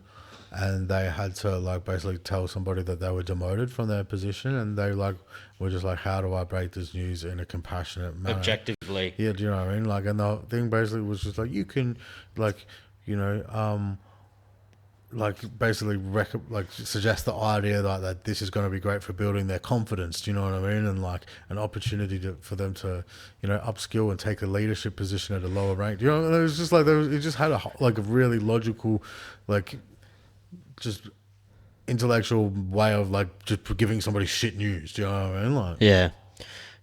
and they had to like basically tell somebody that they were demoted from their position, and they like were just like, how do I break this news in a compassionate manner, objectively? Yeah, do you know what I mean? Like, and the thing basically was just like, you can like, you know, like basically suggest the idea that this is going to be great for building their confidence, do you know what I mean? And like an opportunity for them to, you know, upskill and take a leadership position at a lower rank. You know, it was just like it just had a really logical, like just intellectual way of like just giving somebody shit news. Do you know what I mean? Like,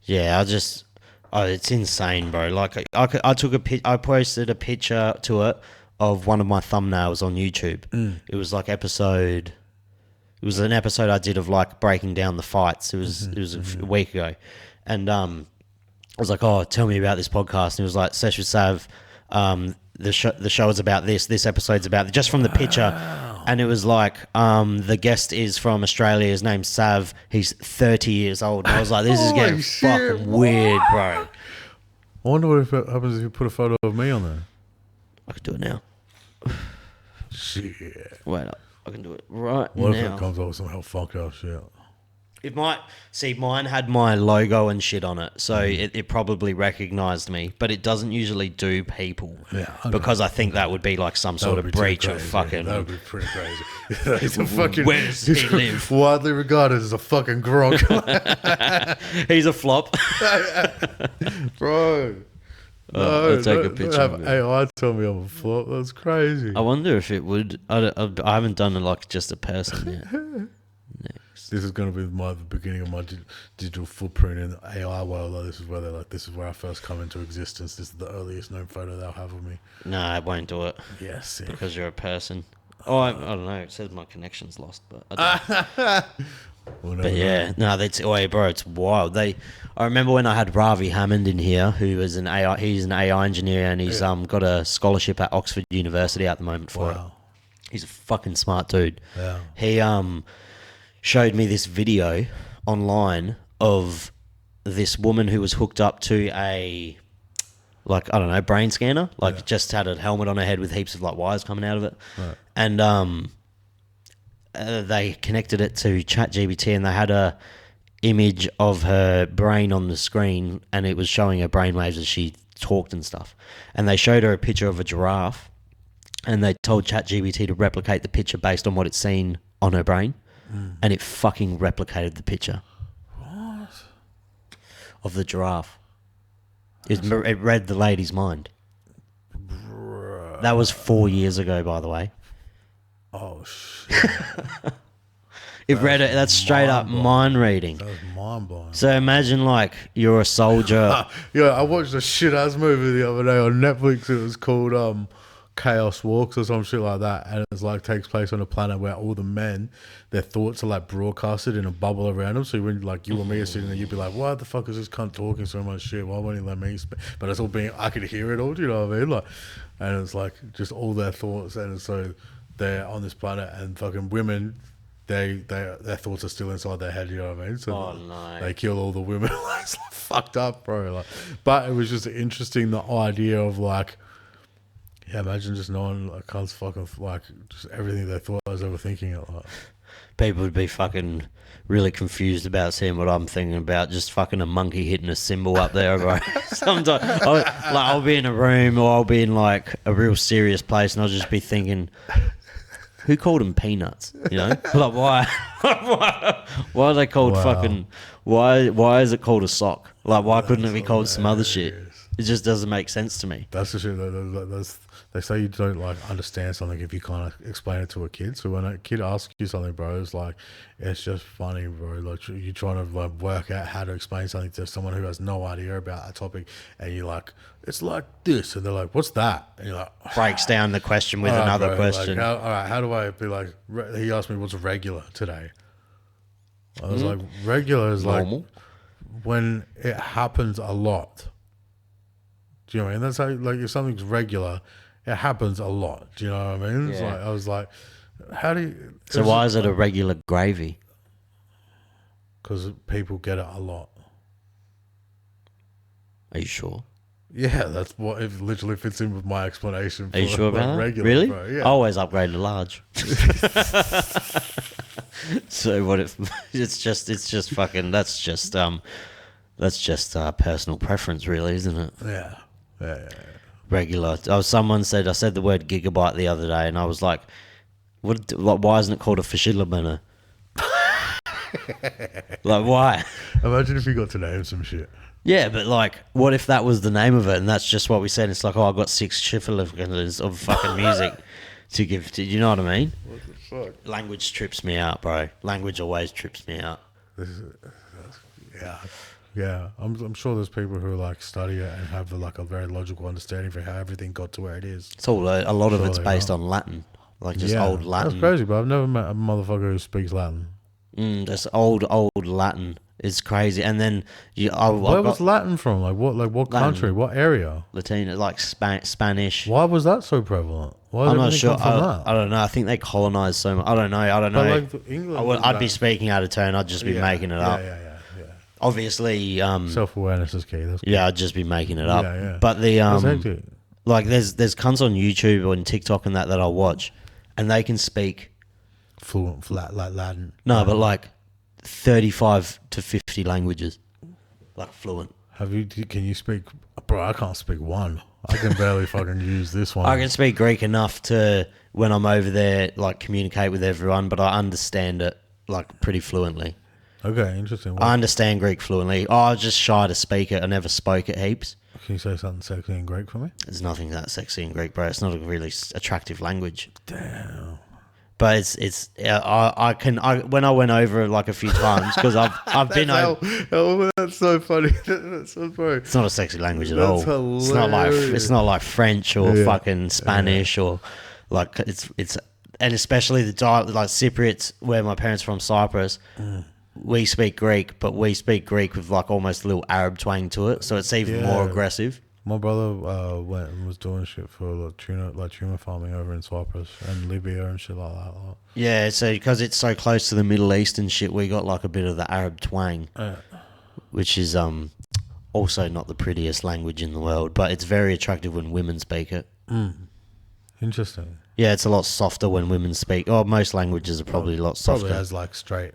yeah. It's insane, bro. Like I posted a picture to it of one of my thumbnails on YouTube. It was like an episode I did of like breaking down the fights. It was a week ago, and I was like, "Oh, tell me about this podcast." And it was like, "Sesh with Sav, the show is about this. This episode's about just from the picture." And it was like, the guest is from Australia. His name's Sav. He's 30 years old. And I was like, this is Holy getting shit, fucking weird, bro. I wonder what if it happens if you put a photo of me on there. I could do it now. Shit. Wait up. I can do it right What now. if it comes up with some hell fucked up shit? It might see mine had my logo and shit on it, so it probably recognized me, but it doesn't usually do people. Yeah, I know. because I think that would be like some sort of would be too breach of crazy. fucking. That would be pretty crazy. He's a fucking. Where does he live? Widely regarded as a fucking grog, He's a flop. bro. I'll take a don't picture have of it. AI tell me I'm a flop. That's crazy. I wonder if it would. I haven't done it like just a person yet. Next. This is going to be the beginning of my digital footprint in the AI world. Like, this is where they're like, this is where I first come into existence. This is the earliest known photo they'll have of me. No, it won't do it Yes. Yeah. because you're a person. Oh, I don't know. It says my connection's lost, but I don't. But yeah, no, bro, it's wild. I remember when I had Ravi Hammond in here, who is an AI. He's an AI engineer, and he's got a scholarship at Oxford University at the moment for it. He's a fucking smart dude. Yeah. He showed me this video online of this woman who was hooked up to a, like, I don't know, brain scanner, like just had a helmet on her head with heaps of like wires coming out of it, and they connected it to ChatGPT, and they had a image of her brain on the screen, and it was showing her brainwaves as she talked and stuff. And they showed her a picture of a giraffe, and they told ChatGPT to replicate the picture based on what it's seen on her brain, and it fucking replicated the picture. What? Of the giraffe. It read the lady's mind. Bruh. That was 4 years ago, by the way. Oh shit. It read it. That's straight up mind reading. That was mind blowing. So imagine like you're a soldier. Yeah, I watched a shit ass movie the other day on Netflix. It was called Chaos Walks or some shit like that, and it's like takes place on a planet where all the men, their thoughts are like broadcasted in a bubble around them. So when like you or me are sitting there, you'd be like, "Why the fuck is this cunt talking so much shit? Why won't he let me speak?" But it's all being, I could hear it all. Do you know what I mean? Like, and it's like just all their thoughts, and so they're on this planet, and fucking women, their thoughts are still inside their head. You know what I mean? So they kill all the women. It's like fucked up, bro. Like, but it was just interesting, the idea of like. Yeah, imagine just knowing like cunts fucking like just everything they thought I was ever thinking of. Like. People would be fucking really confused about seeing what I'm thinking about. Just fucking a monkey hitting a cymbal up there, bro. Sometimes I'll be in a room or I'll be in like a real serious place and I'll just be thinking, who called them peanuts? You know, like why are they called fucking? Why is it called a sock? Like why couldn't it be called some other shit? It just doesn't make sense to me. That's the shit. They say you don't like understand something if you kind of explain it to a kid. So when a kid asks you something, bro, it's like it's just funny, bro. Like you're trying to like work out how to explain something to someone who has no idea about a topic, and you're like, it's like this, and they're like, what's that? And you're like, breaks down the question with all right, another bro, question. Like, all right, how do I be like? He asked me what's regular today. I was like, regular is normal, like when it happens a lot. Do you know what I mean? That's how, like, if something's regular, it happens a lot. Do you know what I mean? It's like, I was like, how do you... So why is it a regular gravy? Because people get it a lot. Are you sure? Yeah, that's what it literally fits in with my explanation. Are you sure about that? Regular, really? bro. Yeah. I always upgrade to large. So what if it's just fucking that's just personal preference, really, isn't it? Yeah. Regular. Someone said I said the word gigabyte the other day, and I was like, why isn't it called a Fischelberner? Like, why? Imagine if you got to name some shit. Yeah, but like, what if that was the name of it, and that's just what we said? It's like, oh, I've got 6 shiffelers of fucking music to give to. You know what I mean? What the fuck? Language trips me out, bro. Language always trips me out. Yeah. I'm sure there's people who like study it and have like a very logical understanding for how everything got to where it is. It's all a lot of Sure it's they based are. on Latin, like just old Latin. That's crazy, but I've never met a motherfucker who speaks Latin. That's old Latin. It's crazy. And then Where was Latin from? Like what Latin. country? What area? Latino, like Spanish. Why was that so prevalent? Why I'm did not everything sure. come from that? I don't know. I think they colonized so much. I don't know. But like England, I'd be speaking out of turn. I'd just be making it up. Yeah. Obviously, Self-awareness is key. That's key. yeah, I'd just be making it up. Yeah. But the That's hectic. like there's cunts on YouTube or on TikTok and that I'll watch, and they can speak Fluent, flat, like Latin. but like 35 to 50 languages, like fluent. Can you speak? Bro, I can't speak one. I can barely fucking use this one. I can speak Greek enough to, when I'm over there, like communicate with everyone, but I understand it like pretty fluently. Okay, interesting. I understand Greek fluently. I was just shy to speak it. I never spoke it heaps. Can you say something sexy in Greek for me? There's nothing that sexy in Greek, bro. It's not a really attractive language. Damn. But I when I went over it like a few times, because I've been over. Oh, that's so funny. That's so funny. It's not a sexy language at That's all. hilarious. It's not like French or fucking Spanish or like it's and especially the like Cypriots, where my parents are from, Cyprus. We speak Greek, but we speak Greek with like almost a little Arab twang to it, so it's even more aggressive. My brother went and was doing shit for like tuna farming over in Cyprus and Libya and shit like that. Yeah, so because it's so close to the Middle East and shit, we got like a bit of the Arab twang, which is also not the prettiest language in the world, but it's very attractive when women speak it. Interesting. Yeah, it's a lot softer when women speak. Oh, most languages are probably a lot softer. Probably as like straight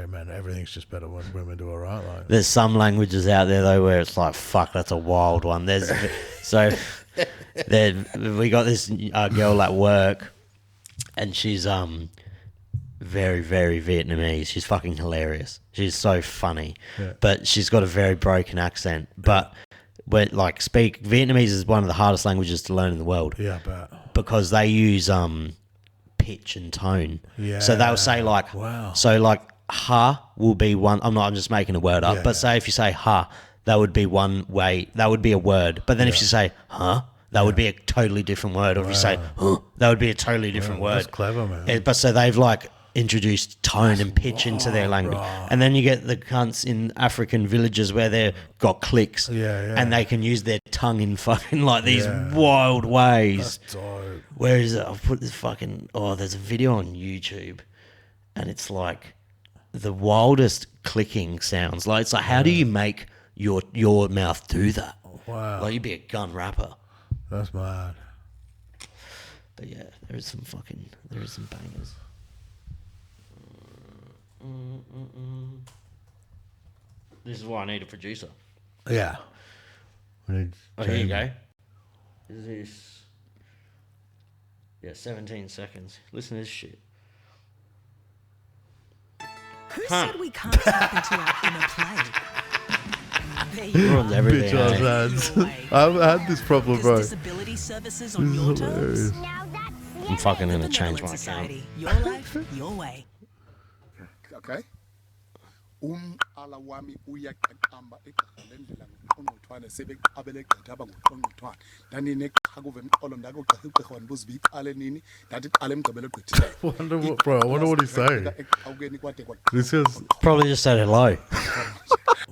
men, everything's just better when women do it, right? Like, There's some languages out there though where it's like, fuck, that's a wild one. There's we got this girl at work, and she's very, very Vietnamese. She's fucking hilarious. She's so funny, but she's got a very broken accent. But when like Vietnamese is one of the hardest languages to learn in the world. Yeah, but because they use pitch and tone. Yeah. So they'll say like, wow. So like ha will be one. I'm just making a word up. But say if you say ha, that would be one way. That would be a word. But then if you say huh, that would be a totally different word. Or if you say huh, that would be a totally different word. That's clever, man. But so they've like introduced tone and pitch into their language. Bro. And then you get the cunts in African villages where they've got clicks and they can use their tongue in fucking like these wild ways. That's dope. Where is it? I'll put this fucking... Oh, there's a video on YouTube and it's like the wildest clicking sounds. Like, it's like, how do you make your mouth do that? Wow. Like, you'd be a gun rapper. That's mad. But yeah, there is some bangers. This is why I need a producer. Yeah. Here you go. Is this... Yeah, 17 seconds. Listen to this shit. Who said we can't tap into our inner play? There you Ruins are. everything. Bitch ass. I've had this problem, bro. Disability services on your terms. I'm fucking gonna change my account. Society. Your life, your way. Okay. Umqala wami uyaqaqamba eqhaza lendlela ngoqongqothwane sebeqabeleqetha abangoqongqothwane dani neqhakuve emqolo ndakugqirha ugqirhwane buzibe iqale nini ndathi iqale emgqibelo gqithileyo. I wonder what he's saying. This is Probably just said hello.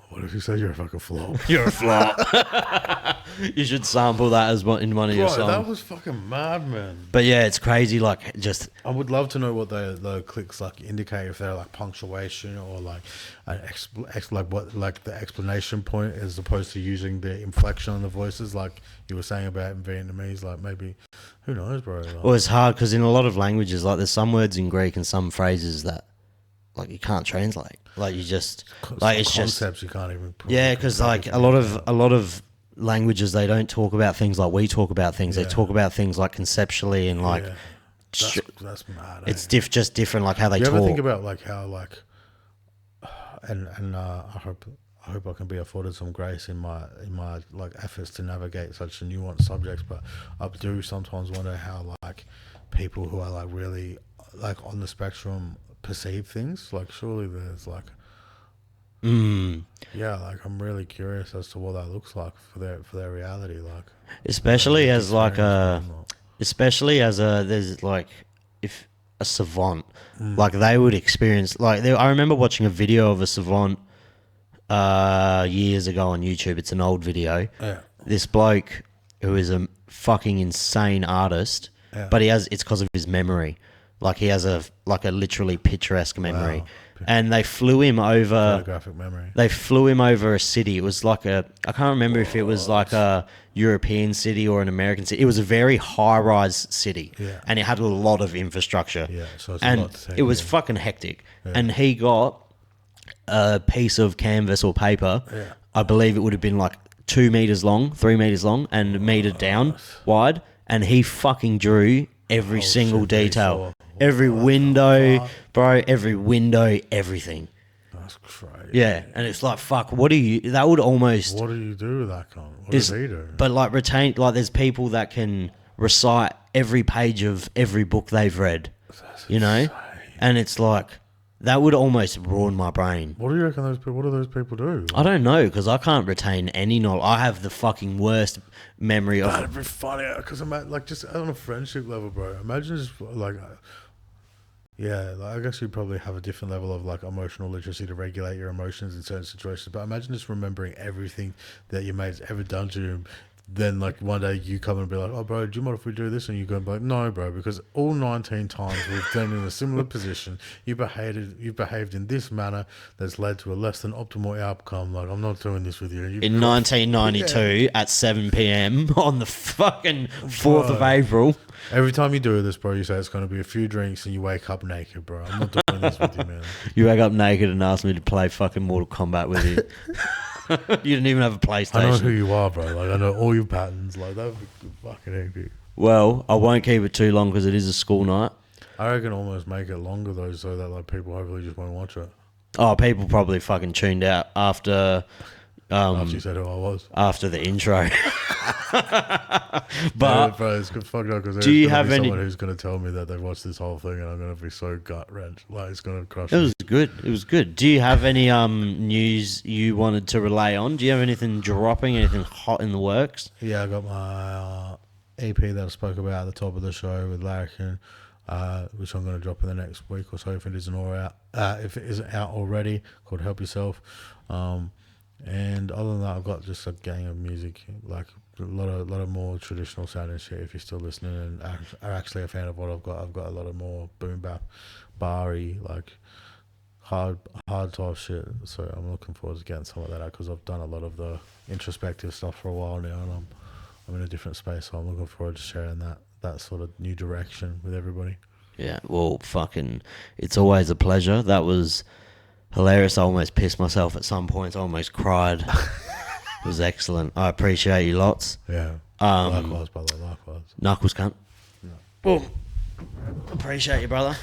what if he said you're a fucking flop? You're a flop. You should sample that as in one of your Bro, songs. that was fucking mad, man. But yeah, it's crazy. Like, just I would love to know what the clicks like indicate, if they're like punctuation or like an like the explanation point, as opposed to using the inflection on the voices, like you were saying about in Vietnamese. Like maybe, who knows, bro? Like, well, it's hard because in a lot of languages, like there's some words in Greek and some phrases that like you can't translate. Like you just like it's concepts just you can't even. Yeah, because like a lot of languages, they don't talk about things like we talk about things. They talk about things like conceptually and like that's mad. It's just different, like how they you talk. ever think about like how like and I hope I can be afforded some grace in my like efforts to navigate such nuanced subjects, but I do sometimes wonder how like people who are like really like on the spectrum perceive things. Like surely there's like yeah, like I'm really curious as to what that looks like for their reality, like especially as like there's like if a savant like they would experience like I remember watching a video of a savant years ago on YouTube. It's an old video. Yeah. This bloke who is a fucking insane artist, but it's because of his memory. Like he has a literally picturesque memory. Wow. And they flew him over. Photographic memory. They flew him over a city. It was like I can't remember if it was like a European city or an American city. It was a very high-rise city, and it had a lot of infrastructure. Yeah, so it's a and lot to take it was in. fucking hectic. Yeah. And he got a piece of canvas or paper. Yeah. I believe it would have been like 2 meters long, 3 meters long, and a meter down wide. And he fucking drew every single detail. Every window, bro, every window, everything. That's crazy. Yeah, and it's like, fuck, what do you... That would almost... What do you do with that kind? What does he do? But like retain... Like there's people that can recite every page of every book they've read, you know? And it's like... That would almost ruin my brain. What do you reckon those people... What do those people do? I don't know, because I can't retain any knowledge. I have the fucking worst memory of... That'd be funny, because like just on a friendship level, bro. Imagine just like... Yeah, like I guess you probably have a different level of like emotional literacy to regulate your emotions in certain situations. But imagine just remembering everything that your mate's ever done to you. Then like one day you come and be like, oh bro, do you mind if we do this? And you go like, no bro, because all 19 times we've been in a similar position. You've behaved in this manner that's led to a less than optimal outcome. Like I'm not doing this with you. In 1992 at 7 p.m. on the fucking 4th of April. Every time you do this, bro, you say it's going to be a few drinks and you wake up naked, bro. I'm not doing this with you, man. You wake up naked and ask me to play fucking Mortal Kombat with you. You didn't even have a PlayStation. I know who you are, bro. Like I know all your patterns. Like that would be fucking epic. Well, I won't keep it too long because it is a school night. I reckon almost make it longer though, so that like people hopefully just won't watch it. Oh, people probably fucking tuned out after you said who I was. After the intro. But yeah, bro, it's good fucked up because do you have any? Someone who's going to tell me that they've watched this whole thing, and I'm going to be so gut wrenched. Like it's going to crush. It was good. It was good. Do you have any news you wanted to relay on? Do you have anything dropping? Anything hot in the works? Yeah, I got my EP that I spoke about at the top of the show with Larrikin, which I'm going to drop in the next week or so if it isn't out already, called Help Yourself. And other than that, I've got just a gang of music, like a lot of more traditional sounding shit. If you're still listening and are actually a fan of what I've got a lot of more boom bap, bar-y, like hard type shit. So I'm looking forward to getting some of that out because I've done a lot of the introspective stuff for a while now, and I'm in a different space. So I'm looking forward to sharing that sort of new direction with everybody. Yeah, well, fucking, it's always a pleasure. That was hilarious. I almost pissed myself at some points. I almost cried. It was excellent. I appreciate you lots. Yeah. Likewise, brother. Likewise. Knuckles cunt. No. Boom. Appreciate you, brother.